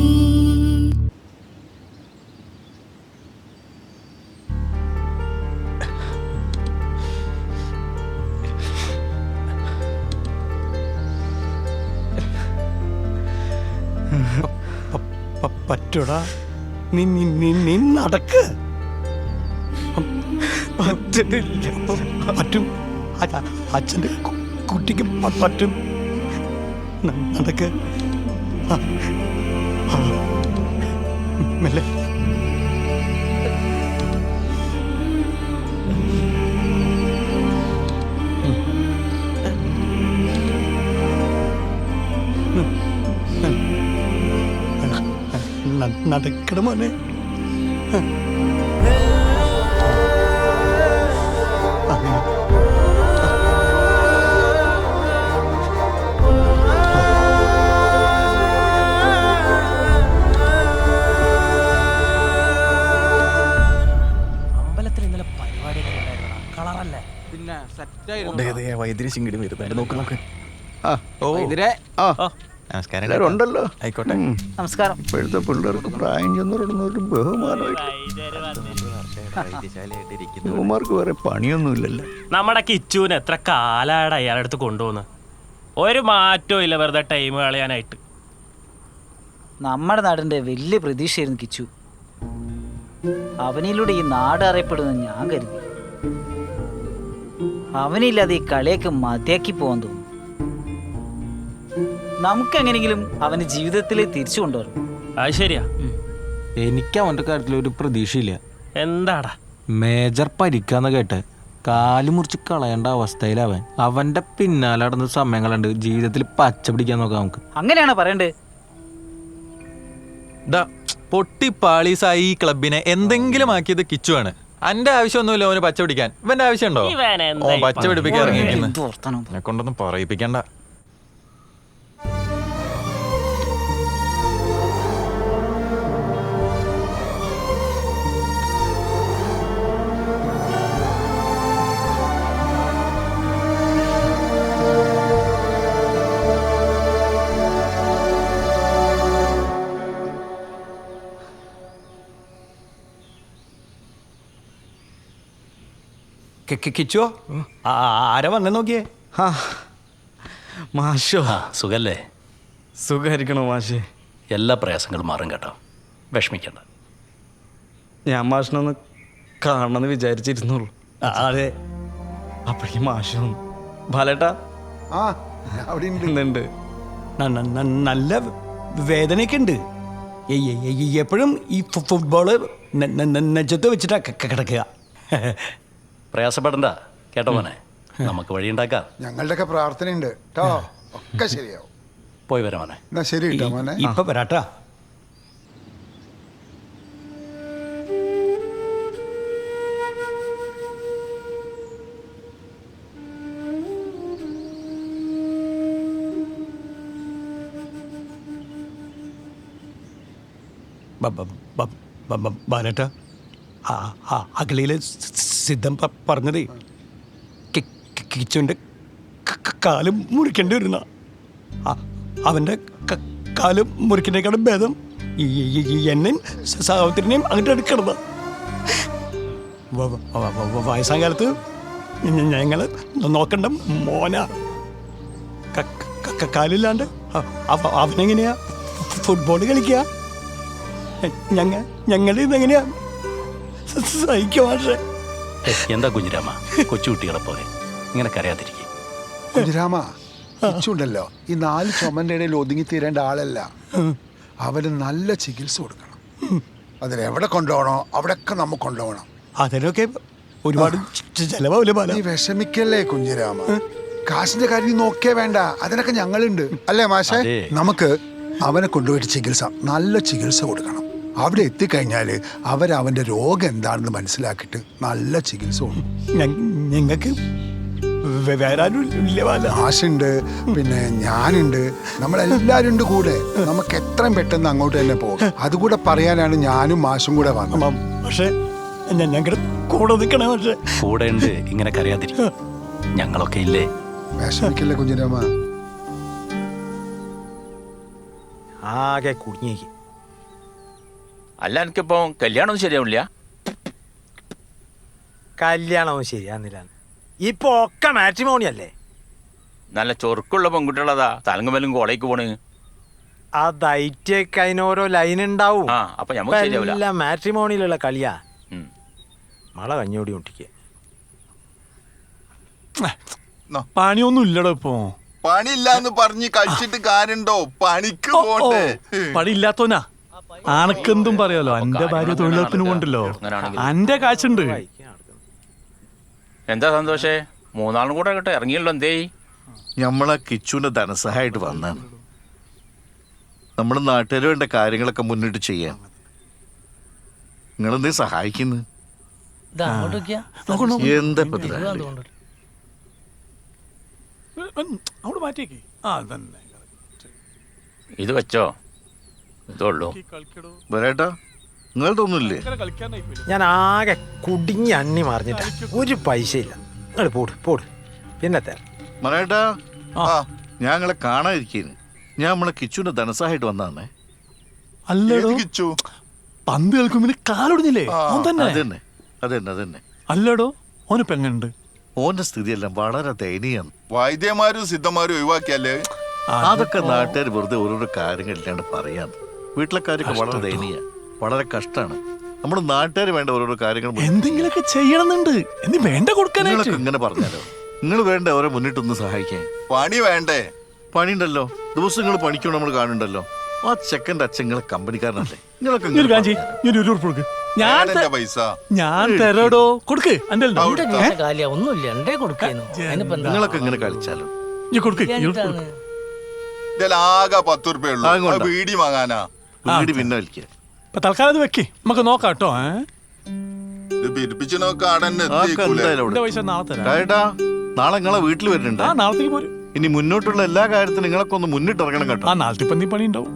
പറ്റൂടാ, നീ നടക്ക്. പറ്റും, അച്ഛൻ്റെ കുട്ടിക്ക് പറ്റും. നടക്ക്. മെല്ലെ. നടക്കണ മോനെ. അമ്പലത്തിൽ ഇന്നലെ പരിപാടിയൊക്കെ കളറല്ലേ? പിന്നെ വൈദ്യുതി ചിങ്കിടി വരുന്നുണ്ട്. നോക്ക്. നമസ്കാരം. എല്ലാവരും ഉണ്ടല്ലോ. ആയിക്കോട്ടെ. നമസ്കാരം. ഇപ്പോഴത്തെ പിള്ളേർക്ക് പ്രായം ചെന്നൊരു ബഹുമാനമായിട്ട് ഇവന്മാർക്ക് വേറെ പണിയൊന്നുമില്ലല്ലോ. നമ്മുടെ കിച്ചുവിന് എത്ര കാലായിട്ട് അയാളുടെ അടുത്ത് കൊണ്ടുപോകുന്നു. ഒരു മാറ്റവും ഇല്ല, വെറുതെ ടൈം കളയാനായിട്ട്. നമ്മുടെ നാടിന്റെ വലിയ പ്രതീക്ഷയായിരുന്നു കിച്ചു. അവനിലൂടെ ഈ നാട് അറിയപ്പെടുമെന്ന് ഞാൻ കരുതി. അവനില്ലാതെ ഈ കളിയൊക്കെ മതിയാക്കി പോകാൻ തോന്നുന്നു. നമുക്കെങ്ങനെങ്കിലും അവന് ജീവിതത്തിൽ തിരിച്ചു കൊണ്ടുവരും. അത് ശരിയാ. എനിക്ക് അവന്റെ കാര്യത്തിൽ ഒരു പ്രതീക്ഷയില്ല. എന്താടാ? മേജർ പരിക്കാന്ന് കേട്ട് കാല് മുറിച്ച് കളയേണ്ട അവസ്ഥയിലവൻ. അവന്റെ പിന്നാലെ നടന്ന സമയങ്ങളുണ്ട്. ജീവിതത്തിൽ പച്ച പിടിക്കാൻ നോക്കാം നമുക്ക്. അങ്ങനെയാണോ പറയണ്ടേ? പൊട്ടിപ്പാളീസായി ഈ ക്ലബിനെ എന്തെങ്കിലും ആക്കിയത് കിച്ചുവാണ്. അന്റെ ആവശ്യമൊന്നുമില്ല അവന് പച്ച പിടിക്കാൻ. ഇവന്റെ ആവശ്യമുണ്ടോ? പച്ച പിടിപ്പിക്കാൻ ഇറങ്ങിയിരിക്കുന്നു. എന്നെ കൊണ്ടൊന്നും പറയിപ്പിക്കണ്ട. കിച്ചോ, ആരാ വന്നെ നോക്കിയേ? മാഷോ, സുഖല്ലേ? സുഖമായിരിക്കണോ മാഷേ? എല്ലാ പ്രയാസങ്ങളും മാറും കേട്ടോ, വിഷമിക്കണ്ട. ഞാൻ മാഷിനൊന്ന് കാണണമെന്ന് വിചാരിച്ചിരുന്നുള്ളൂ. അതെ. അപ്പോഴേക്കും മാഷോ ബാലേട്ടാ ഉണ്ട്. നല്ല വേദനയൊക്കെ ഉണ്ട്. എപ്പോഴും ഈ ഫുട്ബോള് നെഞ്ചത്ത് വെച്ചിട്ടാ കിടക്കുക. പ്രയാസപ്പെടണ്ട കേട്ടോ മോനെ, നമുക്ക് വഴിയുണ്ടാക്കാം. ഞങ്ങളുടെയൊക്കെ പ്രാർത്ഥനയുണ്ട് കേട്ടോ, ഒക്കെ ശരിയാവും. പോയി വരാം മോനെ. എന്നാ ശരി കേട്ടോ മോനെ. ഇപ്പൊ വരാട്ടാ. ബാലേട്ട, അകലിയിലെ സിദ്ധം പറഞ്ഞതേ കിച്ചുവിൻ്റെ കാലും മുറിക്കേണ്ടി വരുന്ന. അവൻ്റെ കാലും മുറിക്കേണ്ടേക്കാളും ഭേദം എന്നെയും സാവത്തിനെയും അങ്ങോട്ട് എടുക്കണത്. വയസ്സാം കാലത്ത് ഞങ്ങൾ നോക്കണ്ട മോന. കാലില്ലാണ്ട് അവനെങ്ങനെയാ ഫുട്ബോൾ കളിക്കുക? ഞങ്ങളുടെ ഇതെങ്ങനെയാ സഹിക്കുക മാഷേ? എന്താ കുഞ്ഞിരാമ, കൊച്ചുകുട്ടികളെ പോലെ ഇങ്ങനെ കരയാതിരിക്കും. കുഞ്ഞിരാമ, കിച്ചുണ്ടല്ലോ ഈ 4 ചുമന്റെ ഇടയിൽ ഒതുങ്ങി തീരേണ്ട ആളല്ല. അവന് നല്ല ചികിത്സ കൊടുക്കണം. അതിലെവിടെ കൊണ്ടുപോകണോ അവിടെയൊക്കെ നമുക്ക് കൊണ്ടുപോകണം. അതിനൊക്കെ ഒരുപാട് ചെലവാവില്ല. നീ വിഷമിക്കല്ലേ കുഞ്ഞിരാമ, കാശിന്റെ കാര്യം നോക്കേ വേണ്ട, അതിനൊക്കെ ഞങ്ങളുണ്ട് അല്ലേ മാഷേ? നമുക്ക് അവനെ കൊണ്ടുപോയിട്ട് ചികിത്സ, നല്ല ചികിത്സ കൊടുക്കണം. അവിടെ എത്തിക്കഴിഞ്ഞാൽ അവൻ്റെ രോഗം എന്താണെന്ന് മനസ്സിലാക്കിയിട്ട് നല്ല ചികിത്സ കൊടുക്കും. ഞങ്ങൾക്ക് വേറെ ആരും ആശുണ്ട്, പിന്നെ ഞാനുണ്ട്, നമ്മളെല്ലാവരും ഉണ്ട് കൂടെ. നമുക്ക് എത്രയും പെട്ടെന്ന് അങ്ങോട്ട് തന്നെ പോകും. അതുകൂടെ പറയാനാണ് ഞാനും മാഷും കൂടെ വന്നത്. പക്ഷേ ഞങ്ങളുടെ കൂടെ നിൽക്കണേ പക്ഷേ കൂടെ ഉണ്ട്, ഇങ്ങനെ കരയാതിരിക്കും. ഞങ്ങളൊക്കെ ഇല്ലേ? വിഷമിക്കില്ല കുഞ്ഞിരാമ. ആകെ കുടുങ്ങിയേക്ക്. അല്ല എനിക്കിപ്പോ കല്യാണം ശരിയാവില്ല. കല്യാണവും ശരിയാന്നില്ല. ഇപ്പൊ ഒക്കെ മാട്രിമോണി അല്ലേ? നല്ല ചൊറുക്കുള്ള പെൺകുട്ടികളതാ തലങ്ങുമലും കോളേക്ക് പോണ്. അതൈറ്റൊക്കെ അതിനോരോ ലൈൻ ഉണ്ടാവും. അപ്പൊ ഞമ്മക്ക് ശരിയാവില്ല. എല്ലാം മാട്രിമോണിയിലുള്ള കളിയാ. മഴ കഞ്ഞോടി മുട്ടിക്ക്. പണിയൊന്നും ഇല്ലടോ ഇപ്പൊ. പണിയില്ലാന്ന് പറഞ്ഞ് കഴിച്ചിട്ട് കാര്യണ്ടോ? പണിക്ക് പോട്ടെ. പണി ഇല്ലാത്തോനാ ആനക്കെന്തും പറയാലോ. എന്റെ ഭാര്യ തൊഴിലുറപ്പിന് കൊണ്ടല്ലോ, എന്റെ കാശുണ്ട്. എന്താ സന്തോഷേ, 3 കൂടെ കേട്ടോ ഇറങ്ങിയല്ലോ. എന്തേ? നമ്മളെ കിച്ചുവിന്റെ ധനസഹായിട്ട് വന്നാണ്. നമ്മുടെ നാട്ടുകാർ വേണ്ട കാര്യങ്ങളൊക്കെ മുന്നിട്ട് ചെയ്യാൻ നിങ്ങളെന്തേ സഹായിക്കുന്നു? എന്താ ഇത് വെച്ചോ, ഇതുള്ളൂ. വരേട്ടാ, നിങ്ങളതൊന്നുമില്ലേ? ഞാൻ ആകെ കുടുങ്ങി അണ്ണി മറിഞ്ഞിട്ടാ. ഒരു പൈസ ഇല്ല. നിങ്ങൾ പോട് പോട്. പിന്നെ മറേട്ടാ, ഞാൻ നിങ്ങളെ കാണാതിരിക്കുന്നു. ഞാൻ നമ്മളെ കിച്ചുവിന്റെ ധനസഹായിട്ട് വന്നേ. അല്ലടോ, കിച്ചു പന്ത് കേൾക്കുമ്പോ കാലൊടിഞ്ഞില്ലേ? അതന്നെ അതന്നെ അതന്നെ. അല്ലടോ, ഓനിപ്പോ എങ്ങനുണ്ട്? ഓന്റെ സ്ഥിതിയെല്ലാം വളരെ ദയനീയാണ്. വൈദ്യന്മാരും സിദ്ധന്മാരും ഒഴിവാക്കിയല്ലേ? അതൊക്കെ നാട്ടുകാർ വെറുതെ ഓരോരോ കാര്യങ്ങൾ ഇല്ലാണ്ട് പറയാന്ന്. വീട്ടിലെ കാര്യമൊക്കെ വളരെ ദയനീയ, വളരെ കഷ്ടാണ്. നമ്മുടെ നാട്ടുകാർ വേണ്ട ഓരോരോ കാര്യങ്ങൾ എന്തെങ്കിലുമൊക്കെ ചെയ്യണമെന്നുണ്ട്. എന്ത് വേണ്ട കൊടുക്കാനായിട്ട് ഇങ്ങനെ പറഞ്ഞാലോ? നിങ്ങൾ വേണ്ട അവരെ മുന്നിട്ടൊന്ന് സഹായിക്കാൻ. പണി വേണ്ടേ? പണി ഉണ്ടല്ലോ, ദിവസങ്ങൾ പണിക്കണം. നമ്മൾ കാണുന്നുണ്ടല്ലോ. ആ ചെക്കൻ്റെ അച്ഛങ്ങളെ കമ്പനിക്കാരനല്ലേ? പൈസ ഞാൻ തരാടോ, കൊടുക്ക്. നിങ്ങളൊക്കെ ഇങ്ങനെ കളിച്ചാലോ? ആകെ 10 രൂപ ഉള്ളൂ. ബീഡി വാങ്ങാനാ. ബീഡി പിന്നെ വലിക്കുക. തൽക്കാലം അത് വെക്കേ, നമുക്ക് നോക്കാം കേട്ടോ. പിരിപ്പിച്ച് നോക്കാൻ നാളെ നിങ്ങളെ വീട്ടിൽ വരുന്നുണ്ട്. നാളത്തേക്ക് പോരും. ഇനി മുന്നോട്ടുള്ള എല്ലാ കാര്യത്തിനും നിങ്ങളൊക്കെ ഒന്ന് മുന്നിട്ട് ഇറങ്ങണം കേട്ടോ. നാളത്തെ പന്നി പണി ഉണ്ടാവും.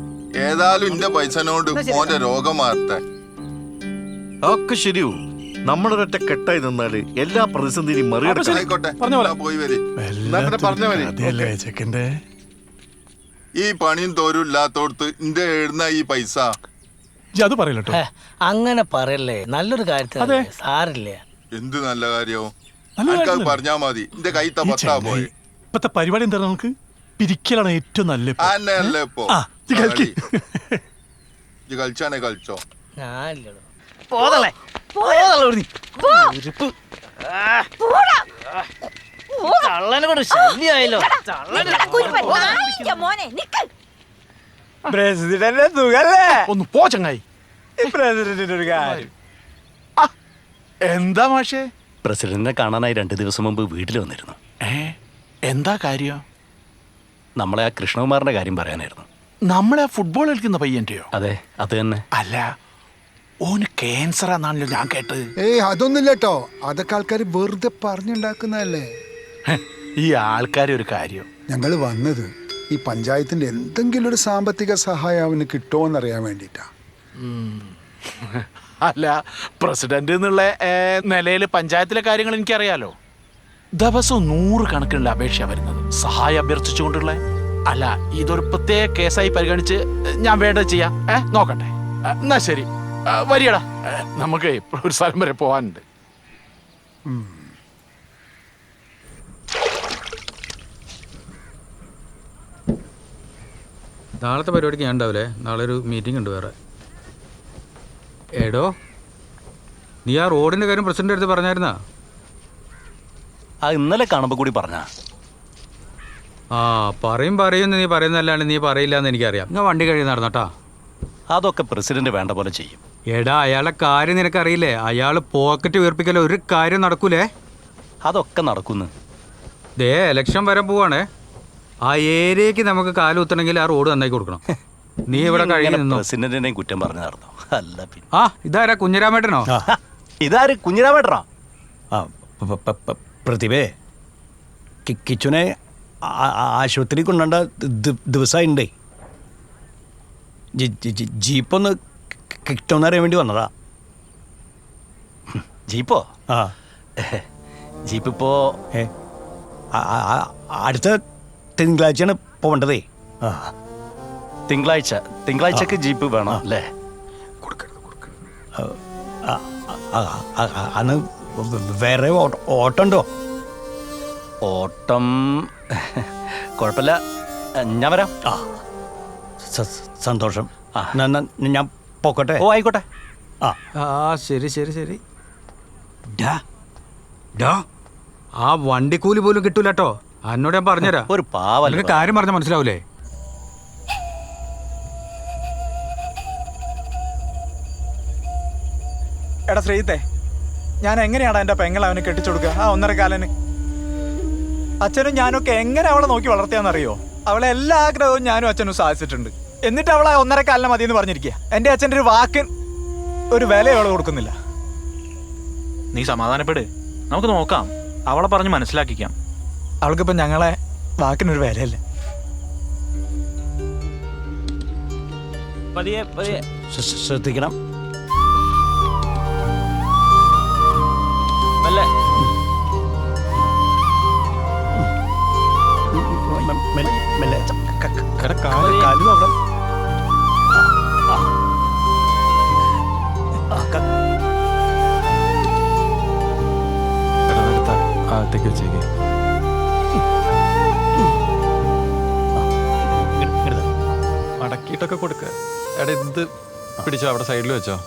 ഏതായാലും ഇന്റെ പൈസനോട് മോന്റെ രോഗം മാറട്ടെ. ഒക്കെ ശരിയാവും. നമ്മളൊരൊറ്റ കെട്ടായി നിന്നാല് എല്ലാ പ്രതിസന്ധിയും മറികടക്കാം. പോയി വരി. ചെക്കന്റെ ഈ പണിയും തോരും ഇല്ലാത്തോടത്ത് ഇന്റെ എഴുന്ന ഈ പൈസ അത് പറയല്ലോ. അങ്ങനെ പറയല്ലേ, നല്ലൊരു കാര്യത്തിൽ സാറില്ലേ. എന്ത് നല്ല കാര്യവും പറഞ്ഞാ മതി. എന്റെ കൈ പത്താ പോയി. ഇപ്പത്തെ പരിപാടി എന്താ? നമുക്ക് പിരിക്കലാണ് ഏറ്റവും നല്ല. അന്നല്ലേ ഇപ്പൊ കളിച്ചാണേ കളിച്ചോ. ശല്യായല്ലോ. പ്രസിഡന്റ് സുഖല്ലേ? ഒന്ന് പോ ചങ്ങായി. പ്രസിഡന്റിന്റെ ഒരു കാര്യം. എന്താ മാഷേ? പ്രസിഡന്റിനെ കാണാനായി 2 ദിവസം മുമ്പ് വീട്ടിൽ വന്നിരുന്നു. എന്താ കാര്യം? നമ്മളെ ആ കൃഷ്ണകുമാറിന്റെ കാര്യം പറയാനായിരുന്നു. നമ്മളെ ഫുട്ബോൾ കളിക്കുന്ന പയ്യന്റെയോ? അതെ, അത് തന്നെ. അല്ല, ഓന് ക്യാൻസർ ആണല്ലോ ഞാൻ കേട്ടത്. അതൊന്നുമില്ല കേട്ടോ. അതൊക്കെ ആൾക്കാർ വെറുതെ പറഞ്ഞുണ്ടാക്കുന്നതല്ലേ. ഈ ആൾക്കാർ ഒരു കാര്യം, ഞങ്ങൾ വന്നത് ഈ പഞ്ചായത്തിന്റെ എന്തെങ്കിലും ഒരു സാമ്പത്തിക സഹായം അവന് കിട്ടുമോന്നറിയാൻ വേണ്ടിട്ടാ. അല്ല, പ്രസിഡന്റ് എന്നുള്ള നിലയിൽ പഞ്ചായത്തിലെ കാര്യങ്ങൾ എനിക്കറിയാലോ. ദിവസവും 100 കണക്കിനുള്ള അപേക്ഷ വരുന്നത്, സഹായം അഭ്യർത്ഥിച്ചുകൊണ്ടുള്ള. അല്ല, ഇതൊരു പ്രത്യേക കേസായി പരിഗണിച്ച് ഞാൻ വേണ്ടത് ചെയ്യാം. നോക്കട്ടെ. എന്നാ ശരി, വരിയടാ. നമുക്ക് ഒരു സ്ഥലം വരെ പോവാനുണ്ട്. നാളത്തെ പരിപാടിക്ക് ഞാൻ ഉണ്ടാവില്ലേ? നാളെ ഒരു മീറ്റിംഗ് ഉണ്ട് വേറെ. എടോ, നീ ആ റോഡിന്റെ കാര്യം പ്രസിഡന്റ് അടുത്ത് പറഞ്ഞായിരുന്നാ? ഇന്നലെ കാണുമ്പോൾ കൂടി പറഞ്ഞ. പറയുമെന്ന് നീ പറയുന്നതല്ലാണ്ട് നീ പറയില്ല എന്ന് എനിക്കറിയാം. ഞാൻ വണ്ടി കഴിയും നടന്നോട്ടാ. അതൊക്കെ പ്രസിഡന്റ് വേണ്ട പോലെ ചെയ്യും. എടാ, അയാളുടെ കാര്യം നിനക്കറിയില്ലേ? അയാൾ പോക്കറ്റ് വീർപ്പിക്കലോ ഒരു കാര്യം നടക്കൂലേ? അതൊക്കെ നടക്കുന്നു. ദേ, ഇലക്ഷൻ വരെ പോവാണേ. ആ ഏരിയക്ക് നമുക്ക് കാലുത്തണമെങ്കിൽ ആ റോഡ് നന്നായി കൊടുക്കണം. നീ ഇവിടെ കഴിയുന്നു. പ്രസിഡന്റിനെയും കുറ്റം പറഞ്ഞു നടന്നു. അല്ല പിന്നെ ഇതാരാ? കുഞ്ഞിരാമേട്ടനോ? ഇതാര്? കുഞ്ഞിരാമേട്ടനോ? പ്രതിഭേ, കിച്ചുനെ ആശുപത്രി കൊണ്ടുണ്ട ദിവസമുണ്ടേ. ജീപ്പൊന്ന് കിട്ടുമെന്നറിയാൻ വേണ്ടി വന്നതാ. ജീപ്പോ ജീപ്പ് ഇപ്പോ അടുത്ത തിങ്കളാഴ്ചയാണ് പോകേണ്ടതേ. തിങ്കളാഴ്ചക്ക് ജീപ്പ് വേണം അല്ലേ? അന്ന് വേറെ ഓട്ടമുണ്ടോ? ഓട്ടം കുഴപ്പമില്ല, ഞാൻ വരാം. സന്തോഷം. ഞാൻ പോക്കട്ടെ. ഓ ആയിക്കോട്ടെ. ശരി ശരി ശരി. ആ വണ്ടിക്കൂലി പോലും കിട്ടൂല കേട്ടോ. എന്നോട് ഞാൻ പറഞ്ഞുതരാം. ഒരു പാവല്ല കാര്യം പറഞ്ഞാൽ മനസ്സിലാവൂലേ? എടാ ശ്രീത്തെ, ഞാൻ എങ്ങനെയാണ് എൻ്റെ പെങ്ങളെ അവന് കെട്ടിച്ചു കൊടുക്കുക? ആ 1.5 കാലന് അച്ഛനും ഞാനൊക്കെ എങ്ങനെ അവളെ നോക്കി വളർത്തിയാന്നറിയോ? അവളെ എല്ലാ ആഗ്രഹവും ഞാനും അച്ഛനും സാധിച്ചിട്ടുണ്ട്. എന്നിട്ട് അവളെ 1.5 കാലിന് മതി എന്ന് പറഞ്ഞിരിക്കുക. എൻ്റെ അച്ഛൻ്റെ ഒരു വാക്കിന് ഒരു വില അവളെ കൊടുക്കുന്നില്ല. നീ സമാധാനപ്പെട്, നമുക്ക് നോക്കാം, അവളെ പറഞ്ഞ് മനസ്സിലാക്കിക്കാം. അവൾക്കിപ്പോൾ ഞങ്ങളെ വാക്കിനൊരു വിലയല്ല. ശ്രദ്ധിക്കണം. അകത്തേക്ക് വെച്ചേക്ക്. മടക്കിയിട്ടൊക്കെ കൊടുക്ക. എടാ ഇത് പിടിച്ചോ, അവിടെ സൈഡിൽ വെച്ചോ.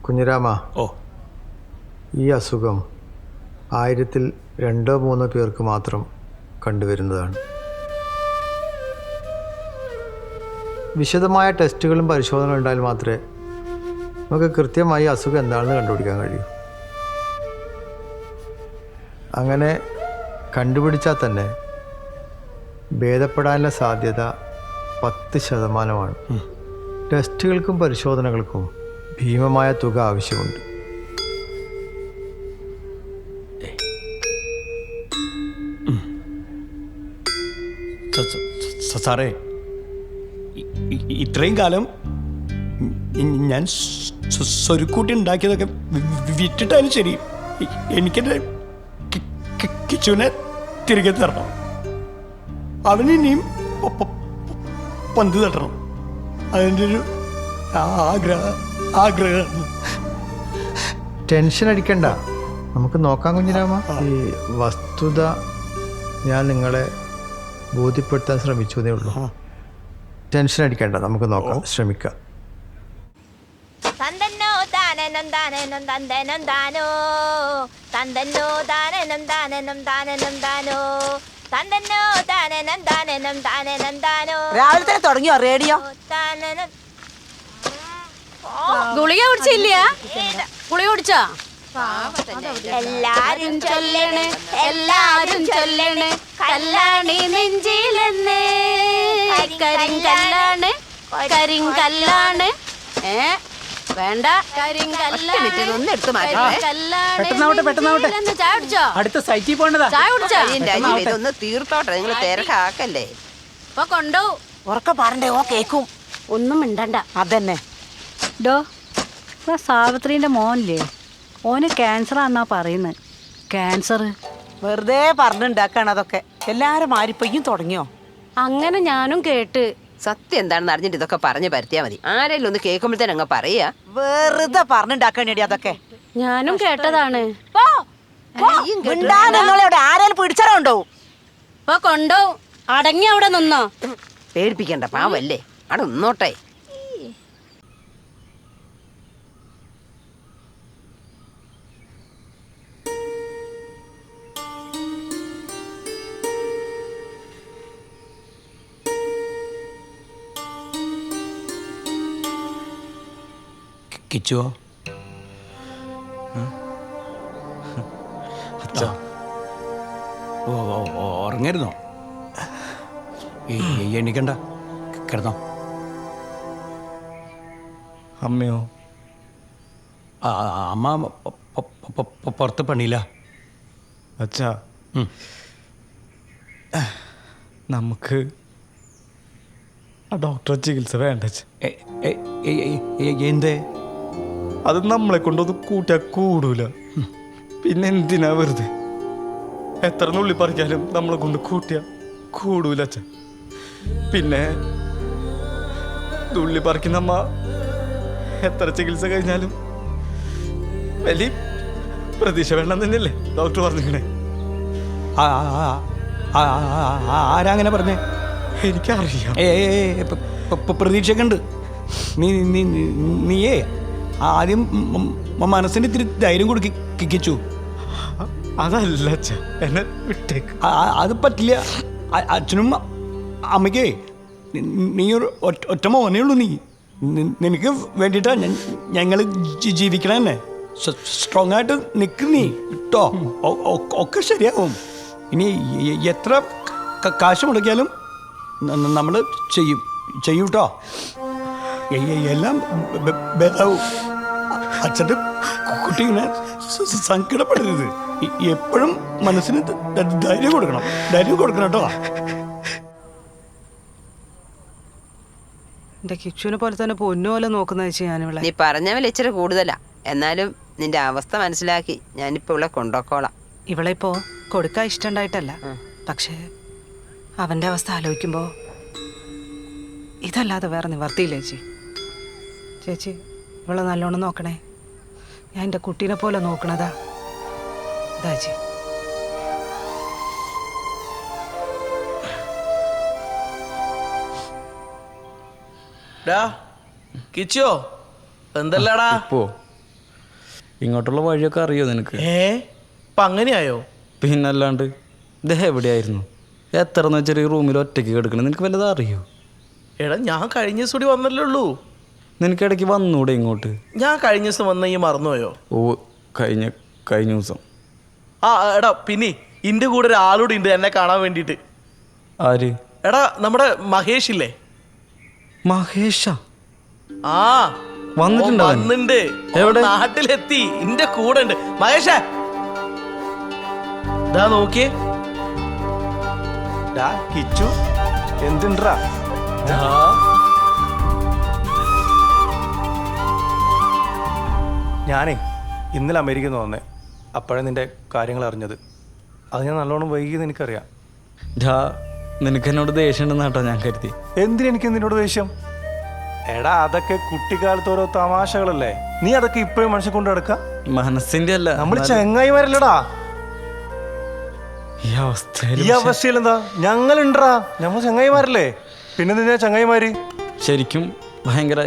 കുഞ്ഞിരാമ, ഈ അസുഖം 1000-ൽ 2-3 പേർക്ക് മാത്രം കണ്ടുവരുന്നതാണ്. വിശദമായ ടെസ്റ്റുകളും പരിശോധനകളും ഉണ്ടായാൽ മാത്രമേ നമുക്ക് കൃത്യമായി അസുഖം എന്താണെന്ന് കണ്ടുപിടിക്കാൻ കഴിയൂ. അങ്ങനെ കണ്ടുപിടിച്ചാൽ തന്നെ ഭേദപ്പെടാനുള്ള സാധ്യത 10%. ടെസ്റ്റുകൾക്കും പരിശോധനകൾക്കും ഭീമമായ തുക ആവശ്യമുണ്ട്. സാറേ, ഇത്രയും കാലം ഞാൻ സ്വരുക്കൂട്ടി ഉണ്ടാക്കിയതൊക്കെ വിറ്റിട്ടാലും ശരി, എനിക്കെൻ്റെ കിച്ചുവിനെ തിരികെ തരണം. അവന് ഇനിയും പന്ത് തട്ടണം. അതിൻ്റെ ഒരു ആഗ്രഹം. ടെൻഷൻ അടിക്കണ്ട, നമുക്ക് നോക്കാം കുഞ്ഞിരാമ. ഈ വസ്തുത ഞാൻ നിങ്ങളെ ബോധ്യപ്പെടുത്താൻ ശ്രമിച്ചതേ ഉള്ളൂ. ടെൻഷൻ അടിക്കണ്ട, നമുക്ക് നോക്കാം, ശ്രമിക്കാം. രാവിലെ തന്നെ തുടങ്ങിയോ റേഡിയോ? ഗുളിക കുടിച്ചില്ല? ഗുളിക കുടിച്ചാ? എല്ലാരും ചൊല്ലണേ, എല്ലാരും ചൊല്ലണേ, കല്ലാണി നെഞ്ചിലെന്ന്, കരിങ്കല്ലാണ്, കരിങ്കല്ലാണ്. വേണ്ട, ഒന്ന് എടുത്ത് മാറ്റണേ. ചായ കുടിച്ചോ? അടുത്ത സൈറ്റിൽ പോകേണ്ടതാ. ചായ കുടിച്ചാ? ഇതൊന്ന് തീർത്തോട്ടെ, നിങ്ങൾ തിരക്കാക്കല്ലേ. ഇപ്പൊ കൊണ്ടോ ഉറക്കെ പറഞ്ഞേ, ഓ കേക്കും. ഒന്നും മിണ്ടണ്ട. അതന്നെ. ഡോ, സാവിത്രീൻ്റെ മോനില്ലേ, ഓന് ക്യാൻസറാന്നാ പറയുന്നത്. ക്യാൻസർ വെറുതെ പറഞ്ഞുണ്ടാക്കാണ് അതൊക്കെ. എല്ലാരും മാരിപ്പയ്യും തുടങ്ങിയോ? അങ്ങനെ ഞാനും കേട്ട്. സത്യം എന്താണെന്ന് അറിഞ്ഞിട്ട് ഇതൊക്കെ പറഞ്ഞു പരത്തിയാ മതി. ആരെങ്കിലും ഒന്ന് കേൾക്കുമ്പോഴത്തേനും അങ്ങ് പറയാ. വെറുതെ പറഞ്ഞുണ്ടാക്കാണേടി അതൊക്കെ. ഞാനും കേട്ടതാണ്. ആരെങ്കിലും പിടിച്ചറുണ്ടോ? ഇപ്പൊ കൊണ്ടോ, അടങ്ങി അവിടെ നിന്നോ. പേടിപ്പിക്കണ്ട, പാവല്ലേ, അവിടെ നിന്നോട്ടെ. കിച്ചുവോ? ഉറങ്ങരുന്നോ? എണീക്കണ്ട, കിടന്നോ. അമ്മയോ? അമ്മ പുറത്ത് പണിയില്ല. അച്ഛാ, നമുക്ക് ആ ഡോക്ടറെ ചികിത്സ വേണ്ട. എന്തേ? അത് നമ്മളെ കൊണ്ടൊന്നും കൂട്ടിയാ കൂടൂല. പിന്നെ എന്തിനാ വെറുതെ? എത്ര നുള്ളി പറിക്കാനും നമ്മളെ കൊണ്ട് കൂട്ടിയാ കൂടൂല അച്ഛ. പിന്നെ നുള്ളി പറിക്കുന്ന അമ്മ എത്ര ചികിത്സ കഴിഞ്ഞാലും വലിയ പ്രതീക്ഷ വേണ്ടെന്ന് തന്നെയല്ലേ ഡോക്ടർ പറഞ്ഞിരിക്കണേ. ആരാ അങ്ങനെ പറഞ്ഞേ? എനിക്കറിയാം. പ്രതീക്ഷയൊക്കെ ഉണ്ട്. നീയേ ആദ്യം മനസ്സിന് ഇത്തിരി ധൈര്യം കൊടുക്കിച്ചു. അതല്ല അച്ഛ, എന്നെ വിട്ടേക്ക്. അത് പറ്റില്ല. അച്ഛനും അമ്മയ്ക്കേ നീ ഒരു ഒറ്റ മോനേ ഉള്ളൂ. നിനക്ക് വേണ്ടിയിട്ടാ ഞങ്ങൾ ജീവിക്കണ തന്നെ. സ്ട്രോങ് ആയിട്ട് നിൽക്ക് നീ കേട്ടോ. ഒക്കെ ശരിയാവും. ഇനി എത്ര കാശ് മുടക്കിയാലും നമ്മൾ ചെയ്യും കേട്ടോ. എല്ലാം ഭേദാവും. അച്ഛൻ്റെ കുട്ടി ഇങ്ങനെ സങ്കടപ്പെടരുത്. എപ്പോഴും മനസ്സിന് ധൈര്യം കൊടുക്കണം കേട്ടോ. എന്റെ കിച്ചുവിനെ പോലെ തന്നെ പൊന്നുപോലെ നോക്കുന്ന വെച്ച് ഞാനിവിടെ. നീ പറഞ്ഞവൽ ഇച്ചിരി കൂടുതലാ. എന്നാലും നിന്റെ അവസ്ഥ മനസ്സിലാക്കി ഞാനിപ്പോ ഇവിടെ കൊണ്ടുപോക്കോളാം. ഇവിടെ ഇപ്പോ കൊടുക്കാൻ ഇഷ്ടണ്ടായിട്ടല്ല, പക്ഷേ അവന്റെ അവസ്ഥ ആലോചിക്കുമ്പോ ഇതല്ലാതെ വേറെ നിവർത്തിയില്ല ചേച്ചി. ചേച്ചി ഇവളെ നല്ലോണം നോക്കണേ. ഞാൻ എൻ്റെ കുട്ടീനെ പോലെ നോക്കണതാ. ഇതാ ചേച്ചി. കിച്ചോ, എന്തല്ലടാ? ഇപ്പോ ഇങ്ങോട്ടുള്ള വഴിയൊക്കെ അറിയോ നിനക്ക്? ഇപ്പൊ അങ്ങനെയായോ? പിന്നല്ലാണ്ട്. ഇത് എവിടെയായിരുന്നു? എത്രന്ന് വെച്ചാൽ ഈ റൂമിൽ ഒറ്റയ്ക്ക് കിടക്കണം. നിനക്ക് വല്ലതും അറിയോ? എടാ, ഞാൻ കഴിഞ്ഞ ദിവസം കൂടി വന്നല്ലേ ഉള്ളൂ. നിനക്ക് ഇടയ്ക്ക് വന്നൂടെ ഇങ്ങോട്ട്? ഞാൻ കഴിഞ്ഞ ദിവസം വന്ന ഈ മറന്നുപോയോ? ഓ, കഴിഞ്ഞ ദിവസം. എടാ, പിന്നെ ഇന്റെ കൂടെ ഒരാളൂടെ ഉണ്ട് എന്നെ കാണാൻ വേണ്ടിട്ട്. ആര്? എടാ, നമ്മുടെ മഹേഷ് ഇല്ലേ? മഹേഷ? വന്നിട്ടുണ്ട്. എവിടെ? നാട്ടിലെത്തി. ഇന്റെ കൂടെ ഉണ്ട് മഹേഷേ. ദാ നോക്കിയേ. കിച്ചു എന്തുണ്ടാ? ഞാനേ ഇന്നലെ അമേരിക്കയിൽ നിന്ന് വന്നേ. അപ്പോഴേ നിന്റെ കാര്യങ്ങൾ അറിഞ്ഞത്. അത് ഞാൻ നല്ലോണം വൈകിയെന്ന് എനിക്കറിയാം. നിനക്ക് എന്നോട് ദേഷ്യം ഉണ്ടെന്ന് കേട്ടോ ഞാൻ കരുതി. എന്തിനെനിക്ക് നിന്നോട് ദേഷ്യം? എടാ, അതൊക്കെ കുട്ടിക്കാലത്ത് ഓരോ തമാശകളല്ലേ. നീ അതൊക്കെ ഇപ്പോഴും മനുഷ്യൻ കൊണ്ട് നടക്കുക. മനസ്സിന്റെ അല്ല, നമ്മൾ ചങ്ങായിമാരല്ലടാ. ഈ അവസ്ഥയിൽ എന്താ ഞങ്ങളുണ്ടാ? നമ്മൾ ചങ്ങായിമാരല്ലേ. പിന്നെ നിന്നെ ചങ്ങായിമാര്. ശരിക്കും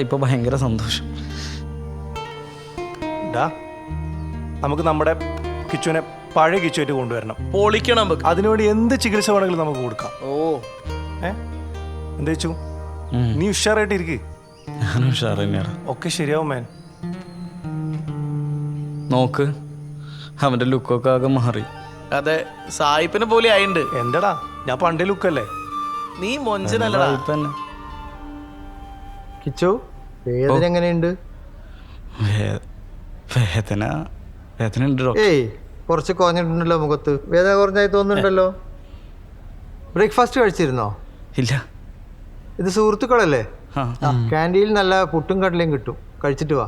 ഇപ്പൊ ഭയങ്കര സന്തോഷം. നമുക്ക് നമ്മുടെ കിച്ചുവിനെ പഴയ കിച്ചുവായിട്ട് കൊണ്ടുവരണം. പൊളിക്കണം. അതിനുവേണ്ടി എന്ത് ചികിത്സ വേണമെങ്കിലും നമുക്ക് കൊടുക്കാം. എന്താ വെച്ചു? നീ ഉഷാറായിട്ട് ഇരിക്ക്. ഒക്കെ ശരിയാവും മേൻ. നോക്ക്, അവന്റെ ലുക്കൊക്കെ ആകെ മാറി. അതെ, സായിപ്പിനെ പോലെ ആയിണ്ട്. എന്താടാ, ഞാൻ പണ്ടേ ലുക്കല്ലേ. നീ മൊഞ്ചനല്ലടാ. കിച്ചു, വേദന എങ്ങനെയുണ്ട്? വേദന ഉണ്ട്. ഏയ്, കുറച്ച് കുറഞ്ഞിട്ടുണ്ടല്ലോ മുഖത്ത്. വേദന കുറഞ്ഞായി തോന്നുന്നുണ്ടല്ലോ. ബ്രേക്ക്ഫാസ്റ്റ് കഴിച്ചിരുന്നോ? ഇല്ല. ഇത് സുഹൃത്തുക്കളല്ലേ? ക്യാൻറ്റീനിൽ നല്ല പുട്ടും കടലയും കിട്ടും, കഴിച്ചിട്ട് വാ.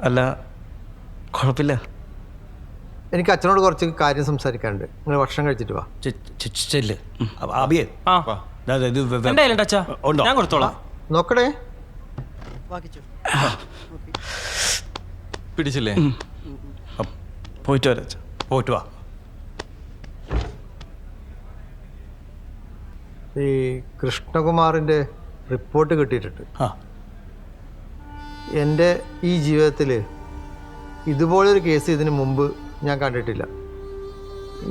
അല്ല, കുഴപ്പമില്ല. എനിക്ക് അച്ഛനോട് കുറച്ച് കാര്യം സംസാരിക്കാനുണ്ട്. നിങ്ങൾ ഭക്ഷണം കഴിച്ചിട്ട് വാ. ഞാൻ കൊടുത്തോളാം. നോക്കടേ. പിടിച്ചില്ലേ? പോയിട്ട് വരാ. പോയിട്ട് വാ. ഈ കൃഷ്ണകുമാറിൻ്റെ റിപ്പോർട്ട് കിട്ടിയിട്ടുണ്ട്. എൻ്റെ ഈ ജീവിതത്തിൽ ഇതുപോലൊരു കേസ് ഇതിനു മുമ്പ് ഞാൻ കണ്ടിട്ടില്ല.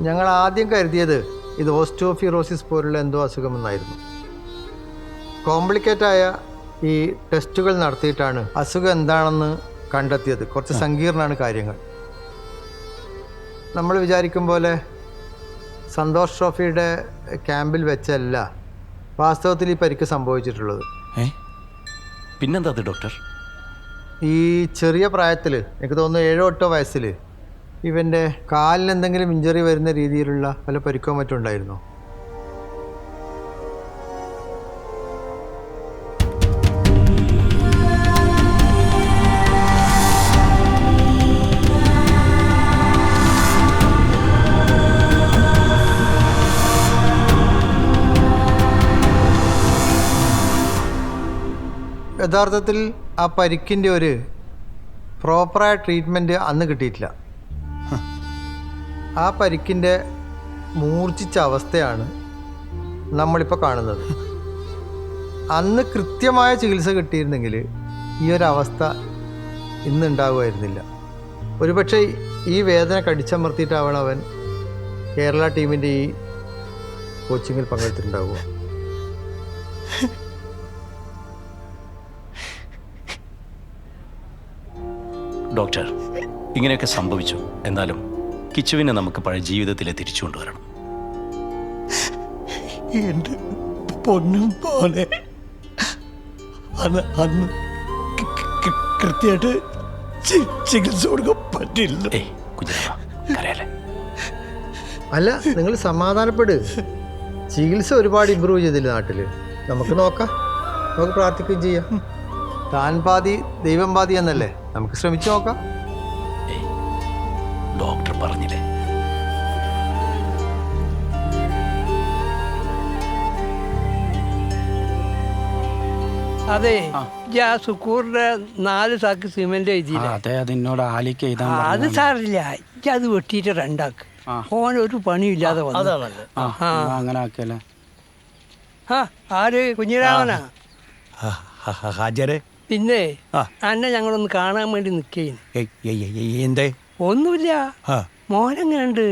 ഞങ്ങൾ ആദ്യം കരുതിയത് ഇത് ഓസ്റ്റിയോഫിറോസിസ് പോലുള്ള എന്തോ അസുഖമെന്നായിരുന്നു. കോംപ്ലിക്കേറ്റായ ഈ ടെസ്റ്റുകൾ നടത്തിയിട്ടാണ് അസുഖം എന്താണെന്ന് കണ്ടെത്തിയത്. കുറച്ച് സങ്കീർണമാണ് കാര്യങ്ങൾ. നമ്മൾ വിചാരിക്കും പോലെ സന്തോഷ് ട്രോഫിയുടെ ക്യാമ്പിൽ വെച്ചല്ല വാസ്തവത്തിൽ ഈ പരിക്ക് സംഭവിച്ചിട്ടുള്ളത്. പിന്നെന്താ അത് ഡോക്ടർ? ഈ ചെറിയ പ്രായത്തിൽ, എനിക്ക് തോന്നുന്നു 7-8 വയസ്സിൽ ഇവൻ്റെ കാലിന് എന്തെങ്കിലും ഇഞ്ചറി വരുന്ന രീതിയിലുള്ള പല പരിക്കോ മറ്റും ഉണ്ടായിരുന്നു. യഥാർത്ഥത്തിൽ ആ പരിക്കിൻ്റെ ഒരു പ്രോപ്പറായ ട്രീറ്റ്മെൻറ്റ് അന്ന് കിട്ടിയിട്ടില്ല. ആ പരിക്കിൻ്റെ മൂർച്ഛിച്ച അവസ്ഥയാണ് നമ്മളിപ്പോൾ കാണുന്നത്. അന്ന് കൃത്യമായ ചികിത്സ കിട്ടിയിരുന്നെങ്കിൽ ഈ ഒരു അവസ്ഥ ഇന്ന് ഉണ്ടാകുമായിരുന്നില്ല. ഒരുപക്ഷെ ഈ വേദന കടിച്ചമർത്തിയിട്ടാവണം അവൻ കേരള ടീമിൻ്റെ ഈ കോച്ചിങ്ങിൽ പങ്കെടുത്തിട്ടുണ്ടാവുക. ഡോക്ടർ, ഇങ്ങനെയൊക്കെ സംഭവിച്ചു. എന്നാലും കിച്ചുവിനെ നമുക്ക് പഴയ ജീവിതത്തിലെ തിരിച്ചു കൊണ്ടുവരണം. എൻ്റെ പൊന്നും പോലെ അന്ന് കൃത്യമായിട്ട് ചികിത്സ കൊടുക്കാൻ പറ്റില്ല. അല്ല, നിങ്ങൾ സമാധാനപ്പെട്. ചികിത്സ ഒരുപാട് ഇമ്പ്രൂവ് ചെയ്തില്ല നാട്ടിൽ. നമുക്ക് നോക്കാം, നമുക്ക് പ്രാർത്ഥിക്കുകയും ചെയ്യാം. താൻ പാതി ദൈവം പാതി എന്നല്ലേ, നമുക്ക് ശ്രമിച്ചു നോക്കാം. ഡോക്ടർ പറഞ്ഞില്ലേ. അതെ, സുക്കൂറിന്റെ 4 സാക്ക് സിമെന്റ് എഴുതിയില്ല. അതെ, അതിനോട് ആലിക്ക് എഴുതാൻ അത് സാറില്ല, അത് വെട്ടിയിട്ട് 2 ആക്ക്. ഓൻ ഒരു പണിയില്ലാതെ വന്നു. അങ്ങനെ ആക്കിയല്ലേ. ആര്? കുഞ്ഞിരാമനാ? ഹാജരെ. പിന്നെ അന്നെ ഞങ്ങളൊന്ന് കാണാൻ വേണ്ടി നിൽക്കേന്. എന്തേ? ഒന്നുമില്ല. മോനെങ്ങനെയുണ്ട്?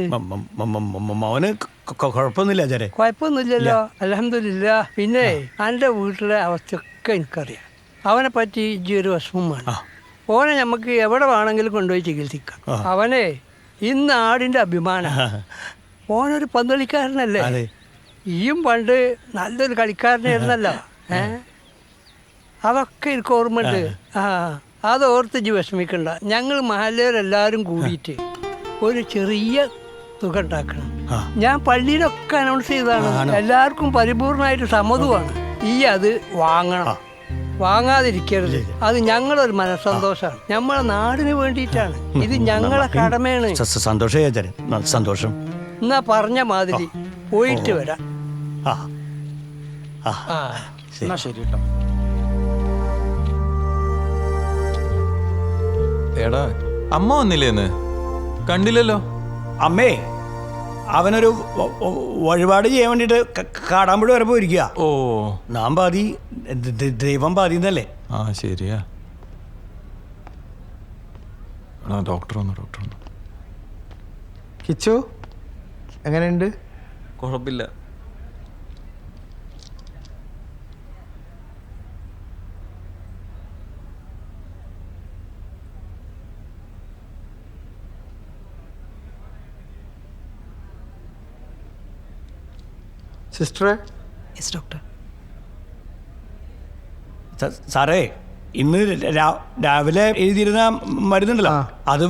മോന് കുഴപ്പമൊന്നുമില്ല ഹാജരെ. കുഴപ്പമൊന്നുമില്ലല്ലോ, അൽഹംദുലില്ലാ. പിന്നെ എൻ്റെ വീട്ടിലെ അവസ്ഥയൊക്കെ എനിക്കറിയാം. അവനെ പറ്റി ഈ ഒരു വിഷമം വേണം. ഓനെ നമുക്ക് എവിടെ വേണമെങ്കിലും കൊണ്ടുപോയി ചികിത്സിക്കാം. അവനെ ഈ നാടിൻ്റെ അഭിമാനം. ഓനൊരു പന്തളിക്കാരനല്ലേ? ഈയും പണ്ട് നല്ലൊരു കളിക്കാരനായിരുന്നല്ലോ. അതൊക്കെ എനിക്ക് ഓർമ്മയുണ്ട്. അതോർത്ത് ഇജ്ജ് വിഷമിക്കണ്ട. ഞങ്ങൾ മഹല്ലവരെല്ലാവരും കൂടിയിട്ട് ഒരു ചെറിയ തുക ഉണ്ടാക്കണം. ഞാൻ പള്ളിയിലൊക്കെ അനൗൺസ് ചെയ്തതാണ്. എല്ലാവർക്കും പരിപൂർണമായിട്ട് സമ്മതമാണ്. അത് വാങ്ങണം, വാങ്ങാതിരിക്കരുത്. അത് ഞങ്ങളൊരു മനസ്സന്തോഷമാണ്, നമ്മളെ നാടിന് വേണ്ടിയിട്ടാണ്. ഇത് ഞങ്ങളെ കടമയാണ്. സന്തോഷം. എന്നാ പറഞ്ഞ മാതിരി പോയിട്ട് വരാം. ശരി കേട്ടോ. എടാ, അമ്മ വന്നില്ലേന്ന്? കണ്ടില്ലല്ലോ. അമ്മേ, അവനൊരു വഴിപാട് ചെയ്യാൻ വേണ്ടിട്ട് കാടാമ്പുഴ വരെ പോയിരിക്കുക. ഓ, നാം പാതി ദൈവം പാതി എന്നല്ലേ? ശരിയാ. ഡോക്ടർ വന്നു. കിച്ചു എങ്ങനെയുണ്ട്? കുഴപ്പമില്ല. സിസ്റ്ററെ. ഡോക്ടർ. സാറേ, ഇന്ന് രാവിലെ എഴുതിയിരുന്ന മരുന്നുണ്ടല്ലോ, അത്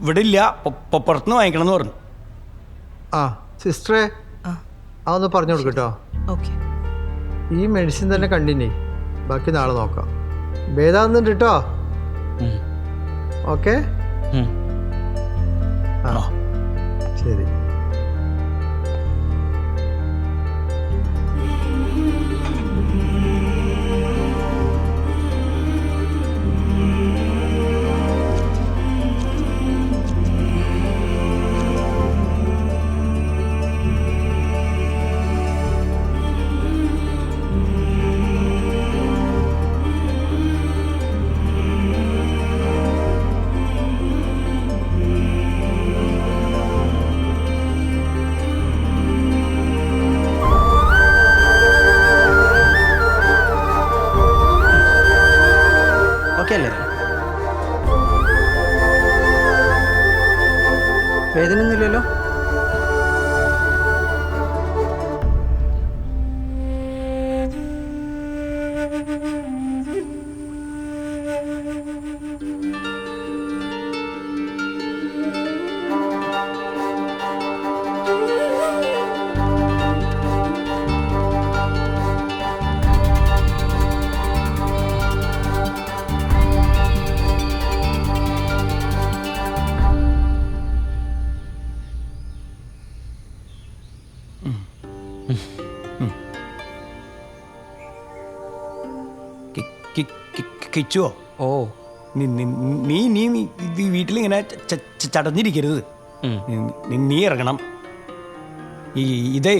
ഇവിടെ ഇല്ല, പുറത്തുനിന്ന് വാങ്ങിക്കണം എന്ന് പറഞ്ഞു. സിസ്റ്ററെ, അതൊന്ന് പറഞ്ഞു കൊടുക്കട്ടോ. ഈ മെഡിസിൻ തന്നെ കണ്ടിന്യൂ, ബാക്കി നാളെ നോക്കാം. ഭേദാവുന്നുണ്ട് കേട്ടോ. ഓക്കെ, ശരി. വേദനയൊന്നുമില്ലല്ലോ? കിച്ചുവോ? ഓ, നീ വീട്ടിലിങ്ങനെ ചടഞ്ഞിരിക്കരുത്. നീ ഇറങ്ങണം. ഇതേ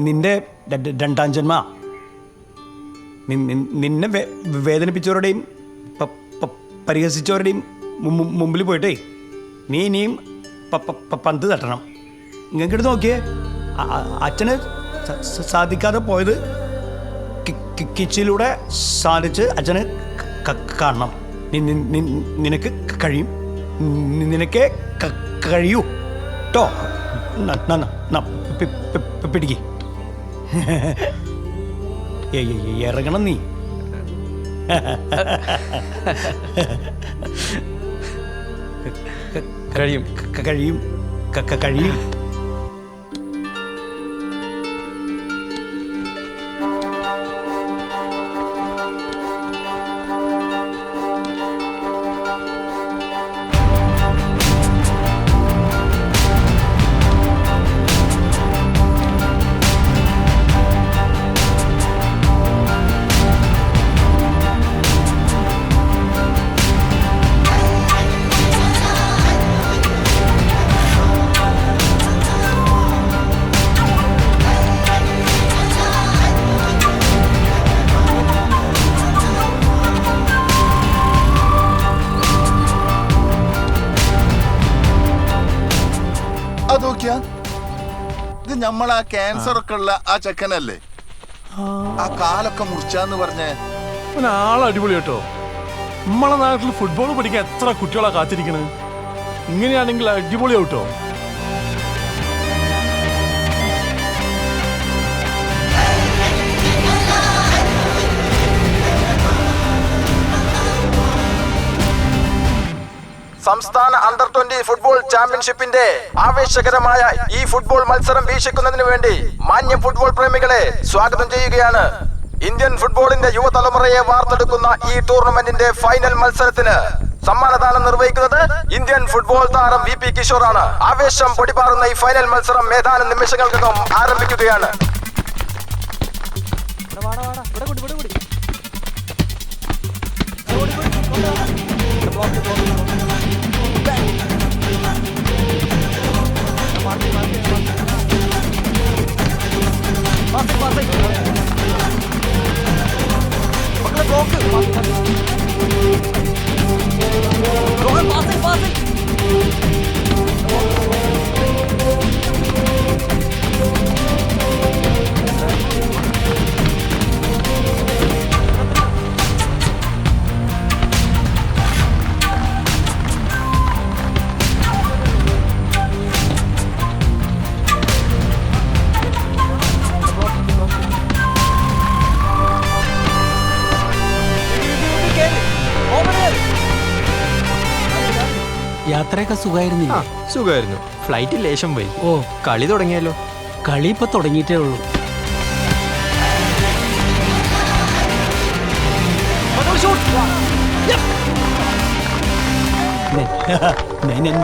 നിന്റെ രണ്ടാം ജന്മ. നിന്നെ വേദനിപ്പിച്ചവരുടെയും പരിഹസിച്ചവരുടെയും മുമ്പിൽ പോയിട്ടേ നീ ഇനിയും പന്ത് തട്ടണം. ഇങ്ങോട്ട് നോക്കിയേ, അച്ഛന് സാധിക്കാതെ പോയത് കിച്ചിലൂടെ സാധിച്ച് അച്ഛന് കാണണം. നിനക്ക് കഴിയും, നിനക്ക് കഴിയൂ കേട്ടോ. പിടിക്ക്, ഇറങ്ങണം നീ. കഴിയും കഴിയും കഴിയും. അതൊക്കെയാ ഇത് നമ്മളാ ക്യാൻസർ ഒക്കെ ഉള്ള ആ ചെക്കനല്ലേ? ആ കാലൊക്കെ മുറിച്ചാന്ന് പറഞ്ഞേ. ആള് അടിപൊളി കേട്ടോ. നമ്മളെ നാട്ടിൽ ഫുട്ബോൾ പഠിക്കാൻ എത്ര കുട്ടികളാ കാത്തിരിക്കണത്. ഇങ്ങനെയാണെങ്കിൽ അടിപൊളിയാവും കേട്ടോ. സംസ്ഥാന അണ്ടർ 20 ഫുട്ബോൾ ചാമ്പ്യൻഷിപ്പിന്റെ ആവേശകരമായ ഈ ഫുട്ബോൾ മത്സരം വീക്ഷിക്കുന്നതിന് വേണ്ടി മാന്യ ഫുട്ബോൾ പ്രേമികളെ സ്വാഗതം ചെയ്യുകയാണ്. ഇന്ത്യൻ ഫുട്ബോളിന്റെ യുവതലമുറയെ വാർത്തെടുക്കുന്ന ഈ ടൂർണമെന്റിന്റെ ഫൈനൽ മത്സരത്തിന് സമ്മാനദാനം നിർവഹിക്കുന്നത് ഇന്ത്യൻ ഫുട്ബോൾ താരം VP കിഷോറാണ്. ആവേശം പൊടിപാറുന്ന ഈ ഫൈനൽ മത്സരം ഏതാനും നിമിഷങ്ങൾക്കകം ആരംഭിക്കുകയാണ്. യാത്രയൊക്കെ സുഖമായിരുന്നില്ല? സുഖമായിരുന്നു. ഫ്ലൈറ്റ് ലേശം പോയി. ഓ, കളി തുടങ്ങിയല്ലോ. കളി ഇപ്പൊ തുടങ്ങിയിട്ടേ ഉള്ളൂ.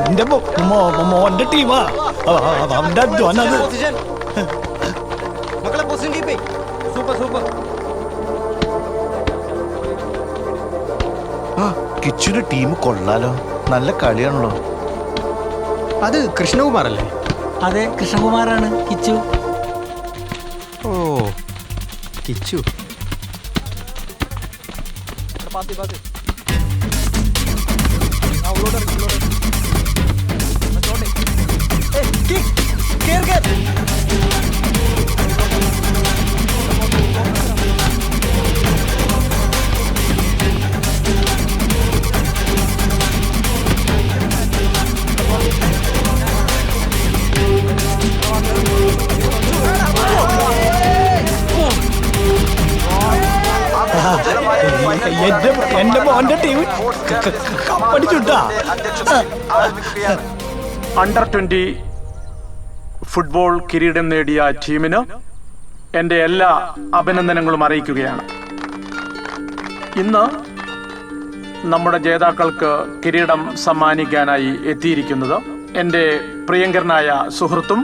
എന്റെ മോന്റെ ടീമാ. അവന്റെ അധ്വാനം. Super super. കിച്ചുന്റെ ടീം കൊള്ളാലോ, നല്ല കളിയാണല്ലോ. അത് കൃഷ്ണകുമാർ അല്ലേ? അതെ, കൃഷ്ണകുമാറാണ് കിച്ചു. ഓ, കിച്ചു. അണ്ടർ 20 ഫുട്ബോൾ കിരീടം നേടിയ ടീമിന് എൻ്റെ എല്ലാ അഭിനന്ദനങ്ങളും അറിയിക്കുകയാണ്. ഇന്ന് നമ്മുടെ ജേതാക്കൾക്ക് കിരീടം സമ്മാനിക്കാനായി എത്തിയിരിക്കുന്നത് എൻ്റെ പ്രിയങ്കരനായ സുഹൃത്തും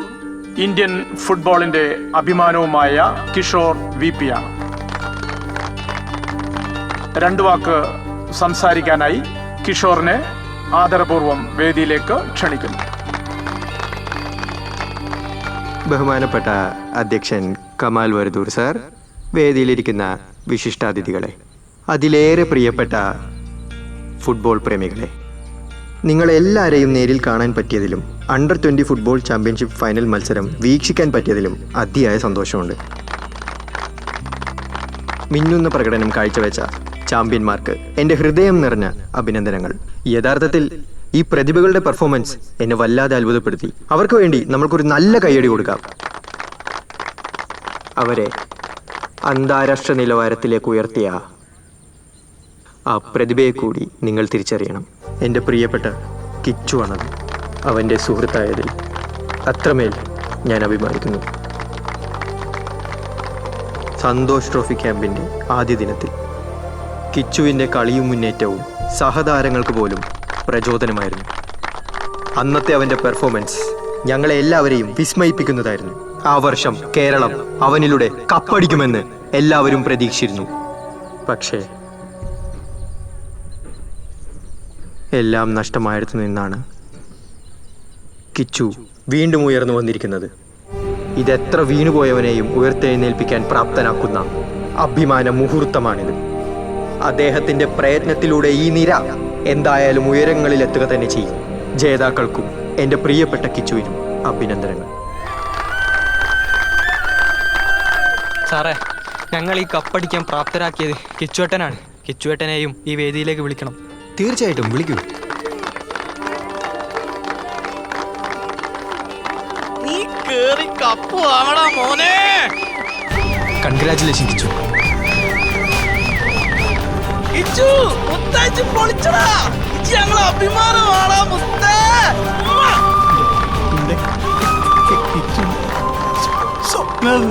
ഇന്ത്യൻ ഫുട്ബോളിൻ്റെ അഭിമാനവുമായ കിഷോർ VP ആണ്. രണ്ടു വാക്ക് സംസാരിക്കാനായി കിഷോറിനെ ആദരപൂർവ്വം വേദിയിലേക്ക് ക്ഷണിക്കുന്നു. ബഹുമാനപ്പെട്ട അധ്യക്ഷൻ കമാൽ വരദൂർ സാർ, വേദിയിലിരിക്കുന്ന വിശിഷ്ടാതിഥികളെ, അതിലേറെ പ്രിയപ്പെട്ട ഫുട്ബോൾ പ്രേമികളെ, നിങ്ങളെല്ലാവരെയും നേരിൽ കാണാൻ പറ്റിയതിലും അണ്ടർ 20 ഫുട്ബോൾ ചാമ്പ്യൻഷിപ്പ് ഫൈനൽ മത്സരം വീക്ഷിക്കാൻ പറ്റിയതിലും അതിയായ സന്തോഷമുണ്ട്. മിന്നുന്ന പ്രകടനം കാഴ്ചവെച്ച ചാമ്പ്യന്മാർക്ക് എൻ്റെ ഹൃദയം നിറഞ്ഞ അഭിനന്ദനങ്ങൾ. യഥാർത്ഥത്തിൽ ഈ പ്രതിഭകളുടെ പെർഫോമൻസ് എന്നെ വല്ലാതെ അത്ഭുതപ്പെടുത്തി. അവർക്ക് വേണ്ടി നമ്മൾക്കൊരു നല്ല കയ്യടി കൊടുക്കാം. അവരെ അന്താരാഷ്ട്ര നിലവാരത്തിലേക്ക് ഉയർത്തിയ ആ പ്രതിഭയെ കൂടി നിങ്ങൾ തിരിച്ചറിയണം. എൻ്റെ പ്രിയപ്പെട്ട കിച്ചുവാണത്. അവൻ്റെ സുഹൃത്തായതിൽ അത്രമേൽ ഞാൻ അഭിമാനിക്കുന്നു. സന്തോഷ് ട്രോഫി ക്യാമ്പിൻ്റെ ആദ്യ ദിനത്തിൽ കിച്ചുവിൻ്റെ കളിയും മുന്നേറ്റവും സഹതാരങ്ങൾക്ക് പോലും പ്രചോദനമായിരുന്നു. അന്നത്തെ അവൻ്റെ പെർഫോമൻസ് ഞങ്ങളെ എല്ലാവരെയും വിസ്മയിപ്പിക്കുന്നതായിരുന്നു. ആ വർഷം കേരളം അവനിലൂടെ കപ്പടിക്കുമെന്ന് എല്ലാവരും പ്രതീക്ഷിച്ചിരുന്നു. പക്ഷേ എല്ലാം നഷ്ടമായിടത്തു നിന്നാണ് കിച്ചു വീണ്ടും ഉയർന്നു വന്നിരിക്കുന്നത്. ഇതെത്ര വീണുപോയവനെയും ഉയർത്തെഴുന്നേൽപ്പിക്കാൻ പ്രാപ്തനാക്കുന്ന അഭിമാന മുഹൂർത്തമാണിത്. അദ്ദേഹത്തിൻ്റെ പ്രയത്നത്തിലൂടെ ഈ നിര എന്തായാലും ഉയരങ്ങളിലെത്തുക തന്നെ ചെയ്യും. ജേതാക്കൾക്കും എൻ്റെ പ്രിയപ്പെട്ട കിച്ചുവിനും അഭിനന്ദനങ്ങൾ. സാറേ, ഞങ്ങൾ ഈ കപ്പടിക്കാൻ പ്രാപ്തരാക്കിയത് കിച്ചുവേട്ടനാണ്. കിച്ചുവേട്ടനെയും ഈ വേദിയിലേക്ക് വിളിക്കണം. തീർച്ചയായിട്ടും വിളിക്കൂ. നീ കേറി കപ്പ് വാങ്ങടാ മോനെ. കൺഗ്രാറ്റുലേഷൻ കിച്ചു. കിച്ചു മുത്താഴ്ച പൊളിച്ചടാ. കിച്ചു ഞങ്ങളെ അഭിമാനമാടാ മുത്തേ. സ്വപ്നം